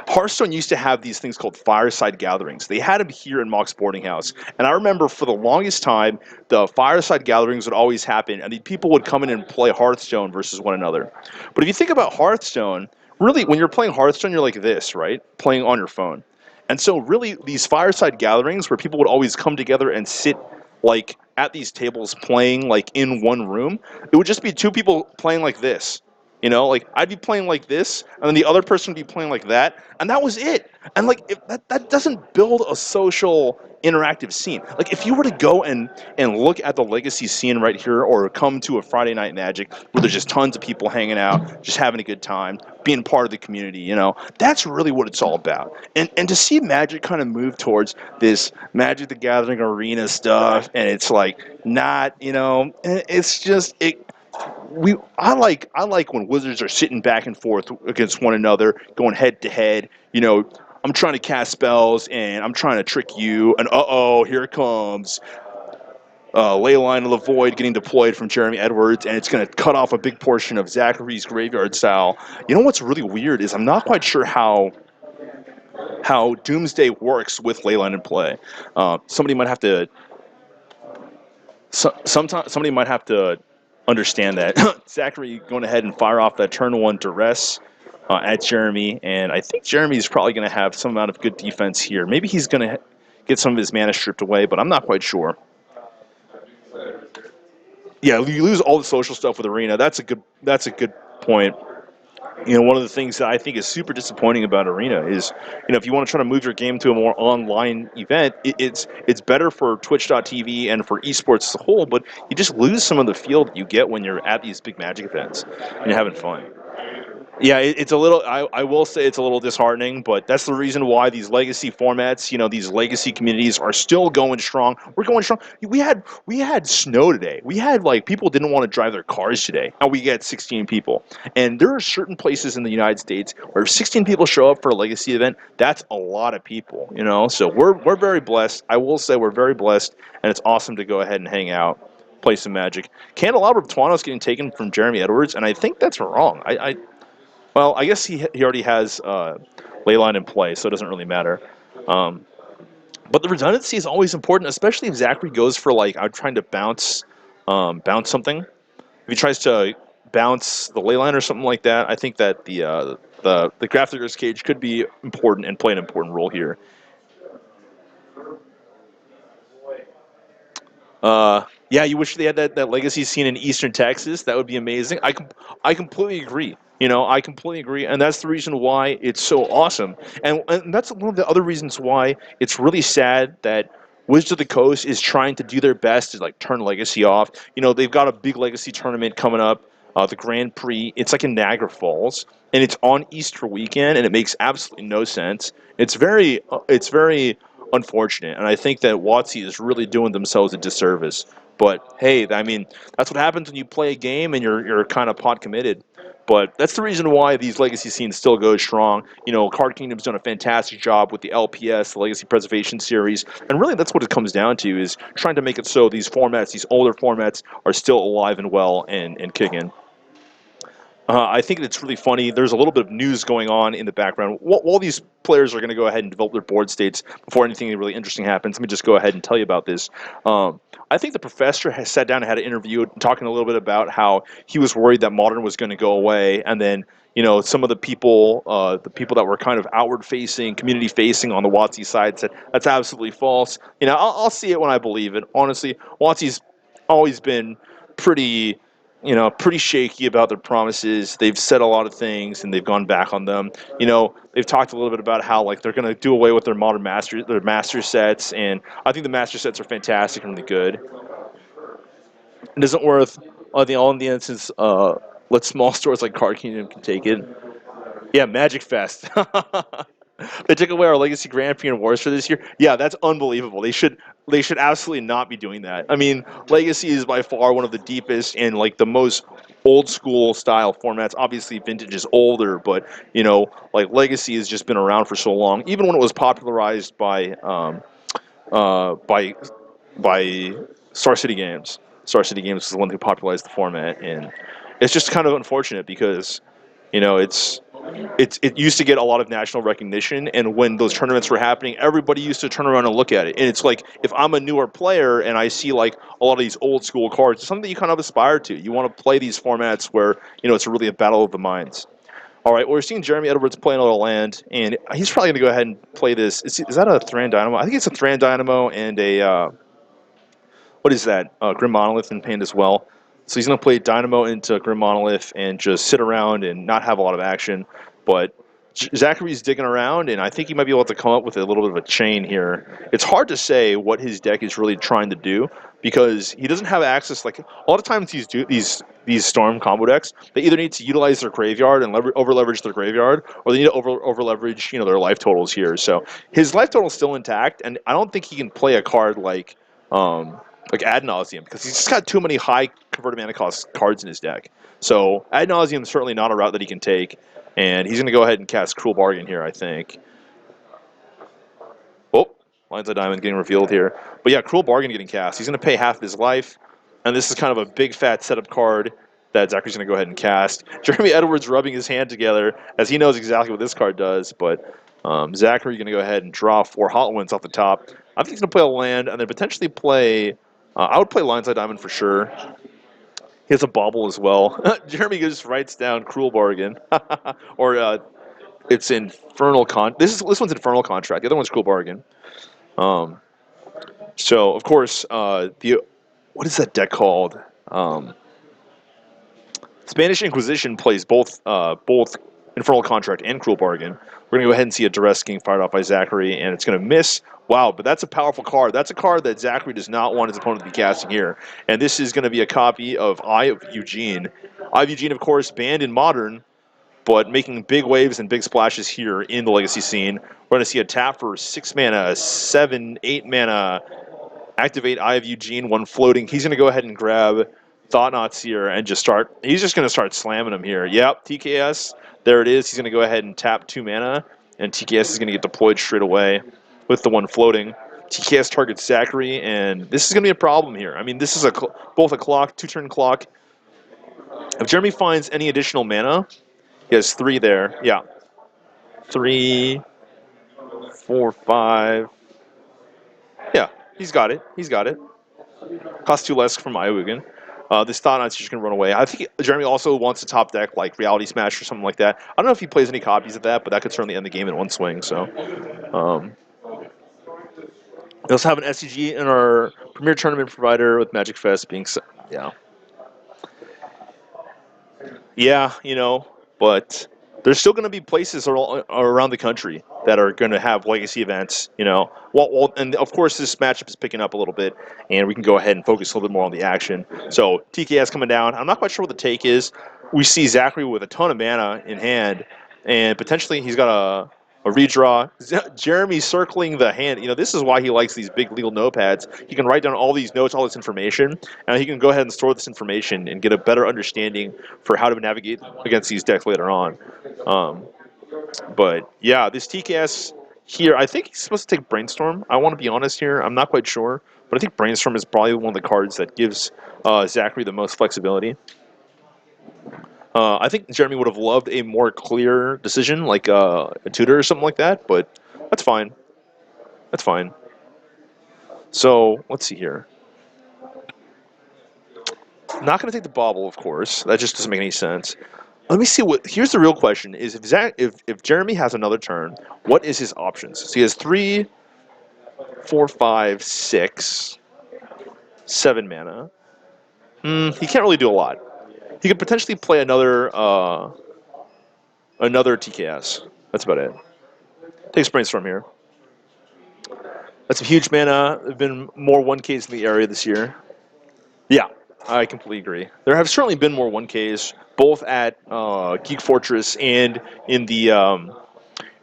Hearthstone used to have these things called fireside gatherings. They had them here in Mox Boarding House. And I remember for the longest time, the fireside gatherings would always happen, and people would come in and play Hearthstone versus one another. But if you think about Hearthstone, really, when you're playing Hearthstone, you're like this, right? Playing on your phone. And so really, these fireside gatherings where people would always come together and sit like at these tables playing like in one room, it would just be 2 people playing like this. Like I'd be playing like this, and then the other person would be playing like that, and that was it. And like if that doesn't build a social interactive scene. Like if you were to go and look at the legacy scene right here, or come to a Friday Night Magic where there's just tons of people hanging out, just having a good time, being part of the community, that's really what it's all about. And to see Magic kind of move towards this Magic the Gathering arena stuff, and it's like not, it's just it. I like when Wizards are sitting back and forth against one another, going head to head. I'm trying to cast spells and I'm trying to trick you, and here it comes. Leyline of the Void getting deployed from Jeremy Edwards, and it's going to cut off a big portion of Zachary's graveyard style. You know what's really weird is I'm not quite sure how Doomsday works with Leyline in play. Somebody might have to somebody might have to understand that. Zachary going ahead and fire off that turn 1 duress at Jeremy, and I think Jeremy's probably going to have some amount of good defense here. Maybe he's going to get some of his mana stripped away, but I'm not quite sure. Yeah, you lose all the social stuff with Arena. That's a good point. You know, one of the things that I think is super disappointing about Arena is, you know, if you want to try to move your game to a more online event, it's better for Twitch.tv and for esports as a whole, but you just lose some of the feel that you get when you're at these big Magic events and you're having fun. Yeah, it's a little, I will say it's a little disheartening, but that's the reason why these legacy formats, you know, these legacy communities are still going strong. We're going strong. We had snow today. We had, like, people didn't want to drive their cars today, and we get 16 people. And there are certain places in the United States where if 16 people show up for a legacy event, that's a lot of people, you know? So we're very blessed. I will say we're very blessed, and it's awesome to go ahead and hang out, play some Magic. Candelabra Tuano's getting taken from Jeremy Edwards, and I think that's wrong. Well, I guess he already has Leyline in play, so it doesn't really matter. But the redundancy is always important, especially if Zachary goes for, like, I'm trying to bounce something. If he tries to bounce the Leyline or something like that, I think that the Grafdigger's Cage could be important and play an important role here. Yeah, you wish they had that legacy scene in Eastern Texas. That would be amazing. I completely agree. You know, I completely agree, and that's the reason why it's so awesome. And that's one of the other reasons why it's really sad that Wizards of the Coast is trying to do their best to, like, turn Legacy off. You know, they've got a big Legacy tournament coming up, the Grand Prix. It's like in Niagara Falls, and it's on Easter weekend, and it makes absolutely no sense. It's very unfortunate, and I think that WotC is really doing themselves a disservice. But hey, I mean, that's what happens when you play a game and you're kind of pot committed. But that's the reason why these legacy scenes still go strong. You know, Card Kingdom's done a fantastic job with the LPS, the Legacy Preservation Series, and really that's what it comes down to, is trying to make it so these formats, these older formats, are still alive and well and kicking. I think it's really funny. There's a little bit of news going on in the background. While these players are going to go ahead and develop their board states before anything really interesting happens, let me just go ahead and tell you about this. I think the professor has sat down and had an interview talking a little bit about how he was worried that Modern was going to go away, and then, you know, some of the people that were kind of outward-facing, community-facing on the WotC side said that's absolutely false. You know, I'll see it when I believe it. Honestly, WotC's always been pretty shaky about their promises. They've said a lot of things and they've gone back on them. You know, they've talked a little bit about how, like, they're going to do away with their master sets, and I think the master sets are fantastic and really good. It isn't worth in the instance, let small stores like Card Kingdom can take it. Yeah, Magic Fest. They took away our Legacy Grand Prix and Wars for this year. Yeah, that's unbelievable. They should absolutely not be doing that. I mean, Legacy is by far one of the deepest and, like, the most old school style formats. Obviously, Vintage is older, but, you know, like, Legacy has just been around for so long. Even when it was popularized by Star City Games. Star City Games was the one who popularized the format, and it's just kind of unfortunate because, you know, it used to get a lot of national recognition, and when those tournaments were happening, everybody used to turn around and look at it. And it's like, if I'm a newer player and I see, like, a lot of these old school cards, it's something that you kind of aspire to. You want to play these formats where, you know, it's really a battle of the minds. All right, well, we're seeing Jeremy Edwards play another land, and he's probably going to go ahead and play this. Is that a Thran Dynamo? I think it's a Thran Dynamo and a, what is that? Grim Monolith in hand as well. So he's going to play Dynamo into Grim Monolith and just sit around and not have a lot of action. But Zachary's digging around, and I think he might be able to come up with a little bit of a chain here. It's hard to say what his deck is really trying to do because he doesn't have access. Like, a lot of times these Storm combo decks, they either need to utilize their graveyard and over-leverage their graveyard, or they need to over-leverage, you know, their life totals here. So his life total is still intact, and I don't think he can play a card like Ad Nauseam, because he's just got too many high converted mana cost cards in his deck. So Ad Nauseam is certainly not a route that he can take, and he's going to go ahead and cast Cruel Bargain here, I think. Lines of Diamond getting revealed here. But yeah, Cruel Bargain getting cast. He's going to pay half of his life, and this is kind of a big fat setup card that Zachary's going to go ahead and cast. Jeremy Edwards rubbing his hand together as he knows exactly what this card does, but Zachary going to go ahead and draw 4 Hot Ones off the top. I think he's going to play a land and then potentially play... I would play Lines of Diamond for sure. He has a bauble as well. Jeremy just writes down Cruel Bargain. Or it's Infernal This one's Infernal Contract. The other one's Cruel Bargain. So, of course, what is that deck called? Spanish Inquisition plays both Infernal Contract and Cruel Bargain. We're going to go ahead and see a Duress getting fired off by Zachary, and it's going to miss. Wow, but that's a powerful card. That's a card that Zachary does not want his opponent to be casting here. And this is going to be a copy of Eye of Eugene. Eye of Eugene, of course, banned in Modern, but making big waves and big splashes here in the Legacy scene. We're going to see a tap for 6 mana, 7, 8 mana, activate Eye of Eugene, 1 floating. He's going to go ahead and grab Thought-Knots here and just start. He's just going to start slamming them here. Yep, TKS. There it is. He's going to go ahead and tap 2 mana, and TKS is going to get deployed straight away with the 1 floating. TKS targets Zachary, and this is going to be a problem here. I mean, this is both a clock, 2-turn clock. If Jeremy finds any additional mana, he has 3 there. Yeah. 3, 4, 5. Yeah, he's got it. He's got it. Cost 2 less from Iowugan. This Thought-Knot's just going to run away. I think Jeremy also wants to top deck like Reality Smash or something like that. I don't know if he plays any copies of that, but that could certainly end the game in 1 swing. So, we also have an SCG in our premier tournament provider with Magic Fest being yeah, you know, but there's still going to be places around the country that are going to have Legacy events, you know. Well, and of course this matchup is picking up a little bit, and we can go ahead and focus a little bit more on the action. So TKS coming down. I'm not quite sure what the take is. We see Zachary with a ton of mana in hand, and potentially he's got a redraw. Jeremy circling the hand. You know, this is why he likes these big legal notepads. He can write down all these notes, all this information, and he can go ahead and store this information and get a better understanding for how to navigate against these decks later on. But yeah, this TKS here, I think he's supposed to take Brainstorm. I want to be honest here. I'm not quite sure, but I think Brainstorm is probably one of the cards that gives Zachary the most flexibility. I think Jeremy would have loved a more clear decision, like a tutor or something like that, but that's fine. That's fine. So, let's see here. Not going to take the bauble, of course. That just doesn't make any sense. Let me see what. Here's the real question: is if Jeremy has another turn, what is his options? So he has 3, 4, 5, 6, 7 mana. He can't really do a lot. He could potentially play another TKS. That's about it. Takes Brainstorm here. That's a huge mana. There have been more 1Ks in the area this year. Yeah, I completely agree. There have certainly been more 1Ks, both at Geek Fortress and in the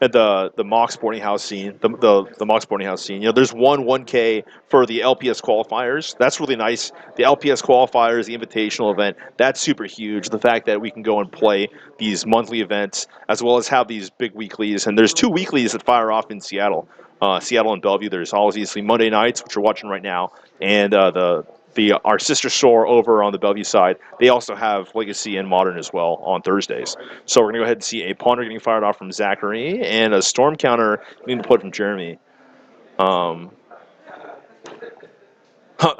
at the Mox Boarding House scene. The Mox Boarding House scene. You know, there's 1K for the LPS qualifiers. That's really nice. The LPS qualifiers, the invitational event, that's super huge. The fact that we can go and play these monthly events as well as have these big weeklies. And there's 2 weeklies that fire off in Seattle. Seattle and Bellevue. There's obviously Monday nights, which we're watching right now, and our sister store over on the Bellevue side, they also have Legacy and Modern as well on Thursdays. So we're going to go ahead and see a Ponder getting fired off from Zachary and a Storm counter getting deployed from Jeremy. I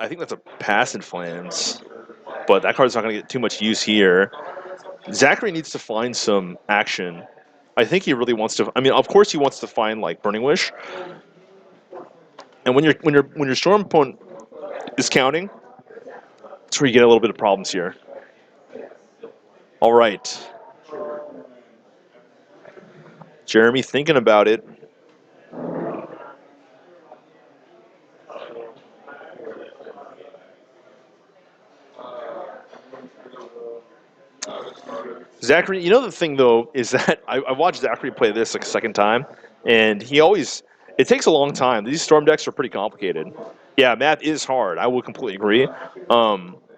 think that's a pass in Flans, but that card's not going to get too much use here. Zachary needs to find some action. I think he really wants to. I mean, of course, he wants to find like Burning Wish. And when your Storm opponent is counting, that's where you get a little bit of problems here. All right. Jeremy thinking about it. Zachary, you know the thing though is that I watched Zachary play this like a second time, and it takes a long time. These Storm decks are pretty complicated. Yeah, math is hard. I will completely agree.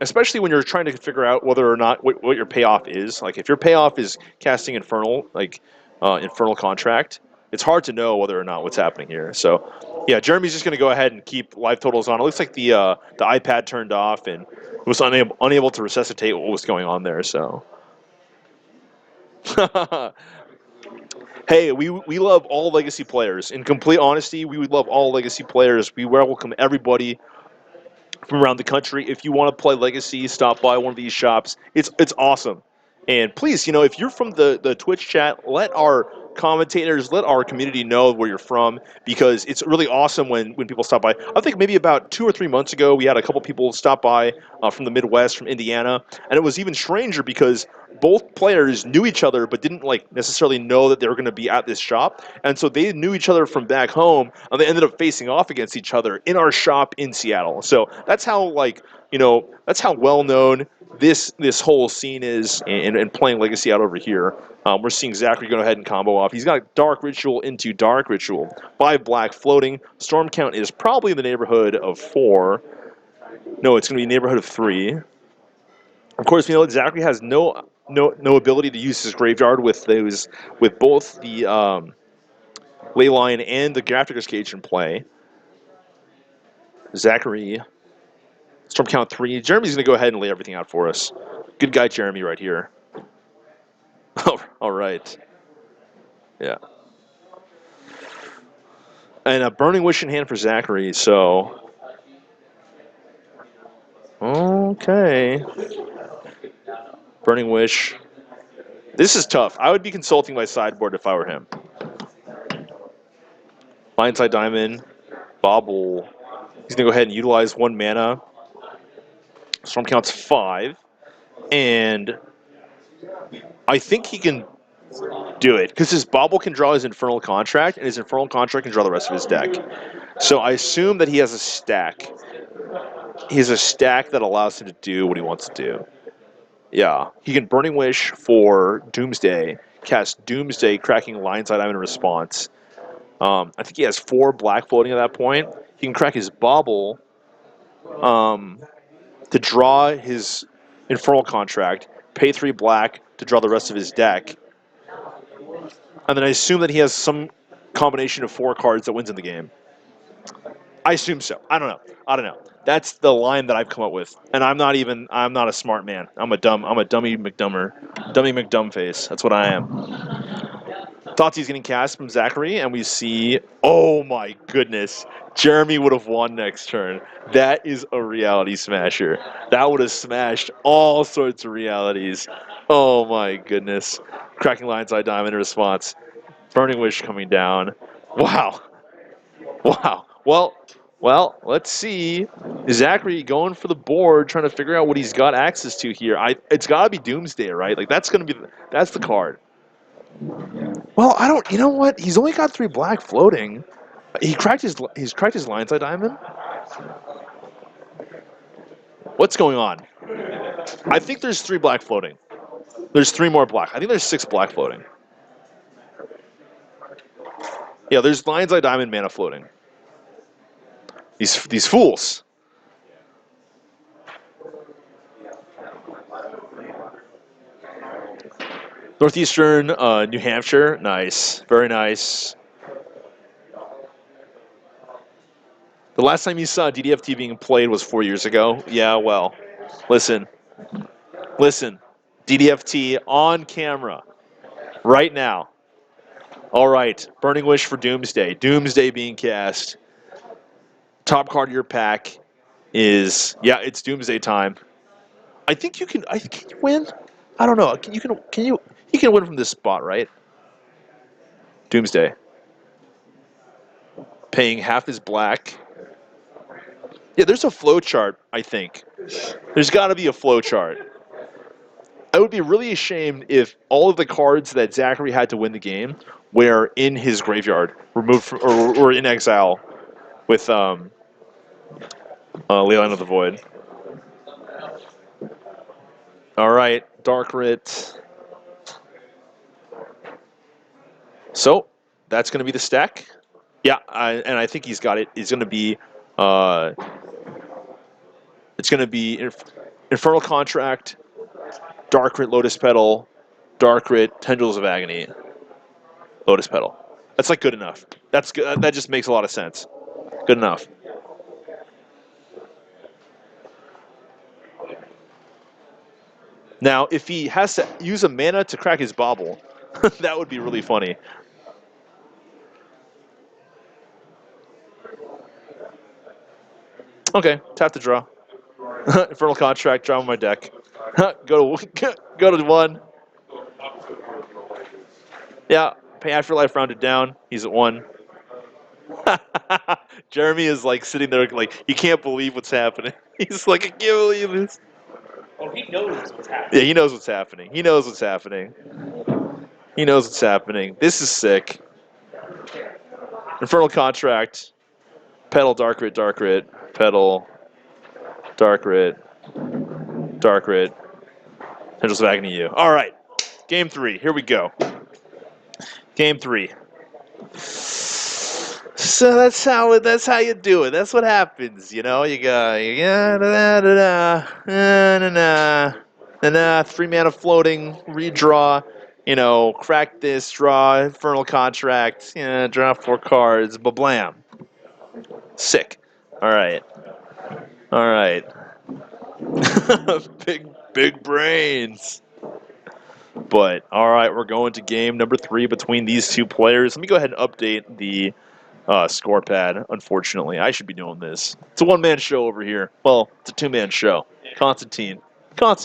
Especially when you're trying to figure out whether or not what your payoff is. Like if your payoff is casting Infernal, like Infernal Contract, it's hard to know whether or not what's happening here. So, yeah, Jeremy's just going to go ahead and keep live totals on. It looks like the iPad turned off and was unable to resuscitate what was going on there. So, hey, we love all Legacy players. In complete honesty, we would love all Legacy players. We welcome everybody from around the country. If you want to play Legacy, stop by one of these shops. It's awesome. And please, if you're from the Twitch chat, let our commentators, let our community know where you're from, because it's really awesome when people stop by. I think maybe about 2 or 3 months ago, we had a couple people stop by from the Midwest, from Indiana, and it was even stranger because both players knew each other but didn't necessarily know that they were going to be at this shop, and so they knew each other from back home, and they ended up facing off against each other in our shop in Seattle. So that's how that's how well known this whole scene is, and playing Legacy out over here. We're seeing Zachary go ahead and combo off. He's got Dark Ritual into Dark Ritual. 5 black floating. Storm count is probably in the neighborhood of 4. No, it's going to be in the neighborhood of 3. Of course, Zachary has no ability to use his graveyard with both the Leyline and the Grafticker's Cage in play. Zachary, Storm count 3. Jeremy's going to go ahead and lay everything out for us. Good guy, Jeremy, right here. All right. Yeah. And a Burning Wish in hand for Zachary, so... Okay. Burning Wish. This is tough. I would be consulting my sideboard if I were him. Blindside Diamond. Bobble. He's going to go ahead and utilize 1 mana. Storm count's 5. And I think he can do it, because his Bobble can draw his Infernal Contract, and his Infernal Contract can draw the rest of his deck. So I assume that he has a stack. He has a stack that allows him to do what he wants to do. Yeah. He can Burning Wish for Doomsday, cast Doomsday, cracking Blindside Diamond in response. I think he has 4 black floating at that point. He can crack his Bobble to draw his Infernal Contract, pay 3 black to draw the rest of his deck. And then I assume that he has some combination of 4 cards that wins in the game. I assume so. I don't know. That's the line that I've come up with. And I'm not a smart man. I'm a dummy McDummer. Dummy McDumbface. That's what I am. Thoughtseize getting cast from Zachary, and we see, oh my goodness, Jeremy would have won next turn. That is a reality smasher. That would have smashed all sorts of realities. Oh my goodness. Cracking Blindside Diamond in response. Burning Wish coming down. Wow. Well, let's see. Zachary going for the board, trying to figure out what he's got access to here. It's got to be Doomsday, right? That's the card. Well, I don't. You know what? He's only got 3 black floating. He's cracked his Blindside Diamond. What's going on? I think there's 3 black floating. There's 3 more black. I think there's 6 black floating. Yeah, there's Blindside Diamond mana floating. These fools. Northeastern New Hampshire. Nice. Very nice. The last time you saw DDFT being played was 4 years ago. Yeah, well, listen. DDFT on camera right now. All right, Burning Wish for Doomsday. Doomsday being cast. Top card of your pack is, yeah, it's Doomsday time. I think you can. Can you win? I don't know. He can win from this spot, right? Doomsday. Paying half his black. Yeah, there's a flow chart, I think. There's got to be a flow chart. I would be really ashamed if all of the cards that Zachary had to win the game were in his graveyard, removed from, or in exile with Leyline of the Void. All right, Dark Writ. So that's going to be the stack. Yeah, and I think he's got it. It's going to be Infernal Contract, Dark Writ, Lotus Petal, Dark Writ, Tendrils of Agony, Lotus Petal. That's like good enough. That's good. That just makes a lot of sense. Good enough. Now, if he has to use a mana to crack his bauble, that would be really funny. Okay, tap to draw. Infernal Contract, draw on my deck. go to 1. Yeah, pay Afterlife rounded down. He's at 1. Jeremy is like sitting there like he can't believe what's happening. He's like, I can't believe this. Oh, he knows what's happening. Yeah, he knows what's happening. He knows what's happening. He knows what's happening. This is sick. Infernal Contract. Pedal, Dark Rit, Dark Rit. Pedal, Dark Rit, Dark Rit. Tendrils of Agony you. All right. Game 3. Here we go. Game 3. So that's how you do it. That's what happens, you know. You got na 3 mana floating, redraw, you know, crack this, draw, Infernal Contract, draw 4 cards, blam. Sick. All right. big brains. But all right, we're going to game number 3 between these two players. Let me go ahead and update the score pad. Unfortunately, I should be doing this. It's a one-man show over here. Well, it's a two-man show. Constantine, you're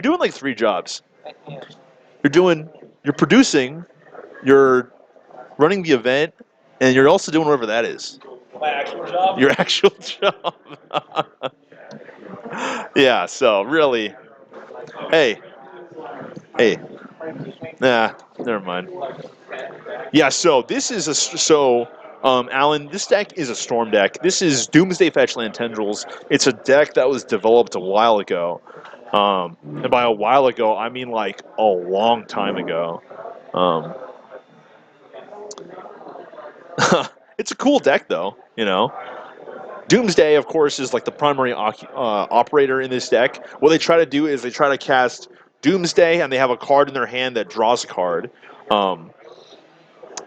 doing like 3 jobs. You're producing, you're running the event, and you're also doing whatever that is. My actual job? Your actual job. Yeah. So really, hey. Nah, never mind. Yeah, so this is Alan, this deck is a storm deck. This is Doomsday Fetchland Tendrils. It's a deck that was developed a while ago. And by a while ago, I mean like a long time ago. It's a cool deck though, you know. Doomsday, of course, is like the primary operator in this deck. What they try to do is they try to cast Doomsday, and they have a card in their hand that draws a card.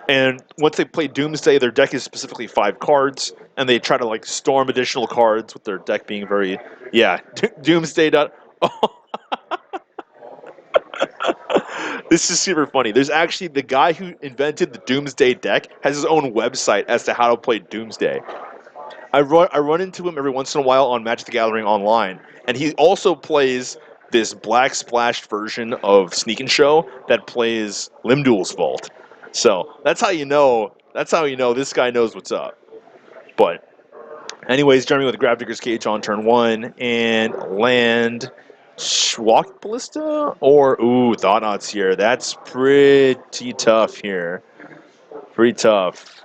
And once they play Doomsday, their deck is specifically 5 cards, and they try to like storm additional cards with their deck being very, Doomsday. This is super funny. There's actually the guy who invented the Doomsday deck has his own website as to how to play Doomsday. I run into him every once in a while on Magic the Gathering Online, and he also plays this Black Splash version of Sneak and Show that plays Limduel's Vault. So that's how you know this guy knows what's up. But anyways, Jeremy with the Gravedigger's Cage on turn 1 and land Walk Ballista or Thought-Knot's here. That's pretty tough here. Pretty tough.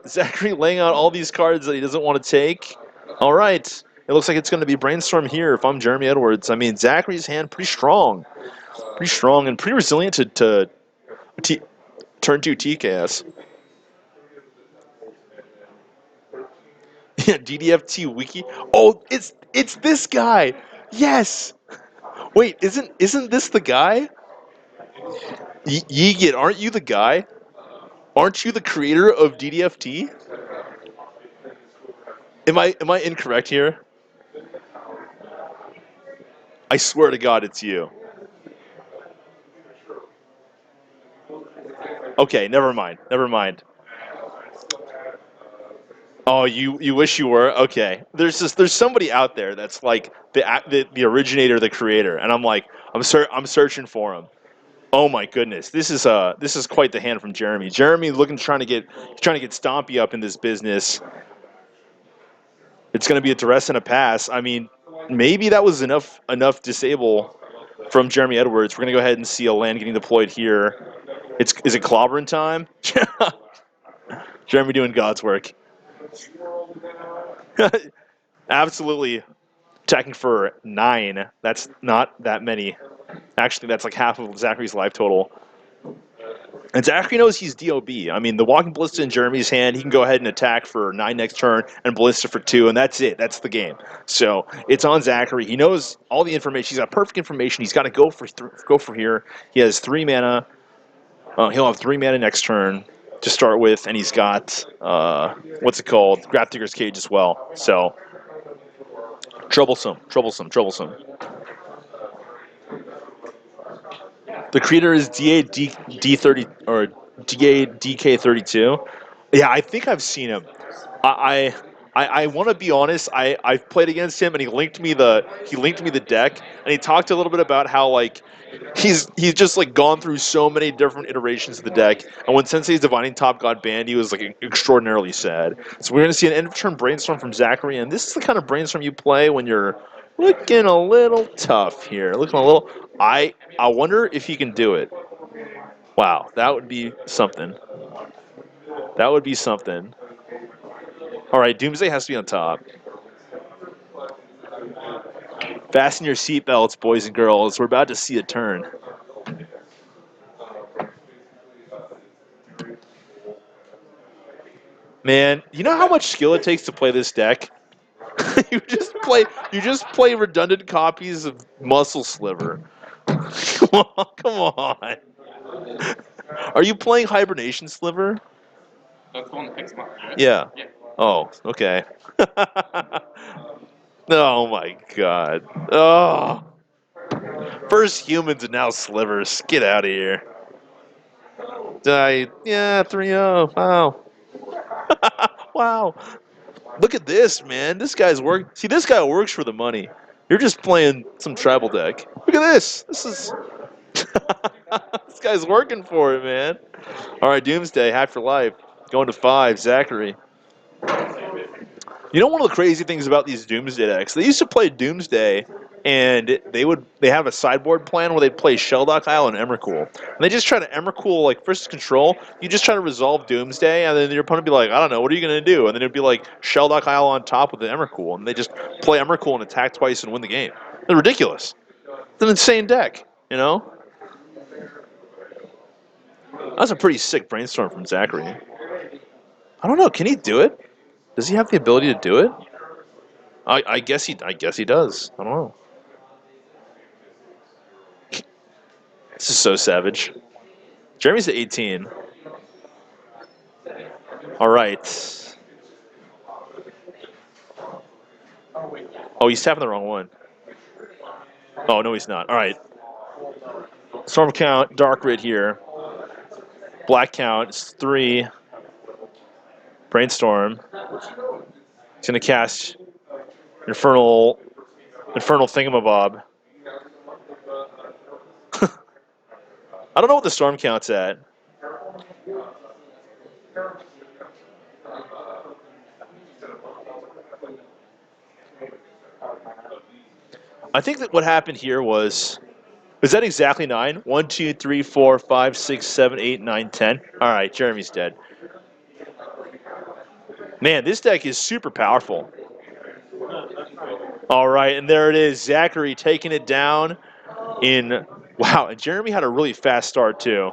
Zachary laying out all these cards that he doesn't want to take. All right. It looks like it's going to be Brainstorm here if I'm Jeremy Edwards. I mean, Zachary's hand pretty strong. Pretty strong and pretty resilient to turn 2 TKS. Yeah, DDFT Wiki. Oh, it's this guy. Yes. Wait, isn't this the guy? Yigit, aren't you the guy? Aren't you the creator of DDFT? Am I incorrect here? I swear to God, it's you. Okay, never mind. Oh, you wish you were? Okay. There's somebody out there that's like the originator, the creator, and I'm searching for him. Oh my goodness, this is quite the hand from Jeremy. Jeremy trying to get Stompy up in this business. It's going to be a duress and a pass. I mean, maybe that was enough disable from Jeremy Edwards. We're going to go ahead and see a land getting deployed here. Is it clobbering time? Jeremy doing God's work. Absolutely attacking for 9. That's not that many. Actually, that's like half of Zachary's life total. And Zachary knows he's DOB. I mean, the Walking Ballista in Jeremy's hand, he can go ahead and attack for 9 next turn and Ballista for 2, and that's it. That's the game. So it's on Zachary. He knows all the information. He's got perfect information. He's got to go for here. He has 3 mana. He'll have 3 mana next turn to start with, and he's got, what's it called? Grafdigger's Cage as well. So, troublesome. The creator is D30 or DK32. Yeah, I think I've seen him. I want to be honest. I've played against him, and he linked me the deck, and he talked a little bit about how like he's just like gone through so many different iterations of the deck, and when Sensei's Divining Top got banned, he was like extraordinarily sad. So we're gonna see an end of turn brainstorm from Zachary, and this is the kind of brainstorm you play when you're looking a little tough here. Looking a little. I wonder if he can do it. Wow, that would be something. That would be something. All right, Doomsday has to be on top. Fasten your seatbelts, boys and girls. We're about to see a turn. Man, you know how much skill it takes to play this deck? you just play redundant copies of Muscle Sliver. Come on. Are you playing Hibernation Sliver? That's the one that picks them up, right? Yeah. Yeah. Oh, okay. Oh my god. Oh. First humans and now slivers. Get out of here. Yeah, 3-0. Wow. Wow. Look at this, man. This guy's work. See, this guy works for the money. You're just playing some tribal deck. Look at this. This is. This guy's working for it, man. All right, Doomsday, Hack for Life. Going to 5, Zachary. You know, one of the crazy things about these Doomsday decks, they used to play Doomsday, and they have a sideboard plan where they'd play Shelldock Isle and Emrakul. And they just try to Emrakul, like, first control, you just try to resolve Doomsday, and then your opponent would be like, I don't know, what are you going to do? And then it'd be like Shelldock Isle on top with the Emrakul, and they just play Emrakul and attack twice and win the game. They're ridiculous. It's an insane deck, you know? That's a pretty sick brainstorm from Zachary. I don't know, can he do it? Does he have the ability to do it? I guess he does. I don't know. This is so savage. Jeremy's at 18. All right. Oh, he's tapping the wrong one. Oh, no, he's not. All right. Storm count, Dark Rid here. Black count, it's 3. Brainstorm. He's going to cast Infernal Thingamabob. I don't know what the storm count's at. I think that what happened here was that exactly 9? 1, 2, 3, 4, 5, 6, 7, 8, 9, 10. All right, Jeremy's dead. Man, this deck is super powerful. All right, and there it is. Zachary taking it down in... Wow, and Jeremy had a really fast start, too.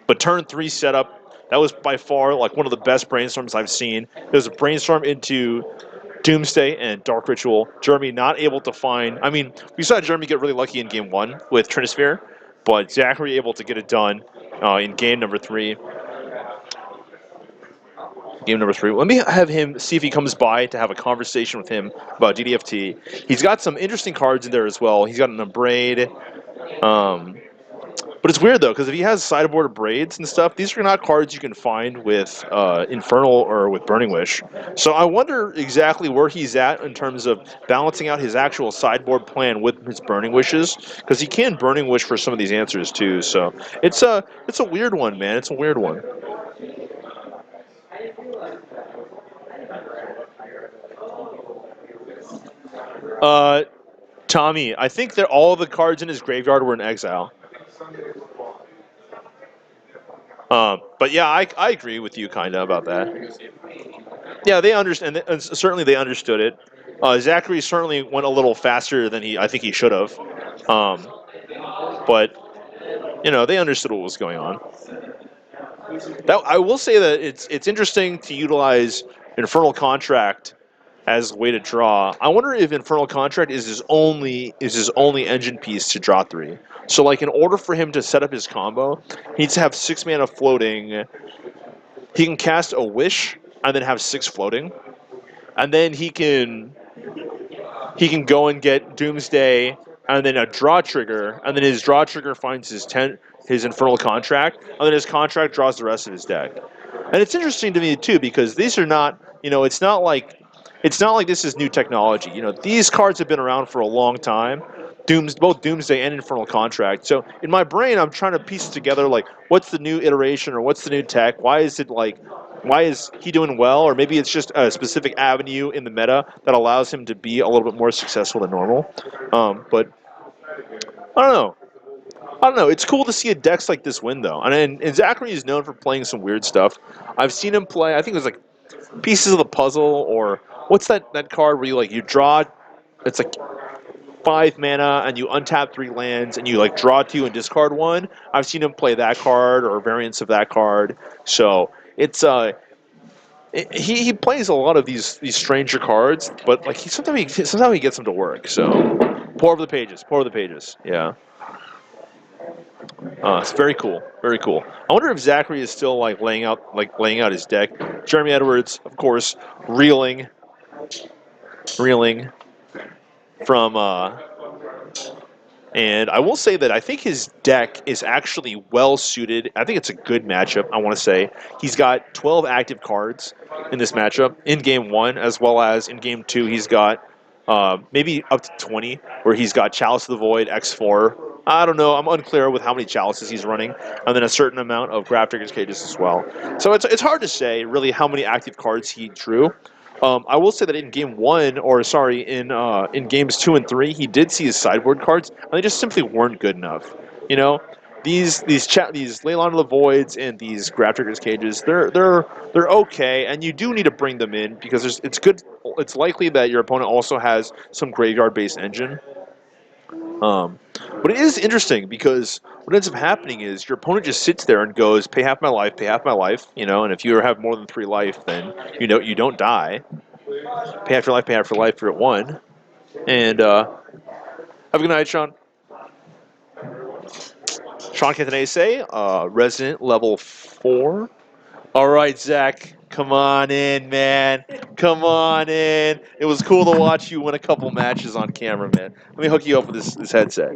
But turn 3 setup, that was by far like one of the best brainstorms I've seen. It was a brainstorm into Doomsday and Dark Ritual. Jeremy not able to find... I mean, we saw Jeremy get really lucky in game 1 with Trinisphere, but Zachary able to get it done in game number 3. Game number 3. Let me have him see if he comes by to have a conversation with him about DDFT. He's got some interesting cards in there as well. He's got an Abrade. But it's weird, though, because if he has sideboard braids and stuff, these are not cards you can find with Infernal or with Burning Wish. So I wonder exactly where he's at in terms of balancing out his actual sideboard plan with his Burning Wishes, because he can Burning Wish for some of these answers, too. So it's a weird one, man. It's a weird one. Tommy, I think that all the cards in his graveyard were in exile. But yeah, I agree with you kind of about that. Yeah, they understand, and certainly they understood it. Zachary certainly went a little faster than I think he should have. But you know, they understood what was going on. I will say that it's interesting to utilize Infernal Contract as a way to draw. I wonder if Infernal Contract is his only engine piece to draw 3. So, like, in order for him to set up his combo, he needs to have 6 mana floating. He can cast a Wish and then have 6 floating, and then he can go and get Doomsday and then a draw trigger, and then his draw trigger finds his Infernal Contract, and then his contract draws the rest of his deck. And it's interesting to me too because these are not, it's not like this is new technology. These cards have been around for a long time. Both Doomsday and Infernal Contract. So in my brain, I'm trying to piece together like what's the new iteration or what's the new tech? Why is he doing well? Or maybe it's just a specific avenue in the meta that allows him to be a little bit more successful than normal. But I don't know. It's cool to see a decks like this win, though. And Zachary is known for playing some weird stuff. I've seen him play, I think it was like Pieces of the Puzzle, or what's that card where you draw, it's like 5 mana, and you untap 3 lands, and you draw 2 and discard 1. I've seen him play that card, or variants of that card. So, it's, he plays a lot of these stranger cards, but sometimes he gets them to work. So, pour over the pages, yeah. It's very cool. Very cool. I wonder if Zachary is still laying out his deck. Jeremy Edwards, of course, reeling from and I will say that I think his deck is actually well suited. I think it's a good matchup, I want to say. He's got 12 active cards in this matchup in game 1, as well as in game 2 he's got maybe up to 20, where he's got Chalice of the Void, X4. I don't know. I'm unclear with how many chalices he's running, and then a certain amount of Grafdigger's Cages as well. So it's hard to say really how many active cards he drew. I will say that in game 1, in games 2 and 3, he did see his sideboard cards, and they just simply weren't good enough. These Leyline of the Voids and these Grafdigger's Cages, they're okay, and you do need to bring them in because it's good. It's likely that your opponent also has some graveyard-based engine. But it is interesting because what ends up happening is your opponent just sits there and goes, pay half my life, and if you have more than 3 life, then you don't die. Pay half your life, you're at 1. And have a good night, Sean. Sean Cantonese, resident level 4. All right, Zach, come on in, man. Come on in. It was cool to watch you win a couple matches on camera, man. Let me hook you up with this headset.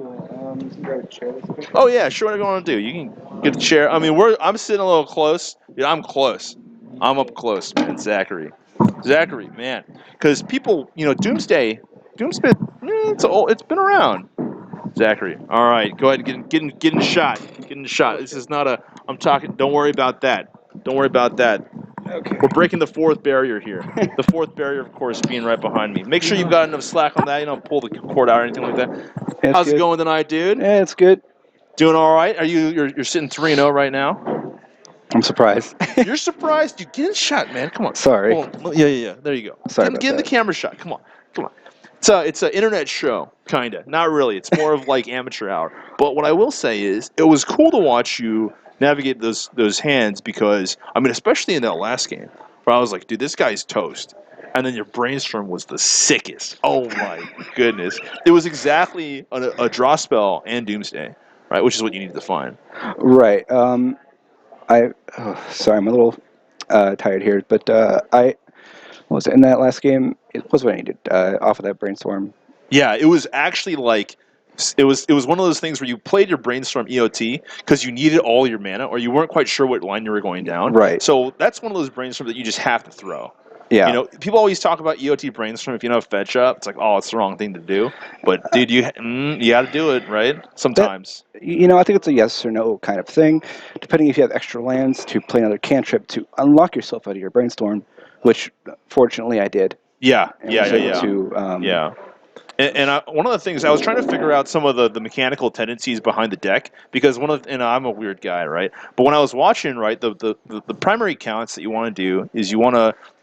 Oh yeah, sure. Whatever you want to do. You can get the chair. I mean, I'm sitting a little close. Dude, I'm close. I'm up close, man. Zachary, man. Because people, Doomsday, it's been around. Zachary. All right, go ahead and get in the shot. Get in the shot. This is not a. I'm talking. Don't worry about that. Okay. We're breaking the 4th barrier here. The 4th barrier, of course, being right behind me. Make sure you've got enough slack on that. You don't pull the cord out or anything like that. How's it going tonight, dude? Yeah, it's good. Doing all right? You're sitting 3-0 right now? I'm surprised. You're surprised? Dude, get in shot, man. Come on. Sorry. Yeah. There you go. Sorry Get in the camera shot. Come on. It's an internet show, kinda. Not really. It's more of amateur hour. But what I will say is, it was cool to watch you navigate those hands because, especially in that last game, where I was like, dude, this guy's toast. And then your brainstorm was the sickest. Oh my goodness. It was exactly a draw spell and Doomsday, right? Which is what you needed to find. Right. Sorry, I'm a little tired here, but what was it, in that last game? It was what I needed off of that brainstorm. Yeah, it was actually it was one of those things where you played your brainstorm EOT because you needed all your mana, or you weren't quite sure what line you were going down. Right. So that's one of those brainstorms that you just have to throw. Yeah. People always talk about EOT brainstorm if you don't have fetch up. It's like, oh, it's the wrong thing to do. But dude, you got to do it, right? Sometimes. I think it's a yes or no kind of thing, depending if you have extra lands to play another cantrip to unlock yourself out of your brainstorm, which fortunately I did. Yeah. One of the things I was trying to figure out some of the mechanical tendencies behind the deck because I'm a weird guy, right? But when I was watching, right, the primary counts that you want to do is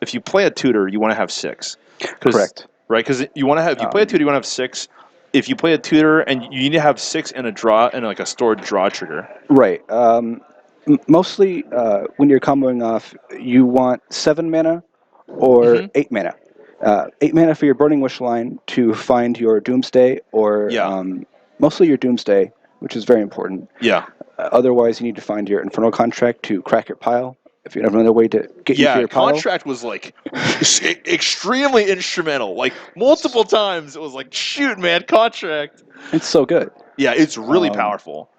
if you play a tutor, you want to have 6. Correct. Right, because you want to have you play a tutor, you want to have 6. If you play a tutor, and you need to have 6 in a draw and a stored draw trigger. Right. Mostly when you're comboing off, you want 7 mana or 8 mana. 8 mana for your Burning Wish line to find your Doomsday, or mostly your Doomsday, which is very important. Yeah. Otherwise, you need to find your Infernal Contract to crack your pile. If you have another way to get you to Yeah, your pile. contract was like extremely instrumental. Like multiple times, it was like, shoot, man, contract. It's so good. Yeah, it's really powerful.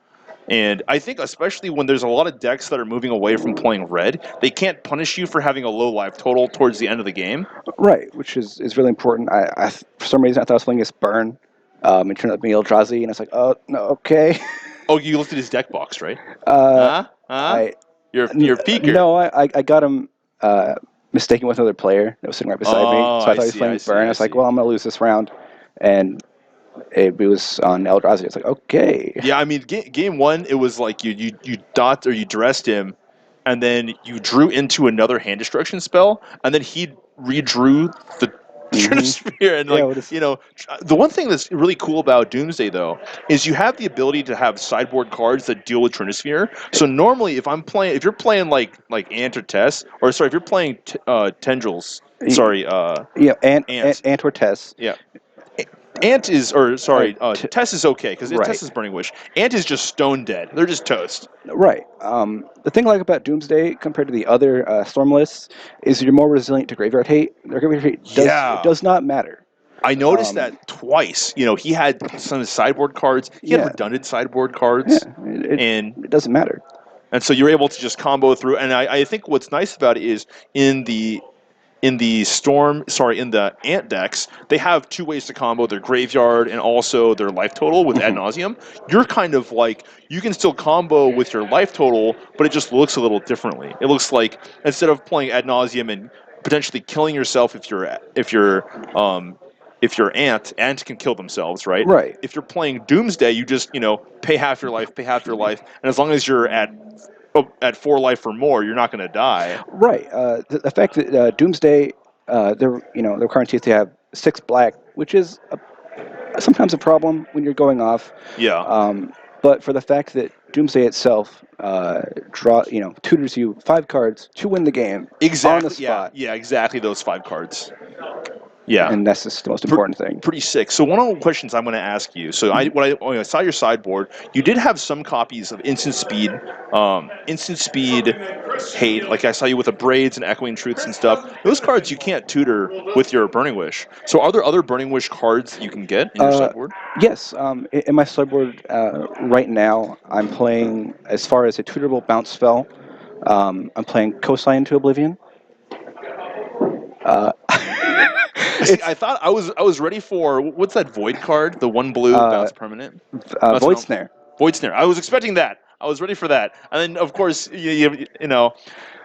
And I think especially when there's a lot of decks that are moving away from playing red, they can't punish you for having a low life total towards the end of the game. Right, which is really important. I for some reason I thought I was playing this burn. It turned out to be Eldrazi, and I was like, oh no, okay. Oh, you looked at his deck box, right? You're a peeker. No, I got him mistaken with another player that was sitting right beside me. Oh, So I thought I he was see, playing I see, burn. I I was like, see. well, I'm gonna lose this round, and it was on Eldrazi. It's like, okay. Yeah, I mean, game one, it was like you dot or you dressed him, and then you drew into another hand destruction spell, and then he redrew the Trinisphere. And Yeah, like, you know, the one thing that's really cool about Doomsday though is you have the ability to have sideboard cards that deal with Trinisphere. So normally, if you're playing like Ant or Tess, or sorry, if you're playing Tendrils, sorry, Yeah, Ants. Ant or Tess. Yeah. Ant is, or sorry, Tess is okay because right. Tess is Burning Wish. Ant is just stone dead. They're just toast. Right. The thing I like about Doomsday compared to the other Storm lists is you're more resilient to graveyard hate. Their graveyard hate does not matter. I noticed that twice. You know, he had some sideboard cards. He had redundant sideboard cards. Yeah, and it doesn't matter. And so you're able to just combo through. And I think what's nice about it is in the Ant decks, they have two ways to combo their graveyard and also their life total with ad nauseum. You're kind of like, you can still combo with your life total, but it just looks a little differently. It looks like instead of playing ad nauseum and potentially killing yourself if you're Ant can kill themselves, right? Right. If you're playing Doomsday, you just, pay half your life, and as long as you're at 4 life or more, you're not going to die. Right. The fact that Doomsday, their current is to have 6 black, which is sometimes a problem when you're going off. Yeah. But for the fact that Doomsday itself tutors you 5 cards to win the game Exactly. on the spot. Yeah, exactly those 5 cards. Yeah. And that's just the most important thing. Pretty sick. So one of the questions I'm going to ask you. So when I saw your sideboard, you did have some copies of Instant Speed Hate. Like I saw you with the Braids and Echoing Truths and stuff. Those cards you can't tutor with your Burning Wish. So are there other Burning Wish cards that you can get in your sideboard? Yes. In my sideboard right now, I'm playing, as far as a tutorable bounce spell, I'm playing Cosign to Oblivion. I thought I was ready for, what's that Void card? The 1 blue bounce permanent? Void Snare. Void Snare. I was expecting that. I was ready for that. And then, of course, you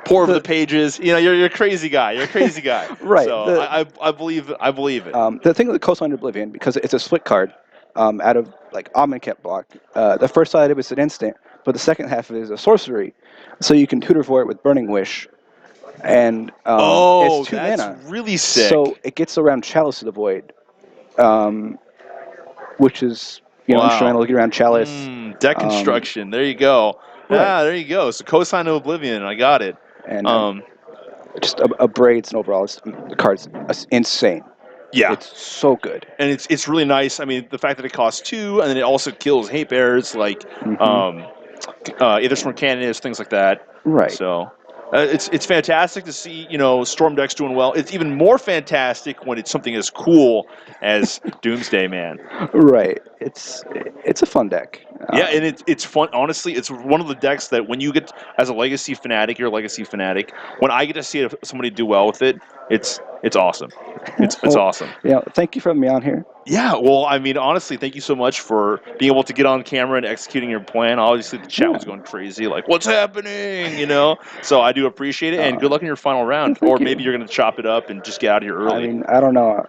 pour over the pages. You're a crazy guy. You're a crazy guy. Right. So I believe it. The thing with Cosign to Oblivion, because it's a split card out of like Omniket block, the first side of it is an instant, but the second half of it is a sorcery. So you can tutor for it with Burning Wish. And it's 2 that's mana. Really sick. So it gets around Chalice of the Void, which is instrumental to get around Chalice. Deck construction. There you go. Right. There you go. So Cosign to Oblivion. I got it. And just a Braids and overall, the card's insane. Yeah, it's so good, and it's really nice. I mean, the fact that it costs 2, and then it also kills hate bears like Aethersworn Canonist, things like that. Right. So. It's fantastic to see, Storm decks doing well. It's even more fantastic when it's something as cool as Doomsday, man. Right. It's a fun deck. Yeah, and it's fun. Honestly, it's one of the decks that when you get, as a Legacy fanatic, you're a Legacy fanatic, when I get to see somebody do well with it, it's awesome. It's awesome. Yeah, thank you for having me on here. Yeah, well, I mean, honestly, thank you so much for being able to get on camera and executing your plan. Obviously, the chat was going crazy, like, what's happening, So I do appreciate it, and good luck in your final round. Or maybe you're going to chop it up and just get out of here early. I mean, I don't know.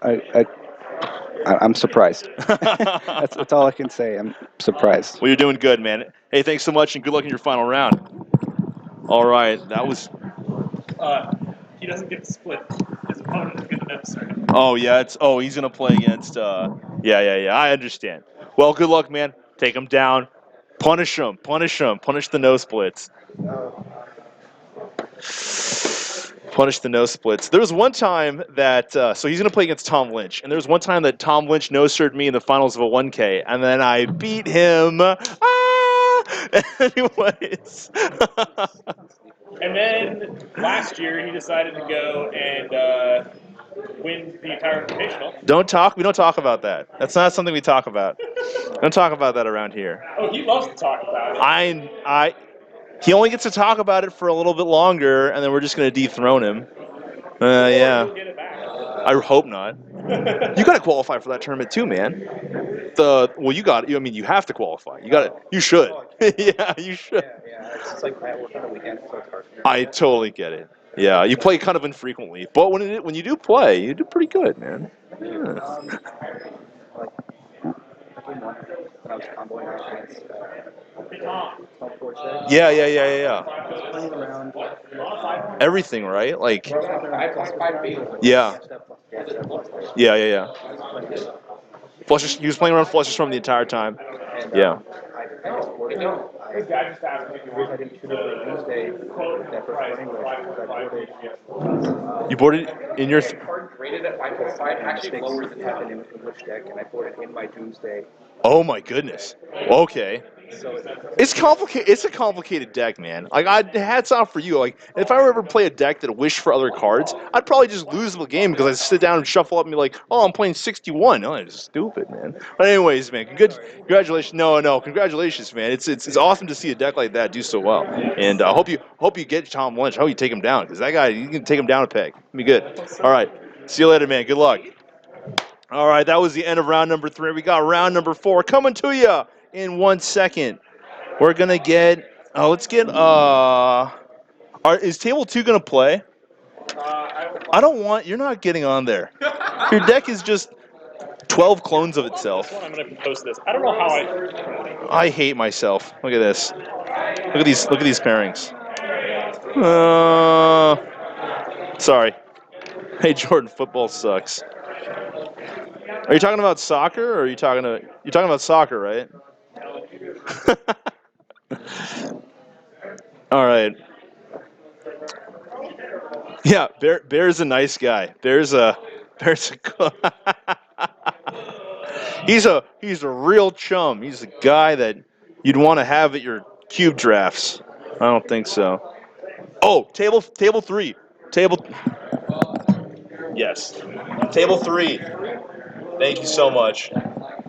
I'm surprised. That's all I can say. I'm surprised. Well, you're doing good, man. Hey, thanks so much, and good luck in your final round. All right, that was... He doesn't get to split. His opponent is going to start. Oh, yeah, he's going to play against... Yeah, I understand. Well, good luck, man. Take him down. Punish him. Punish the no splits. Punish the no splits. There was one time that, so he's going to play against Tom Lynch, and there was one time that Tom Lynch no-sirred me in the finals of a 1K, and then I beat him. Anyways. And then last year he decided to go and win the entire invitational. We don't talk about that. That's not something we talk about. Don't talk about that around here. Oh, he loves to talk about it. He only gets to talk about it for a little bit longer, and then we're just going to dethrone him. Yeah. He'll get it back. I hope not. You got to qualify for that tournament too, man. You have to qualify. You should. Yeah, you should. Yeah, it's just like I work on the weekend, so it's hard for me. I totally get it. Yeah, you play kind of infrequently, but when you do play, you do pretty good, man. Yeah. Game one, when I was comboing against Stoneblade. Yeah. Playing around. Everything, right? Like, Yeah. yeah. Flushes. He was playing around Flushes from the entire time. Yeah. This guy just asked me if you I didn't shoot it on Doomsday that first running You boarded in your. Card graded at 5.5 actually lower than happened in English deck, and I boarded in my Doomsday. Oh my goodness. Okay. It's complicated. It's a complicated deck, man. Like, hats off for you. Like, if I were ever play a deck that wished for other cards, I'd probably just lose the game because I'd sit down and shuffle up and be like, "Oh, I'm playing 61." Oh, it's stupid, man. But anyways, man, congratulations. No, congratulations, man. It's awesome to see a deck like that do so well. And I hope you get Tom Lynch. I hope you take him down because that guy, you can take him down a peg. Be good. All right. See you later, man. Good luck. All right, that was the end of round number 3. We got round number 4 coming to you in 1 second. We're gonna get. Let's get. Is table 2 gonna play? I don't want. You're not getting on there. Your deck is just 12 clones of itself. I'm gonna post this. I don't know how I hate myself. Look at this. Look at these pairings. Sorry. Hey Jordan, football sucks. Are you talking about soccer, or are you're talking about soccer, right? All right. Yeah, Bear's a nice guy. Bear's a he's a real chum. He's a guy that you'd want to have at your cube drafts. I don't think so. Oh, table 3. Yes. Table 3. Thank you so much.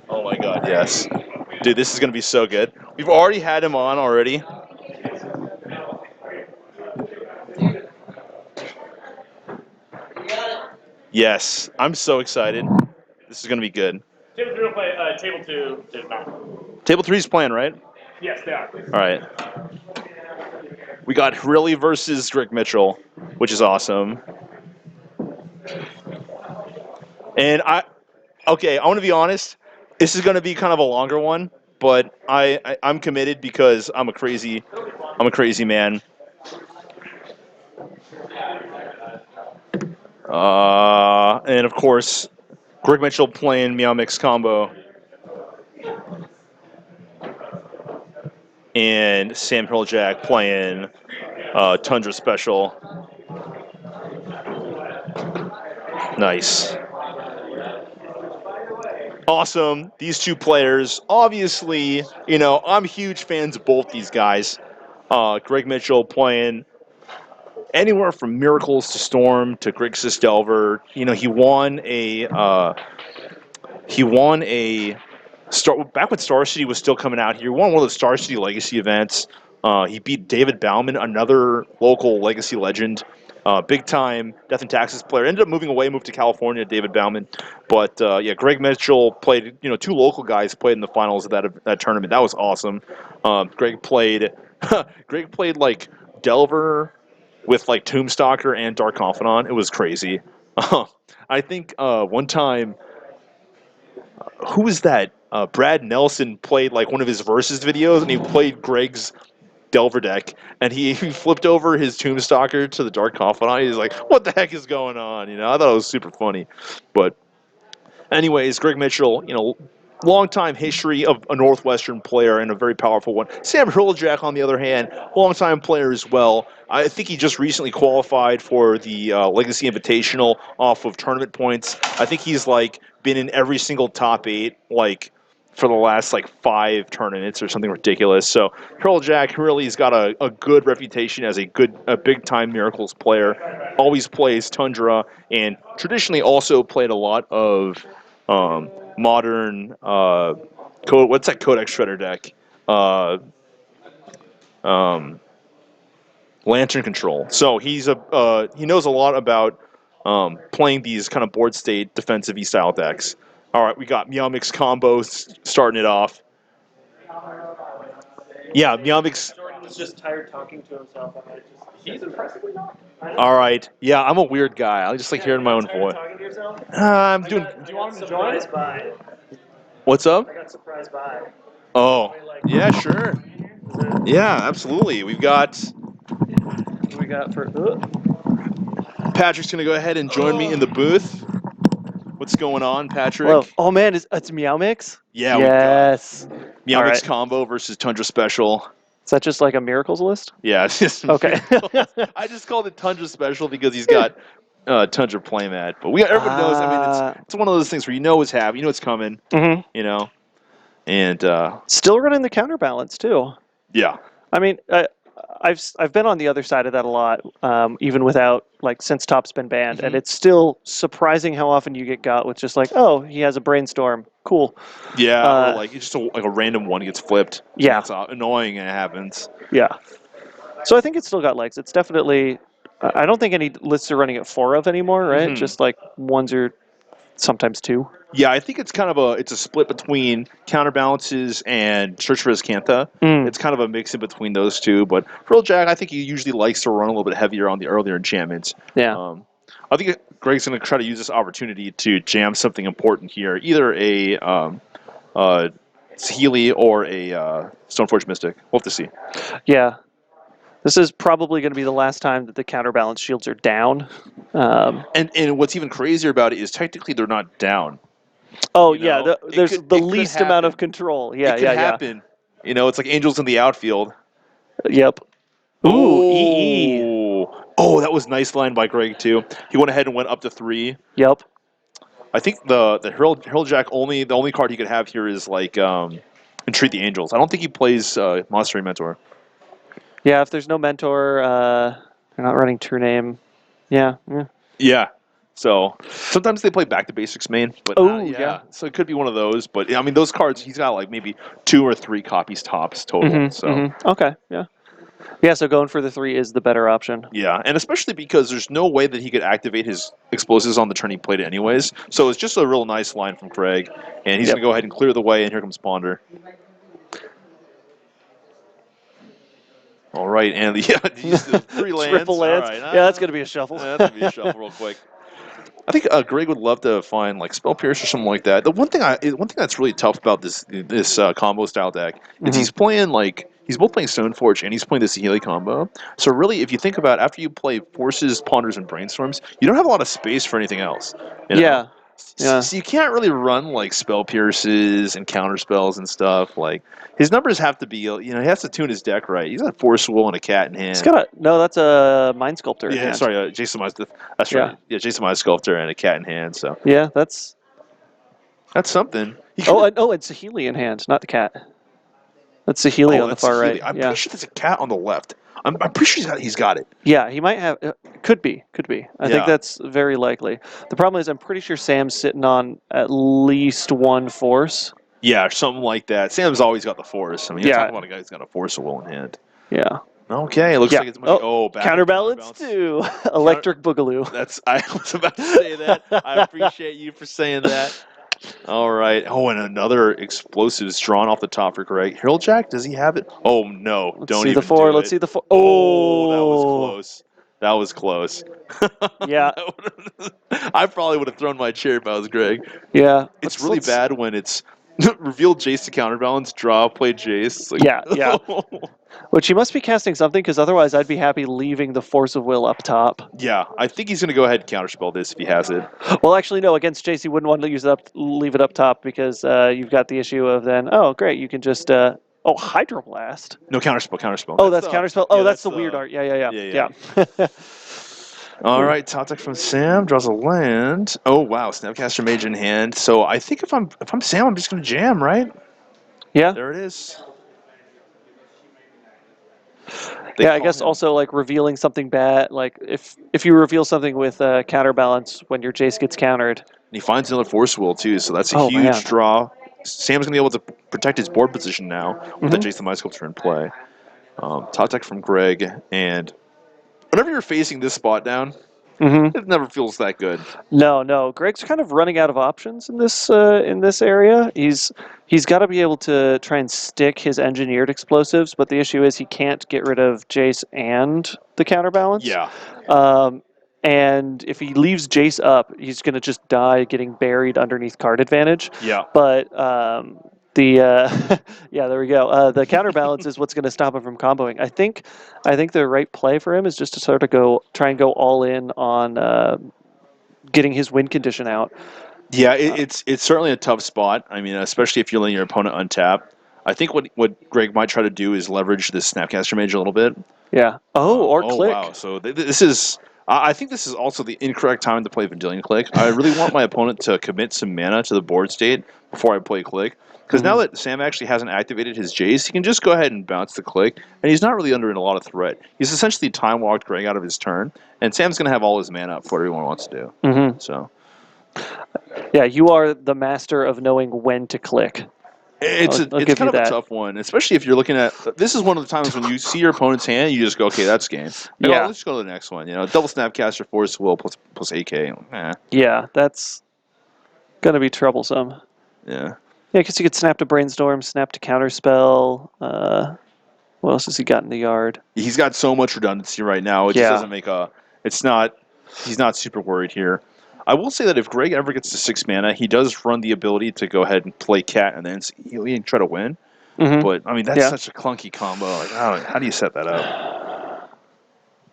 Oh my god, yes. Dude, this is going to be so good. We've already had him on already. Yes, I'm so excited. This is going to be good. Table 3 will play. Table 2 is not. Table 3's playing, right? Yes, they are. All right. We got Hriljac versus Greg Mitchell, which is awesome. And I want to be honest. This is going to be kind of a longer one, but I'm committed because I'm a crazy man. And of course, Greg Mitchell playing Meow Mix combo. And Sam Hriljac playing Tundra Special. Nice. Awesome. These two players, obviously, I'm huge fans of both these guys. Greg Mitchell playing anywhere from Miracles to Storm to Grixis Delver. He won a back when Star City was still coming out here. He won one of the Star City Legacy events. He beat David Bauman, another local Legacy legend. Big time Death and Taxes player. Ended up moved to California, David Bauman. But Greg Mitchell played, 2 local guys played in the finals of that tournament. That was awesome. Greg played like Delver with like Tombstalker and Dark Confidant. It was crazy. I think one time, who was that? Brad Nelson played like one of his versus videos, and he played Greg's Delver deck, and he flipped over his Tombstalker to the Dark Confidant. He's like, "What the heck is going on?" I thought it was super funny. But anyways, Greg Mitchell, long-time history of a Northwestern player and a very powerful one. Sam Hriljac, on the other hand, long-time player as well. I think he just recently qualified for the Legacy Invitational off of tournament points. I think he's been in every single top 8 for the last like 5 tournaments or something ridiculous. So Hriljac really has got a good reputation as a big time Miracles player. Always plays Tundra and traditionally also played a lot of modern what's that Codex Shredder deck? Lantern Control. So he knows a lot about playing these kind of board state defensive style decks. All right, we got Meow Mix combo starting it off. Yeah, Meow Mix. Jordan's just tired talking to himself. He's impressively not. All right. Yeah, I'm a weird guy. I just like hearing my own voice. Talking to yourself? I'm doing. Do you want him to join? Surprise by. What's up? I got surprised by. Oh, yeah, sure. Is it, Yeah, absolutely. We've got what do we got for? Patrick's gonna go ahead and join me in the booth. What's going on, Patrick? Whoa. Oh man, it's Meow Mix? Yeah, Yes. Meow All Mix right. combo versus Tundra Special. Is that just like a Miracles list? Yeah, it's just Okay. I just called it Tundra Special because he's got Tundra playmat. But everyone knows. I mean, it's one of those things where you know what's happening, you know what's coming. Mm-hmm. You know, and Still running the counterbalance too. yeah, I mean, I've been on the other side of that a lot, even without since Top's been banned, and it's still surprising how often you get got with just oh, he has a brainstorm, cool. yeah, or it's just a random one gets flipped. Yeah, it's annoying and it happens. Yeah. So I think it's still got legs. It's definitely. I don't think any lists are running at 4 of anymore, right? Mm-hmm. Just ones or sometimes 2. Yeah, I think it's kind of a split between counterbalances and Search for Azcantha. It's kind of a mix in between those two. But Hriljac, I think he usually likes to run a little bit heavier on the earlier enchantments. Yeah. I think Greg's going to try to use this opportunity to jam something important here, either a Healy or a Stoneforge Mystic. We'll have to see. Yeah. This is probably going to be the last time that the counterbalance shields are down. And what's even crazier about it is technically they're not down. Oh, You know, yeah. There's it the could least amount of happen. control. Yeah, It could happen. You know, it's like Angels in the outfield. Yep. Ooh, EE. Oh, that was nice line by Greg, too. He went ahead and went up to 3. Yep. I think the Hriljac the only card he could have here is Entreat the Angels. I don't think he plays Monster Mentor. Yeah, if there's no mentor, they're not running True Name. Yeah. Yeah. So sometimes they play Back to Basics main, but yeah. So it could be one of those. But I mean, those cards he's got maybe 2 or 3 copies tops total. Okay. Yeah. Yeah. So going for the 3 is the better option. Yeah, and especially because there's no way that he could activate his explosives on the turn he played it anyways. So it's just a real nice line from Craig, and he's gonna go ahead and clear the way. And here comes Ponder. All right, and these 3 lands. Triple lands. All right, Yeah, that's gonna be a shuffle. That's gonna be a shuffle real quick. I think Greg would love to find Spell Pierce or something like that. The one thing that's really tough about this combo style deck is he's playing he's both playing Stoneforge and he's playing the Saheeli combo. So really, if you think about after you play Forces, Ponders, and Brainstorms, you don't have a lot of space for anything else. You know? Yeah. Yeah. So you can't really run Spell Pierces and counter spells and stuff. His numbers have to be, he has to tune his deck right. He's got Force Will and a cat in hand. That's a Mind Sculptor in Yeah, hand. sorry, Jason Mind. That's right. Yeah, Jason Mind Sculptor and a cat in hand. So yeah, that's something. and Saheeli in hand, not the cat. That's Saheeli on the far right. I'm pretty sure there's a cat on the left. I'm pretty sure he's got it. Yeah, he might have. Could be. I think that's very likely. The problem is, I'm pretty sure Sam's sitting on at least 1 Force. Yeah, something like that. Sam's always got the Force. I mean, you're talking about a guy who's got a Force of Will in hand. Yeah. Okay, it looks like it's counterbalance too. Electric Boogaloo. I was about to say that. I appreciate you for saying that. All right. Oh, and another explosives drawn off the top for Greg. Hriljac, does he have it? Oh no! Let's see the 4. Let's see the 4. Oh, that was close. That was close. Yeah. I probably would have thrown my chair if I was Greg. Yeah. It's really bad when it's reveal Jace to counterbalance, draw, play Jace. Yeah. Which he must be casting something, because otherwise I'd be happy leaving the Force of Will up top. Yeah, I think he's going to go ahead and counterspell this if he has it. Well, actually, no. Against Jace, he wouldn't want to leave it up top, because you've got the issue of then, great, you can just... Hydroblast. No, counterspell. Oh, that's counterspell. Oh, that's the weird art. Yeah. All right, top deck from Sam draws a land. Oh wow, Snapcaster Mage in hand. So I think if I'm Sam, I'm just gonna jam, right? Yeah. There it is. Yeah, I guess also like revealing something bad. Like if you reveal something with counterbalance when your Jace gets countered. And he finds another Force Will, too, so that's a Oh, huge man. draw. Sam's going to be able to protect his board position now with the Jace the Mind Sculptor in play. Top deck from Greg, and whenever you're facing this spot down, it never feels that good. No. Greg's kind of running out of options in this area. He's got to be able to try and stick his engineered explosives, but the issue is he can't get rid of Jace and the counterbalance. Yeah. And if he leaves Jace up, he's going to just die getting buried underneath card advantage. Yeah. But yeah, there we go. The counterbalance is what's going to stop him from comboing. I think the right play for him is just to sort of try and go all in on getting his win condition out. Yeah, it's certainly a tough spot. I mean, especially if you're letting your opponent untap. I think what Greg might try to do is leverage this Snapcaster Mage a little bit. Yeah. Or click. Wow. So this is. I think this is also the incorrect time to play Vendilion Click. I really want my opponent to commit some mana to the board state before I play Click. Because now that Sam actually hasn't activated his Jace, he can just go ahead and bounce the Click, and he's not really under a lot of threat. He's essentially time-walked Greg out of his turn, and Sam's going to have all his mana up for whatever he wants to do. So, yeah, you are the master of knowing when to click. It's kind of a tough one, especially if you're looking at. This is one of the times when you see your opponent's hand, you just go, okay, that's game. Yeah. Let's go to the next one. Double Snapcaster, Force Will plus AK. Yeah, that's gonna be troublesome. Yeah. Yeah, because you could snap to Brainstorm, snap to Counterspell. What else has he got in the yard? He's got so much redundancy right now. It just doesn't make a. It's not. He's not super worried here. I will say that if Greg ever gets to 6 mana, he does run the ability to go ahead and play Cat and then he can try to win. But I mean, that's such a clunky combo. Like, how do you set that up?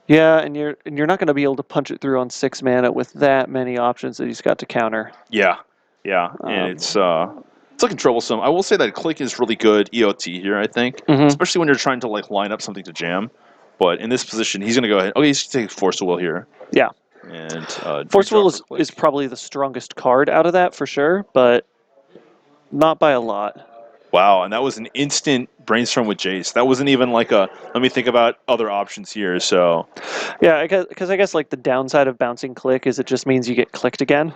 Yeah, and you're not going to be able to punch it through on 6 mana with that many options that he's got to counter. Yeah, and it's looking troublesome. I will say that Click is really good EOT here. I think, especially when you're trying to like line up something to jam. But in this position, he's going to go ahead. Okay, he's going to take Force of Will here. Yeah. And Force Will is probably the strongest card out of that for sure, but not by a lot. Wow, and that was an instant brainstorm with Jace. That wasn't even like a, let me think about other options here, so. Yeah, because I guess like the downside of bouncing Click is it just means you get clicked again.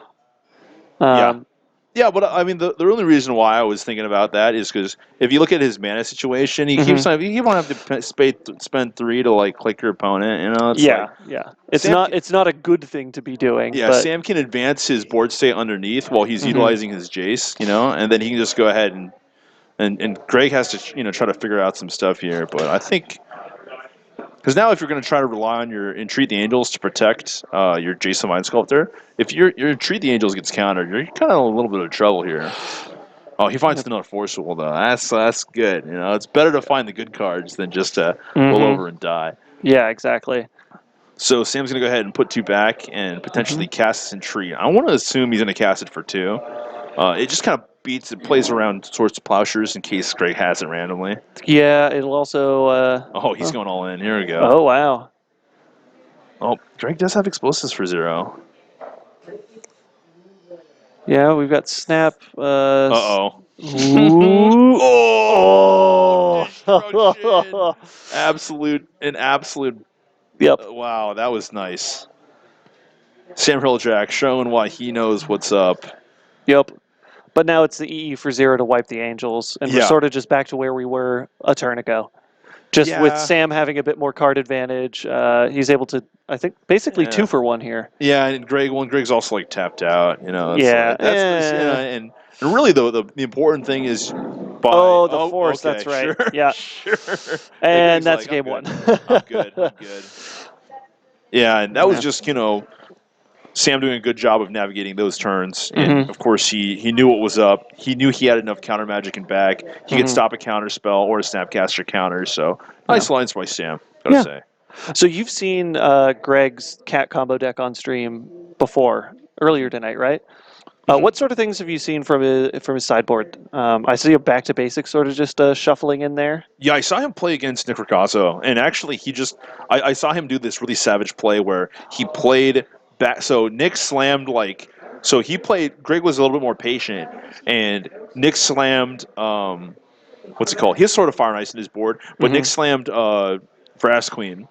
Yeah, but I mean, the only reason why I was thinking about that is because if you look at his mana situation, he keeps on, you won't have to spend 3 to like click your opponent. It's not a good thing to be doing. Yeah, but Sam can advance his board state underneath while he's utilizing his Jace, and then he can just go ahead and Greg has to try to figure out some stuff here. But I think. Because now if you're going to try to rely on your Entreat the Angels to protect your Jace the Mind Sculptor, if your Entreat the Angels gets countered, you're kind of in a little bit of trouble here. Oh, he finds another Force Will, though. That's good. It's better to find the good cards than just to roll over and die. Yeah, exactly. So Sam's going to go ahead and put 2 back and potentially cast this Entreat. I want to assume he's going to cast it for 2. It just kind of plays around Swords to Plowshares in case Greg has it randomly. Yeah, it'll also... he's going all in. Here we go. Oh, wow. Oh, Greg does have explosives for 0. Yeah, we've got Snap. Uh-oh. Ooh. Oh! An absolute. Yep. Wow, that was nice. Sam Hriljac showing why he knows what's up. Yep. But now it's the EE for 0 to wipe the Angels, and we're sort of just back to where we were a turn ago. Just with Sam having a bit more card advantage, he's able to, I think, basically 2 for 1 here. Yeah, and Greg's also like tapped out. And really the important thing is. The Force. Okay, that's right. Sure, yeah. Sure. And that's game 1. I'm good. Yeah, and that was just Sam doing a good job of navigating those turns, and of course he knew what was up. He knew he had enough counter magic in back. He could stop a counter spell or a Snapcaster counter. So nice lines by Sam, gotta say. So you've seen Greg's cat combo deck on stream earlier tonight, right? What sort of things have you seen from his sideboard? I see a back to basics sort of just shuffling in there. Yeah, I saw him play against Nick Rigazzo, and actually I saw him do this really savage play where he played back. So Nick slammed Greg was a little bit more patient, and Nick slammed what's it called? He has Sword of Fire and Ice in his board, but Nick slammed Vrask Queen.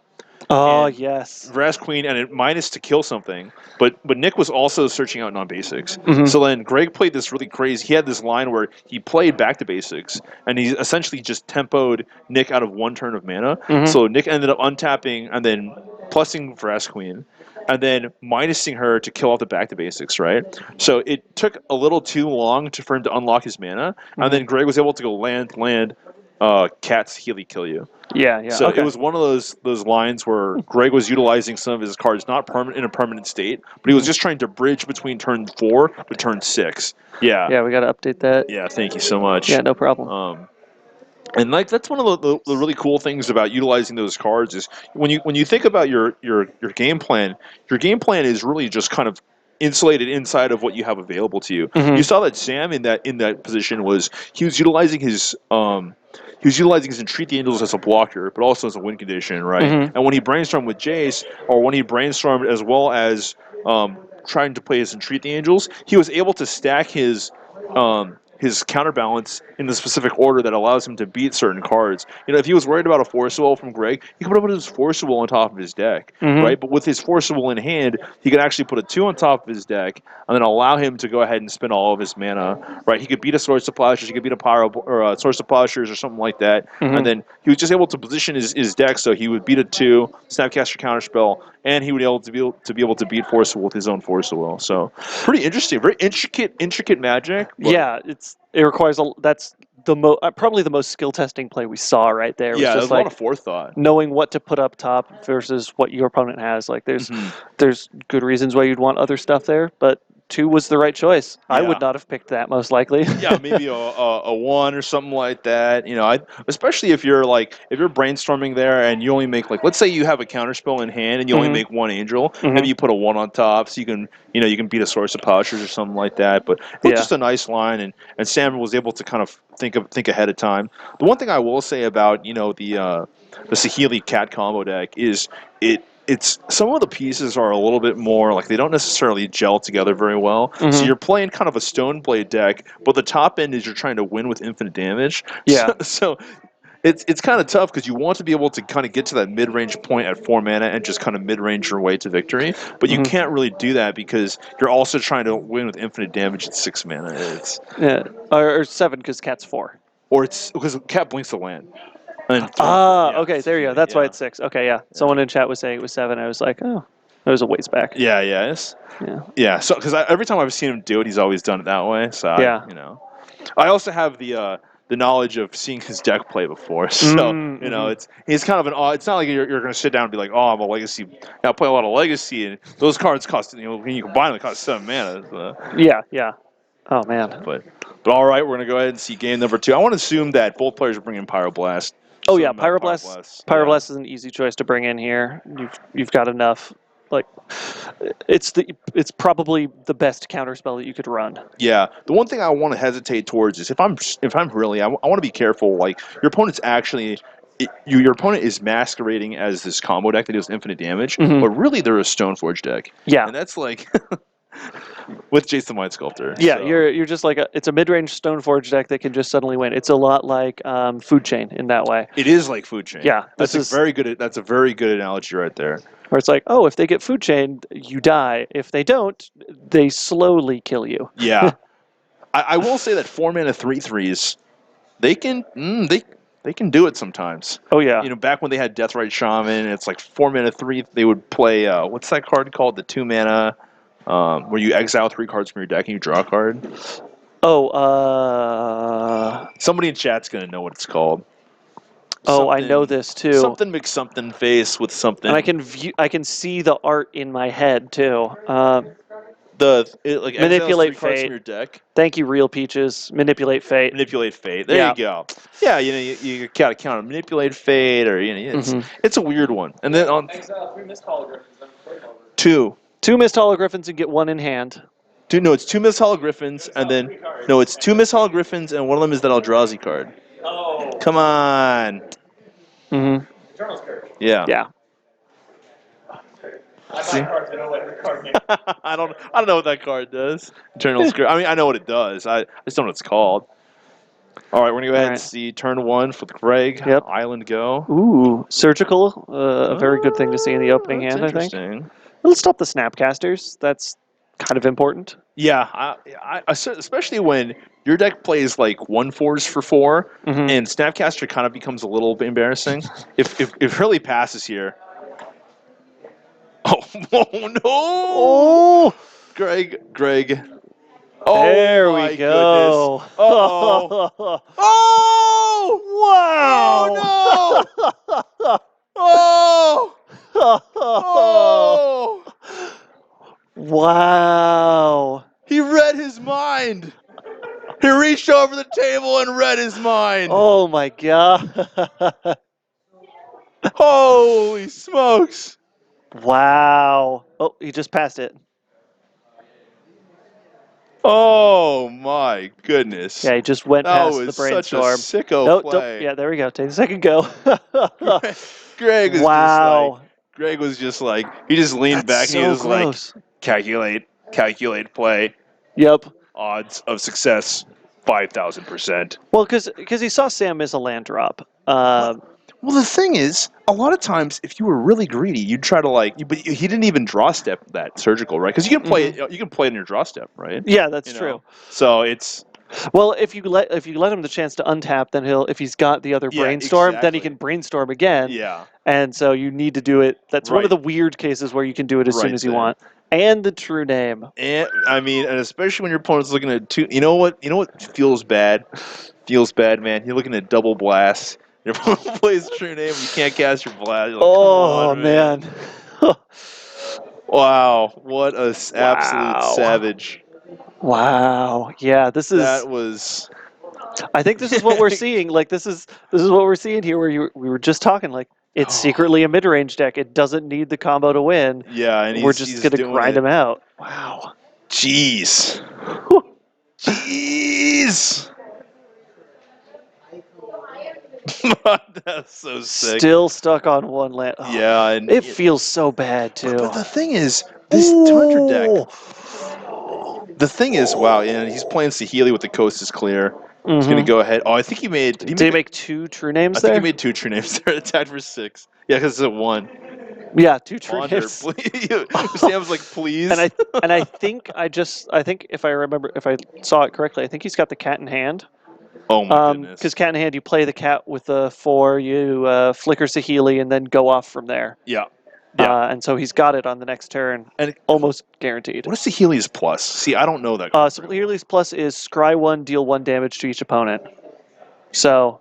Oh, And yes. Vrask Queen and it minus to kill something, but Nick was also searching out non-basics. Mm-hmm. So then Greg played this really crazy. He had this line where he played back to basics, and he essentially just tempoed Nick out of one turn of mana. Mm-hmm. So Nick ended up untapping and then plussing Vrask Queen, and then minusing her to kill off the back to basics, right? So it took a little too long for him to unlock his mana, and then Greg was able to go land, Cat's Healy kill you. Yeah. So Okay. it was one of those lines where Greg was utilizing some of his cards not in a permanent state, but he was just trying to bridge between turn 4 to turn 6. Yeah. Yeah, we got to update that. Yeah. Thank you so much. Yeah, no problem. And like that's one of the really cool things about utilizing those cards is when you think about your game plan is really just kind of insulated inside of what you have available to you. Mhm. You saw that Sam in that position he was utilizing his Entreat the Angels as a blocker, but also as a win condition, right? Mhm. And when he brainstormed with Jace, or when he brainstormed as well as trying to play his Entreat the Angels, he was able to stack his counterbalance in the specific order that allows him to beat certain cards. If he was worried about a Forcible from Greg, he could put his Forcible on top of his deck, right? But with his Forcible in hand, he could actually put a 2 on top of his deck and then allow him to go ahead and spend all of his mana, right? He could beat a Swords to Plowshares, he could beat a Pyro or a Swords to Plowshares or something like that, and then he was just able to position his deck so he would beat a 2, Snapcaster Counterspell, and he would be able to beat Forcible with his own Forcible. So pretty interesting, very intricate magic. Yeah, it requires that's probably the most skill testing play we saw right there. It was Yeah, just there's a lot of forethought. knowing what to put up top versus what your opponent has. Like there's good reasons why you'd want other stuff there, but 2 was the right choice. I Yeah. would not have picked that most likely. Yeah, maybe a 1 or something like that. Especially if you're brainstorming there and you only make let's say you have a counterspell in hand and you only make 1 angel, maybe you put a 1 on top so you can beat a Source of Plowshares or something like that. But it was just a nice line, and Sam was able to kind of think ahead of time. The one thing I will say about the Saheeli Cat combo deck is it's some of the pieces are a little bit more they don't necessarily gel together very well. So you're playing kind of a Stoneblade deck, but the top end is you're trying to win with infinite damage. Yeah. So it's kind of tough because you want to be able to kind of get to that mid-range point at 4 mana and just kind of mid-range your way to victory, but you can't really do that because you're also trying to win with infinite damage at 6 mana. Or 7 because Cat's 4. Or it's because Cat blinks the land. Okay, there you go. That's why it's 6. Okay, yeah. Someone in chat was saying it was 7. I was like, oh, it was a ways back. Yeah. So because every time I've seen him do it, he's always done it that way. So I also have the knowledge of seeing his deck play before. So he's kind of it's not like you're going to sit down and be like, oh, I'm a legacy. I play a lot of legacy, and those cards cost when you combine them, they cost 7 mana. So. Yeah. Oh man. But all right, we're going to go ahead and see game number 2. I want to assume that both players are bringing Pyroblast. Oh yeah, Pyroblast is an easy choice to bring in here. You've got enough. It's probably the best counterspell that you could run. Yeah, the one thing I want to hesitate towards is if I'm really I want to be careful. Your opponent's actually. Your opponent is masquerading as this combo deck that deals infinite damage, but really they're a Stoneforge deck. Yeah, and that's with Jason Mind Sculptor. Yeah, so. you're just it's a mid-range Stoneforge deck that can just suddenly win. It's a lot like Food Chain in that way. It is like Food Chain. Yeah, that's a very good analogy right there. Where it's if they get Food Chain, you die. If they don't, they slowly kill you. Yeah, I will say that 4 mana 3/3s, they can do it sometimes. Oh yeah. Back when they had Deathrite Shaman, it's 4 mana 3. They would play what's that card called? The 2 mana. Where you exile 3 cards from your deck and you draw a card. Somebody in chat's gonna know what it's called. I know this too. Something mix something face with something. And I can see the art in my head too. Manipulate fate from your deck. Thank you, Real Peaches. Manipulate fate. Manipulate fate. There you go. Yeah, you gotta count manipulate fate, or it's a weird one. And then on exile 3 missed hologriffins. 2. 2 missed hologriffins and get 1 in hand. It's 2 missed hologriffins and then it's 2 missed hologriffins and one of them is that Eldrazi card. Oh. Come on. Eternal Scourge. Yeah. Yeah. I buy cards, I don't know what the card means. I don't know what that card does. Eternal Scourge. I mean, I know what it does. I just don't know what it's called. All right, we're going to go ahead and Alright. see turn 1 for Greg. Yep. Island go. Ooh, surgical. A very good thing to see in the opening That's hand, I think. interesting. Let's stop the Snapcasters. That's kind of important. Yeah, especially when your deck plays like 1/4s for 4, Mhm. and Snapcaster kind of becomes a little bit embarrassing. if Hurley passes here. Oh, oh no! Oh! Greg. Oh There my we go. goodness. Uh-oh. Oh! Wow! Oh no! Oh! Oh! Wow! He read his mind. He reached over the table and read his mind. Oh my god! Holy smokes! Wow! Oh, he just passed it. Oh my goodness! Yeah, he just went That past the was such a brainstorm. sicko Nope, play. yeah, there we go. Take a second go. Greg was Wow. just like, Greg was just like, he just leaned That's back and he so was gross. like, calculate play, Yep. odds of success, 5,000%. Well, because he saw Sam miss a land drop. Well, the thing is, a lot of times, if you were really greedy, you'd try to but he didn't even draw step that surgical, right? Because you can play it, you can play it in your draw step, right? Yeah, that's You know? true. So it's Well, if you let him the chance to untap, then if he's got the other Yeah, brainstorm, then he exactly. can brainstorm again. yeah, And so you need to do it. That's one of Right. the weird cases where you can do it as soon Right as you there. want. And the true name. and I mean, and especially when your opponent's looking at two. You know what? Feels bad. Feels bad, man. You're looking at double blast. Your opponent plays true name. You can't cast your blast. You're like, Oh come on, man. Wow, what a absolute Wow. savage. Wow. Yeah, this is. That was. I think this is what we're seeing. Like this is what we're seeing here. Where we were just talking. Like it's secretly a mid-range deck. It doesn't need the combo to win. Yeah, and We're he's just gonna doing grind it. him out. Wow. Jeez. Jeez. That's so sick. Still stuck on one land. Oh, Yeah, and it feels so bad too. But the thing is, this Tundra deck. The thing is, wow, and he's playing Saheeli with the coast is clear. He's gonna go ahead. Oh, I think he made. Did he make 2 true names I think there? he made 2 true names there. Attacked for 6. Yeah, because it's at 1. Yeah, 2 true Ponder, names. please. Sam was like, please. And I think if I saw it correctly, I think he's got the cat in hand. Oh my goodness. Because cat in hand, you play the cat with the 4, you flicker Saheeli, and then go off from there. Yeah. Yeah. And so he's got it on the next turn, And almost guaranteed. what is Saheeli's plus? See, I don't know that. So Saheeli's plus is scry 1, deal 1 damage to each opponent. So,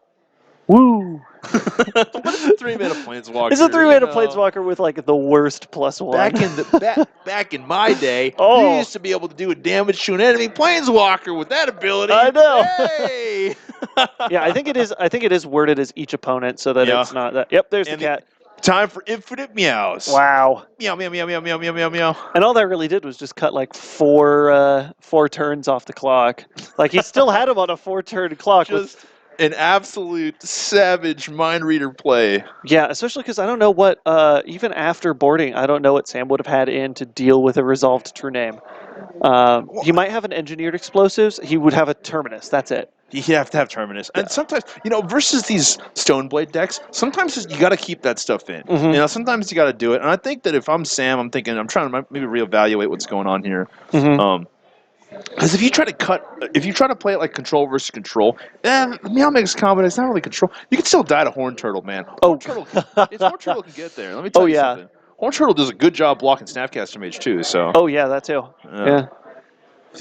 woo! But it's a 3-mana planeswalker. It's a 3-mana you know. planeswalker with like the worst +1. Back in my day, Oh. you used to be able to do a damage to an enemy planeswalker with that ability. I know. Hey! Yeah, I think it is worded as each opponent so that Yeah. it's not that. Yep, there's And the cat. Time for infinite meows. Wow. Meow, meow, meow, meow, meow, meow, meow, meow. And all that really did was just cut like four turns off the clock. Like he still had him on a 4-turn clock. Just an absolute savage mind reader play. Yeah, especially because I don't know what, even after boarding, I don't know what Sam would have had in to deal with a resolved true name. He might have an engineered explosives. He would have a terminus. That's it. You have to have Terminus. And sometimes, versus these Stoneblade decks, sometimes you got to keep that stuff in. Mhm. Sometimes you got to do it. And I think that if I'm Sam, I'm trying to maybe reevaluate what's going on here. Mhm. Because if you try to play it like control versus control, Meow Mix combo, it's not really control. You can still die to Horn Turtle, man. Horn Turtle can get there. Let me tell you something. Horn Turtle does a good job blocking Snapcaster Mage too. So. Oh yeah, that too. Yeah.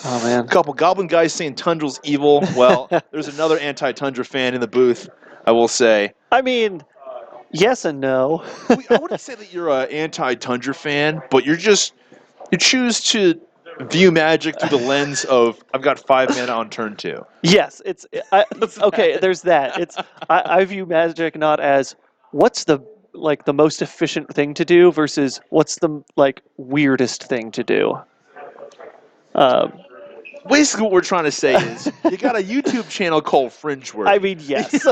Oh man. A couple Goblin guys saying Tundra's evil. Well, there's another anti-Tundra fan in the booth, I will say. I mean, yes and no. I wouldn't say that you're an anti-Tundra fan, but you choose to view Magic through the lens of I've got 5 mana on turn 2. Yes, okay. There's that. I view Magic not as what's the most efficient thing to do versus what's the weirdest thing to do. Basically, what we're trying to say is you got a YouTube channel called Fringeworthy. I mean, yes.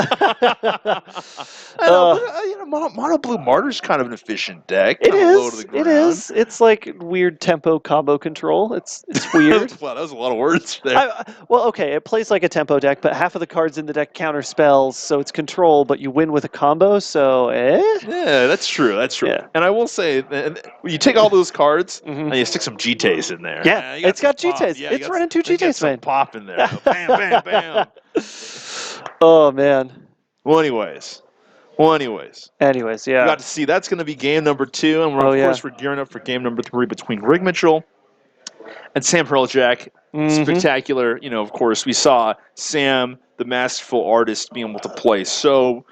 I know, but Mono Blue Martyr's kind of an efficient deck. It Kind of low to the is. ground. It is. It's like weird tempo combo control. It's weird. Wow, that was a lot of words there. Well, okay, it plays like a tempo deck, but half of the cards in the deck counter spells, so it's control, but you win with a combo, so Yeah, that's true. That's true. Yeah. And I will say, you take all those cards Mhm. and you stick some GTAs in there. Yeah, you it's got some pop. GTAs. Yeah, It's running 2 you got GTAs, some man. pop in there. Bam, bam, bam. Oh, man. Well, anyways, Anyways, we yeah. got to see that's going to be game number 2, and Oh, of yeah. course we're gearing up for game number 3 between Rig Mitchell and Sam Hriljac. Mhm. Spectacular. Of course, we saw Sam, the masterful artist, being able to play so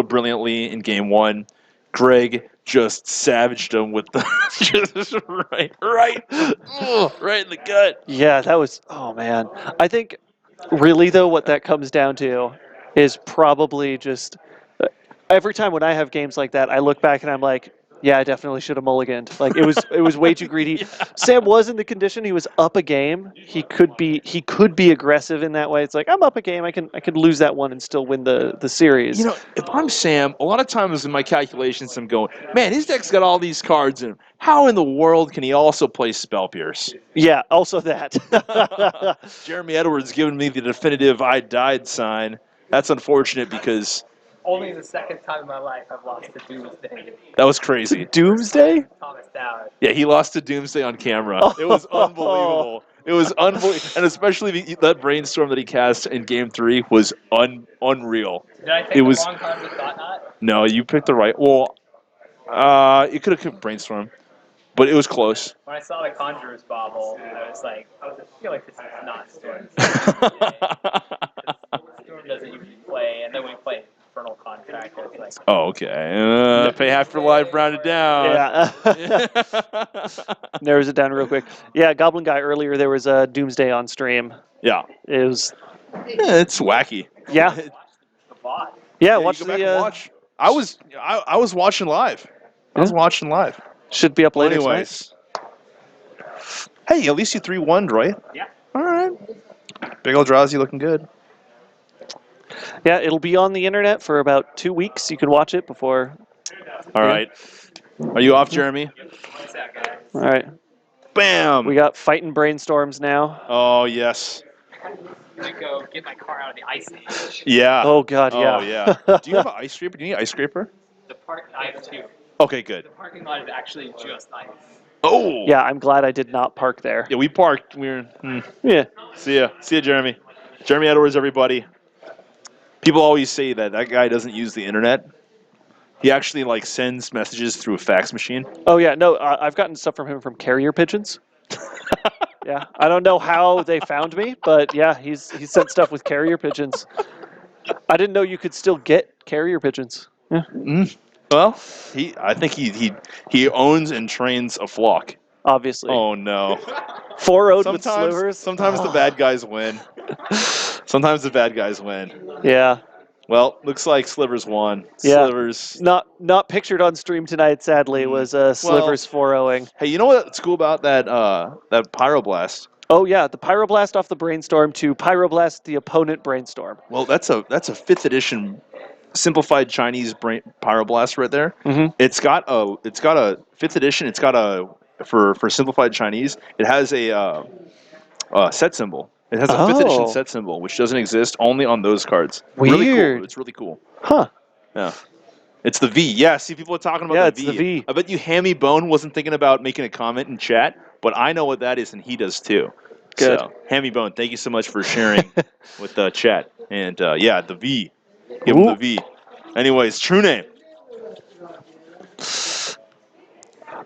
brilliantly in game 1. Greg just savaged him with the just right in the gut. Yeah, that was, oh, man. I think, really, though, what that comes down to is probably just every time when I have games like that, I look back and I'm like, yeah, I definitely should have mulliganed. Like it was way too greedy. Yeah. Sam was in the condition; he was up a game. He could be aggressive in that way. It's like I'm up a game. I can lose that one and still win the series. If I'm Sam, a lot of times in my calculations, I'm going, man, his deck's got all these cards in him. How in the world can he also play Spell Pierce? Yeah, also that. Jeremy Edwards giving me the definitive "I died" sign. That's unfortunate because Only the second time in my life I've lost to Doomsday. that was crazy. Doomsday? Thomas Dowd. Yeah, he lost to Doomsday on camera. It was unbelievable. It was unbelievable, and especially that brainstorm that he cast in Game 3 was unreal. Did I take It the was wrong card with Thought Knot? no, you picked the right. Well, you could have brainstorm, but it was close. When I saw the Conjurer's Bauble, I was like, I feel like this is not Storm. Storm doesn't usually play, and then when we play Infernal Contract, it's like, Oh, okay. Pay half for life, round it down. Yeah. Narrows it down real quick. Yeah, Goblin Guy earlier. There was a Doomsday on stream. Yeah. It was It's wacky. yeah. the bot. Yeah, You watch go the back and watch. I was watching live. I was watching live. should be up later tonight. Anyways. Hey, at least you 3-1'd, right? Yeah. All right. Big Eldrazi looking good. Yeah, it'll be on the internet for about 2 weeks. You can watch it before. All right. Are you off, Jeremy? One sec, guys. All right. Bam. We got fighting brainstorms now. Oh, yes. I'm gonna go get my car out of the ice age. Yeah. Oh God, yeah. Oh, yeah. Do you have an ice scraper? Do you need an ice scraper? I have 2. Okay, good. The parking lot is actually just ice. Oh. Yeah, I'm glad I did not park there. Yeah, we parked. We were. Yeah. See ya. See ya, Jeremy. Jeremy Edwards, everybody. People always say that guy doesn't use the internet. He actually sends messages through a fax machine. Oh yeah, no, I've gotten stuff from him from carrier pigeons. Yeah, I don't know how they found me, but yeah, he's sent stuff with carrier pigeons. I didn't know you could still get carrier pigeons. Yeah. Well, I think he owns and trains a flock. Obviously. Oh no. 4-0'd with slivers. Sometimes the bad guys win. Sometimes the bad guys win. Yeah. Well, looks like Slivers won. Yeah. Slivers. Not pictured on stream tonight, sadly. It was Slivers 4-0ing. Hey, you know what's cool about that Pyroblast? Oh yeah, the Pyroblast off the Brainstorm to Pyroblast the opponent Brainstorm. Well, that's a 5th edition simplified Chinese Pyroblast right there. Mhm. It's got a 5th edition. It's got a for simplified Chinese. It has a set symbol. It has a 5th edition set symbol, which doesn't exist only on those cards. Really Weird. cool. It's really cool. Huh. Yeah. It's the V. Yeah, see, people are talking about Yeah, the it's the V. I bet you Hammy Bone wasn't thinking about making a comment in chat, but I know what that is, and he does too. Good. So, Hammy Bone, thank you so much for sharing with the chat. And yeah, the V. Give him the V. Anyways, true name.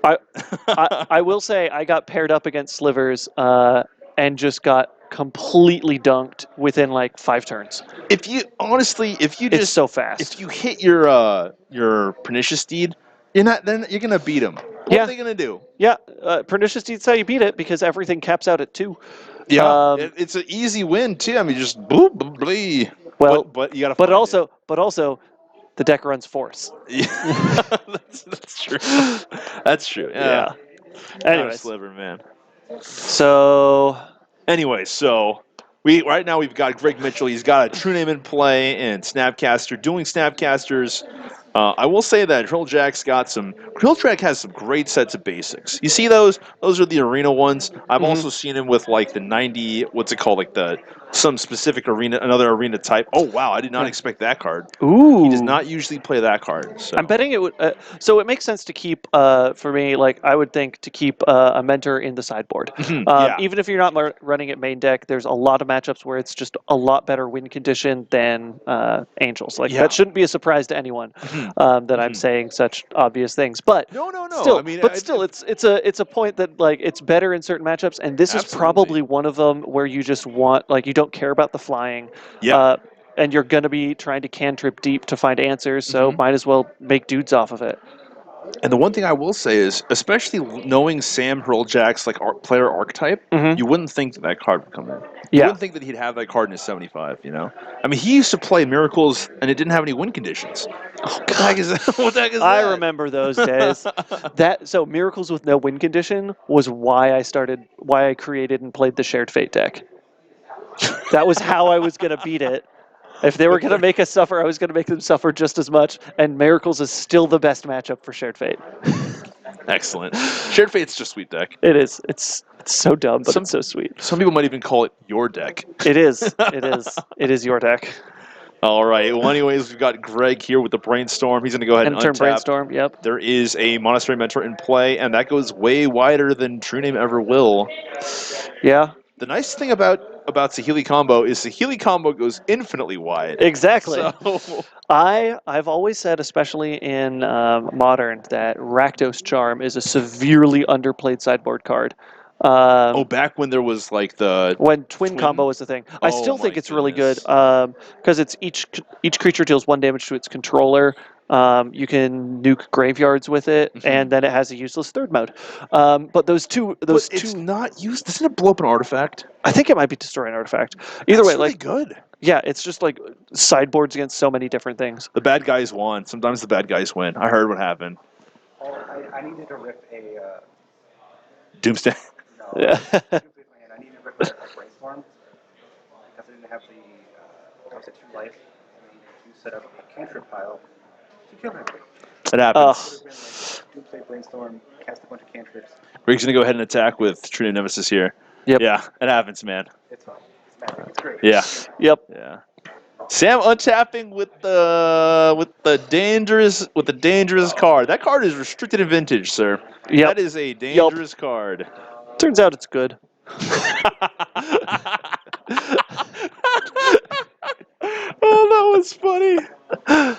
I will say I got paired up against Slivers and just got completely dunked within 5 turns. If you It's just so fast. if you hit your Pernicious Steed, then you're gonna beat him. What are they gonna do? Yeah, Pernicious Deed's how you beat it because everything caps out at 2. Yeah, it's an easy win too. I mean, just boop, boop, blee. Well, but you gotta. But find also, the deck runs Force. Yeah, that's true. That's true. Yeah. Anyways, Sliver, man. so Anyway, so right now we've got Greg Mitchell. He's got a true name in play and Snapcaster doing Snapcasters. I will say that Hriljac's got some. Hriljac has some great sets of basics. You see those? Those are the arena ones. I've also seen him with like the 90. What's it called? Like some specific arena, another arena type. Oh wow! I did not expect that card. Ooh. He does not usually play that card. So. I'm betting it would. So it makes sense to keep, for me, like I would think to keep a mentor in the sideboard. Yeah. Even if you're not running it main deck, there's a lot of matchups where it's just a lot better win condition than Angels. Like that shouldn't be a surprise to anyone that I'm saying such obvious things. But no. Still, I mean, it's a point that like it's better in certain matchups, and this is probably one of them where you just want you don't care about the flying. Yeah. And you're going to be trying to cantrip deep to find answers, so might as well make dudes off of it. And the one thing I will say is, especially knowing Sam Hriljac's like player archetype, you wouldn't think that card would come in. You wouldn't think that he'd have that card in his 75. You know, I mean, he used to play Miracles, and it didn't have any win conditions. Oh God, what the heck is that? I remember those days. So Miracles with no win condition was why I created and played the Shared Fate deck. That was how I was going to beat it. If they were going to make us suffer, I was going to make them suffer just as much, and Miracles is still the best matchup for Shared Fate. Excellent. Shared Fate's just a sweet deck. It is. It's so dumb, but it's so sweet. Some people might even call it your deck. It is. It is your deck. All right. Well, anyways, we've got Greg here with the Brainstorm. He's going to go ahead and turn untap. Brainstorm, yep. There is a Monastery Mentor in play, and that goes way wider than True Name ever will. Yeah. The nice thing about Saheeli Combo is Saheeli Combo goes infinitely wide. Exactly. So. I've always said, especially in Modern, that Rakdos Charm is a severely underplayed sideboard card. Back when there was like when twin combo was the thing. I still think it's really good because it's each creature deals 1 damage to its controller. You can nuke graveyards with it, and then it has a useless third mode. But it's not used. Doesn't it blow up an artifact? I think it might be destroy an artifact. Either way, really good. Yeah, it's just like sideboards against so many different things. The bad guys won. Sometimes the bad guys win. I heard what happened. I needed to rip a Doomsday. No. Yeah. I needed to rip a Brainstorm because I didn't have I was at 2 life. I needed to set up a cantrip pile to kill him. It happens. Doomsday Brainstorm, cast a bunch of cantrips. Greg's going to go ahead and attack with True Nemesis here. Yep. Yeah, it happens, man. It's fine. It's magic. It's great. Yeah. Yep. Yeah. Sam untapping with the dangerous card. That card is restricted in Vintage, sir. Yep. That is a dangerous card. Turns out it's good. Oh, that was funny.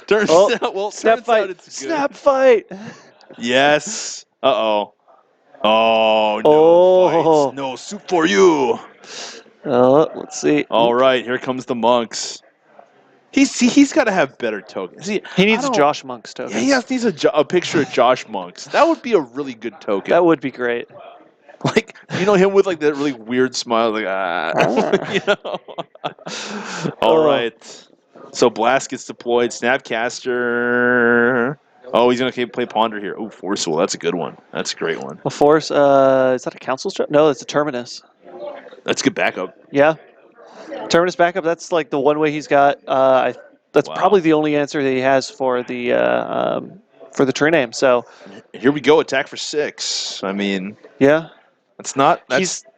Turns out it's good. Snap fight. Yes. Uh-oh. Oh, no fights. No soup for you. Let's see. All right, here comes the monks. He's got to have better tokens. He needs Josh Monk's token. Yeah, he needs a picture of Josh Monks. That would be a really good token. That would be great. Like, him with like that really weird smile, like All right. So Blast gets deployed. Snapcaster. Oh, he's gonna play Ponder here. Oh, Forceful. That's a good one. That's a great one. A Force. Is that a Council Strap? No, it's a Terminus. That's good backup. Yeah. Terminus backup. That's like the one way he's got. That's probably the only answer that he has for the true name. So here we go. Attack for 6. I mean, yeah.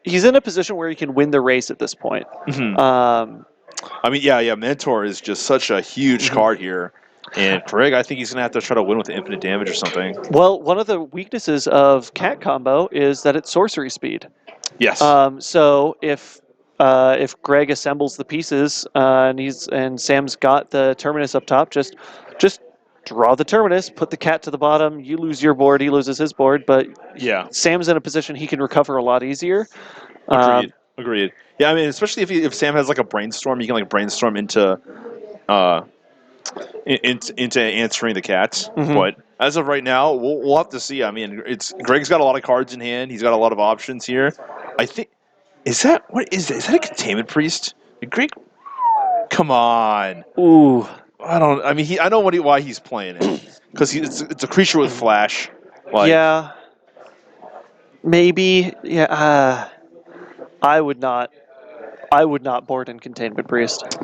He's in a position where he can win the race at this point. I mean, yeah. Mentor is just such a huge card here. And Craig, I think he's going to have to try to win with infinite damage or something. Well, one of the weaknesses of Cat Combo is that it's sorcery speed. Yes. So if Greg assembles the pieces and Sam's got the Terminus up top, just draw the Terminus, put the cat to the bottom. You lose your board, he loses his board. But Sam's in a position he can recover a lot easier. Agreed. Yeah, I mean, especially if Sam has like a brainstorm, you can like brainstorm into answering the cats. But as of right now, we'll have to see. I mean, Greg's got a lot of cards in hand. He's got a lot of options here. I think is that a Containment Priest? Greg, come on. Ooh. I know why he's playing it because it's a creature with flash. Yeah. Maybe. Yeah. I would not I would not board in Containment Priest.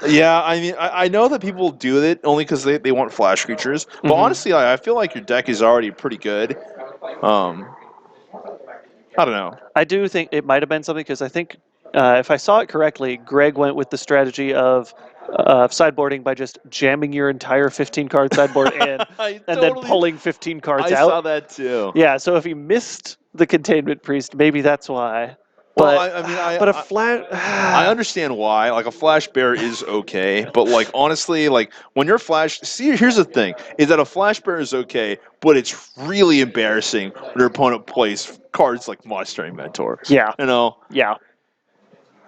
Yeah, I mean, I know that people do it only because they want flash creatures. But honestly, I feel like your deck is already pretty good. I don't know. I do think it might have been something because I think, if I saw it correctly, Greg went with the strategy of sideboarding by just jamming your entire 15-card sideboard in and then pulling 15 cards I out. saw that too. Yeah, so if he missed the Containment Priest, maybe that's why. Well, But, I mean, but a flat. I understand why. Like a flash bear is okay, but like honestly, like when you're flash, see, here's the thing: is that a flash bear is okay, but it's really embarrassing when your opponent plays cards like Monstering Mentor. Yeah. You know, Yeah.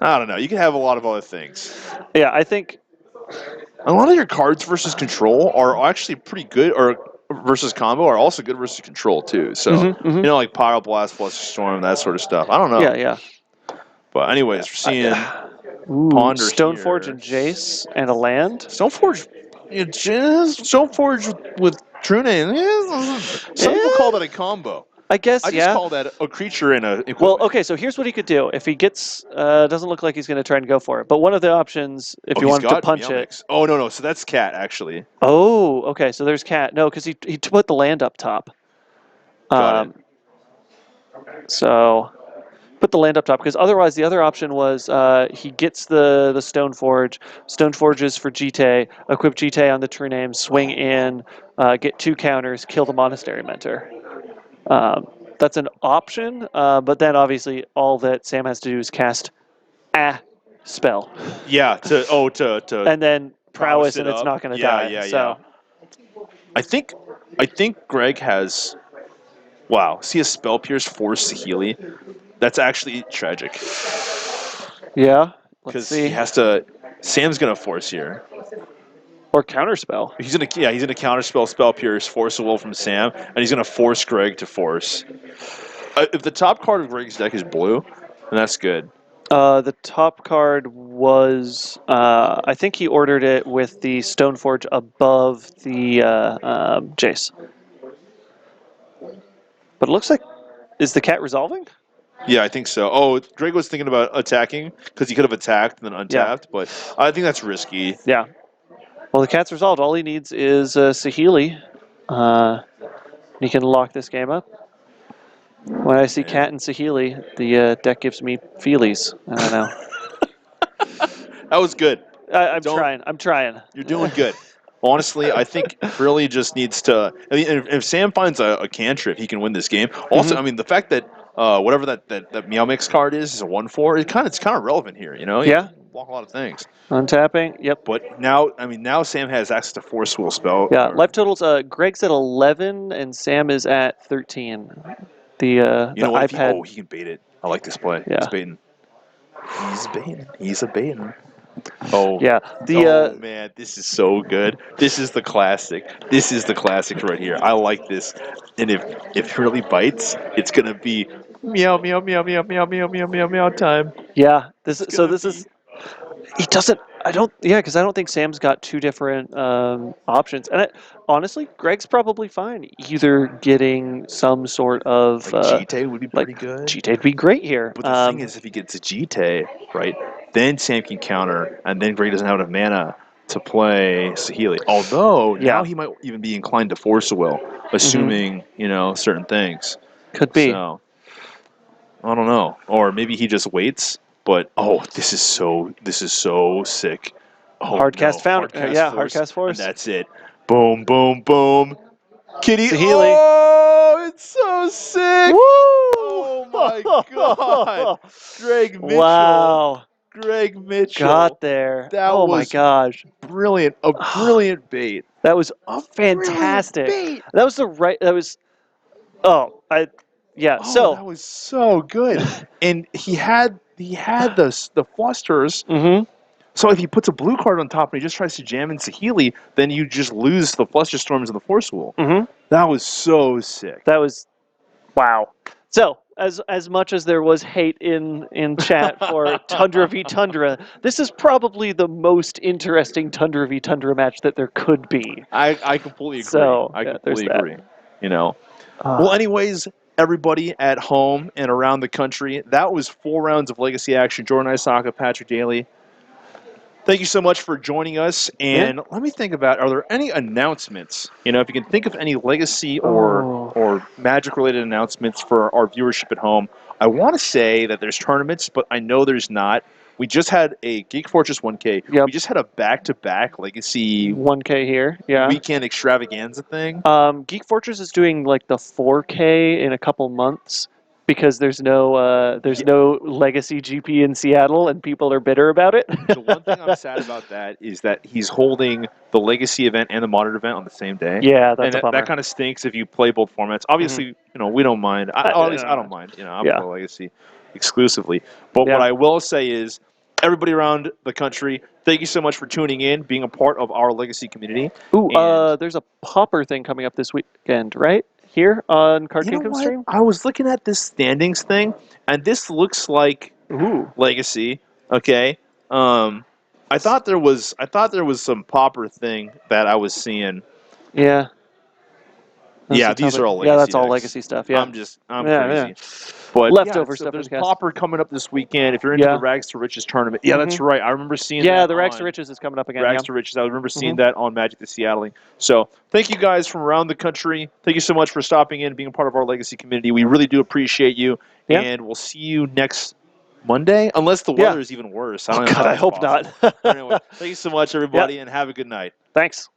I don't know. You can have a lot of other things. Yeah, I think. A lot of your cards versus control are actually pretty good, or versus combo are also good versus control too. So you know, like Pyroblast, Flusterstorm, that sort of stuff. I don't know. Yeah. But anyways, we're seeing Ponder Stoneforge here. and Jace and a land. Stoneforge, Stoneforge with True Name. Yeah, some people call that a combo. I guess, I just call that a creature and a equipment. Well, okay, so here's what he could do. If he gets, doesn't look like he's going to try and go for it. But one of the options, if you wanted to punch it. Oh, no. So that's Cat, actually. Oh, okay, so there's Cat. No, because he put the land up top. Got it. So put the land up top, because otherwise the other option was he gets the Stoneforge, Stoneforges for GT, equip GT on the true name, swing in, get 2 counters, kill the Monastery Mentor. That's an option, but then obviously all that Sam has to do is cast a spell. Yeah, to and then prowess and it's not going to die. Yeah. I think Greg has. Wow, see a Spell Pierce force Saheeli. That's actually tragic. Yeah. Because he has to. Sam's gonna force here. Or counterspell. He's gonna counterspell Spell Pierce, force a will from Sam, and he's gonna force Greg to force. If the top card of Greg's deck is blue, then that's good. The top card was, I think he ordered it with the Stoneforge above the Jace. But it looks like, is the cat resolving? Yeah, I think so. Oh, Greg was thinking about attacking because he could have attacked and then untapped, but I think that's risky. Yeah. Well, the cat's resolved. All he needs is Saheeli. He can lock this game up. When I see Cat and Saheeli, the deck gives me feelies. I don't know. That was good. I'm trying. You're doing good. Honestly, I think really just needs to. I mean, if Sam finds a cantrip, he can win this game. Also, I mean, the fact that whatever that Meow Mix card is a 1/4. It's kind of relevant here. You know, Yeah. You block a lot of things. Untapping. Yep. But now Sam has access to Force Will spell. Yeah. Life totals. Greg's at 11 and Sam is at 13. The iPad. He can bait it. I like this play. Yeah. He's baiting. He's a baiting. Oh yeah. Man, this is so good. This is the classic. This is the classic right here. I like this. And if it really bites, it's gonna be meow meow meow meow meow meow meow meow meow time. Yeah. This is. He doesn't. Because I don't think Sam's got 2 different options. And honestly, Greg's probably fine. Either getting some sort of GT would be pretty good. GT would be great here. But the thing is, if he gets a GT, right, then Sam can counter, and then Greg doesn't have enough mana to play Saheeli. Although now he might even be inclined to force a will, assuming certain things. Could be. So, I don't know. Or maybe he just waits. But this is so sick. Hardcast found. Hardcast force. And that's it. Boom, boom, boom. Kitty. Saheeli. Oh, it's so sick. Woo! Oh my God. Greg Mitchell. Wow. Greg Mitchell. Got there. That was my gosh. Brilliant. A brilliant bait. That was fantastic. Bait. That was that was so that was so good. And he had the flusters. Mm-hmm. So if he puts a blue card on top and he just tries to jam in Saheeli, then you just lose the Fluster Storms and the Force Will. Mm-hmm. That was so sick. That was wow. So as much as there was hate in chat for Tundra v Tundra, this is probably the most interesting Tundra v Tundra match that there could be. I completely agree. So, I completely agree. That. Well, anyways, everybody at home and around the country. That was 4 rounds of Legacy action. Jordan Aisaka, Patrick Daly. Thank you so much for joining us. And let me think about, are there any announcements? You know, if you can think of any Legacy or Magic-related announcements for our viewership at home. I want to say that there's tournaments, but I know there's not. We just had a Geek Fortress 1K. Yep. We just had a back-to-back Legacy 1K here. Yeah. weekend extravaganza thing. Geek Fortress is doing like the 4K in a couple months because there's no Legacy GP in Seattle and people are bitter about it. The one thing I'm sad about that is that he's holding the Legacy event and the Modern event on the same day. Yeah, that's a and bummer. that kind of stinks if you play both formats. Obviously, you know, we don't mind. At least I don't mind. You know, I'm Yeah. for Legacy exclusively. But Yeah. what I will say is, everybody around the country, thank you so much for tuning in, being a part of our Legacy community. Ooh, And there's a Pauper thing coming up this weekend, right? Here on Card you know Kingdom what? stream? I was looking at this standings thing, and this looks like Legacy. Okay. I thought there was some Pauper thing that I was seeing. Yeah. Yeah, these are all Legacy. Yeah, that's all decks. Legacy stuff. Yeah. I'm Yeah, crazy. yeah. But Leftover so stuff there's in the cast. Pauper coming up this weekend. If you're into the Rags to Riches tournament, that's right. I remember seeing that. Yeah, the Rags to on Riches is coming up again. Rags to Riches. I remember seeing that on Magic the Seattling. So thank you guys from around the country. Thank you so much for stopping in and being a part of our Legacy community. We really do appreciate you. Yeah. And we'll see you next Monday, unless the weather is even worse. I don't know how I that's hope possible. not. Anyway, thank you so much, everybody, and have a good night. Thanks.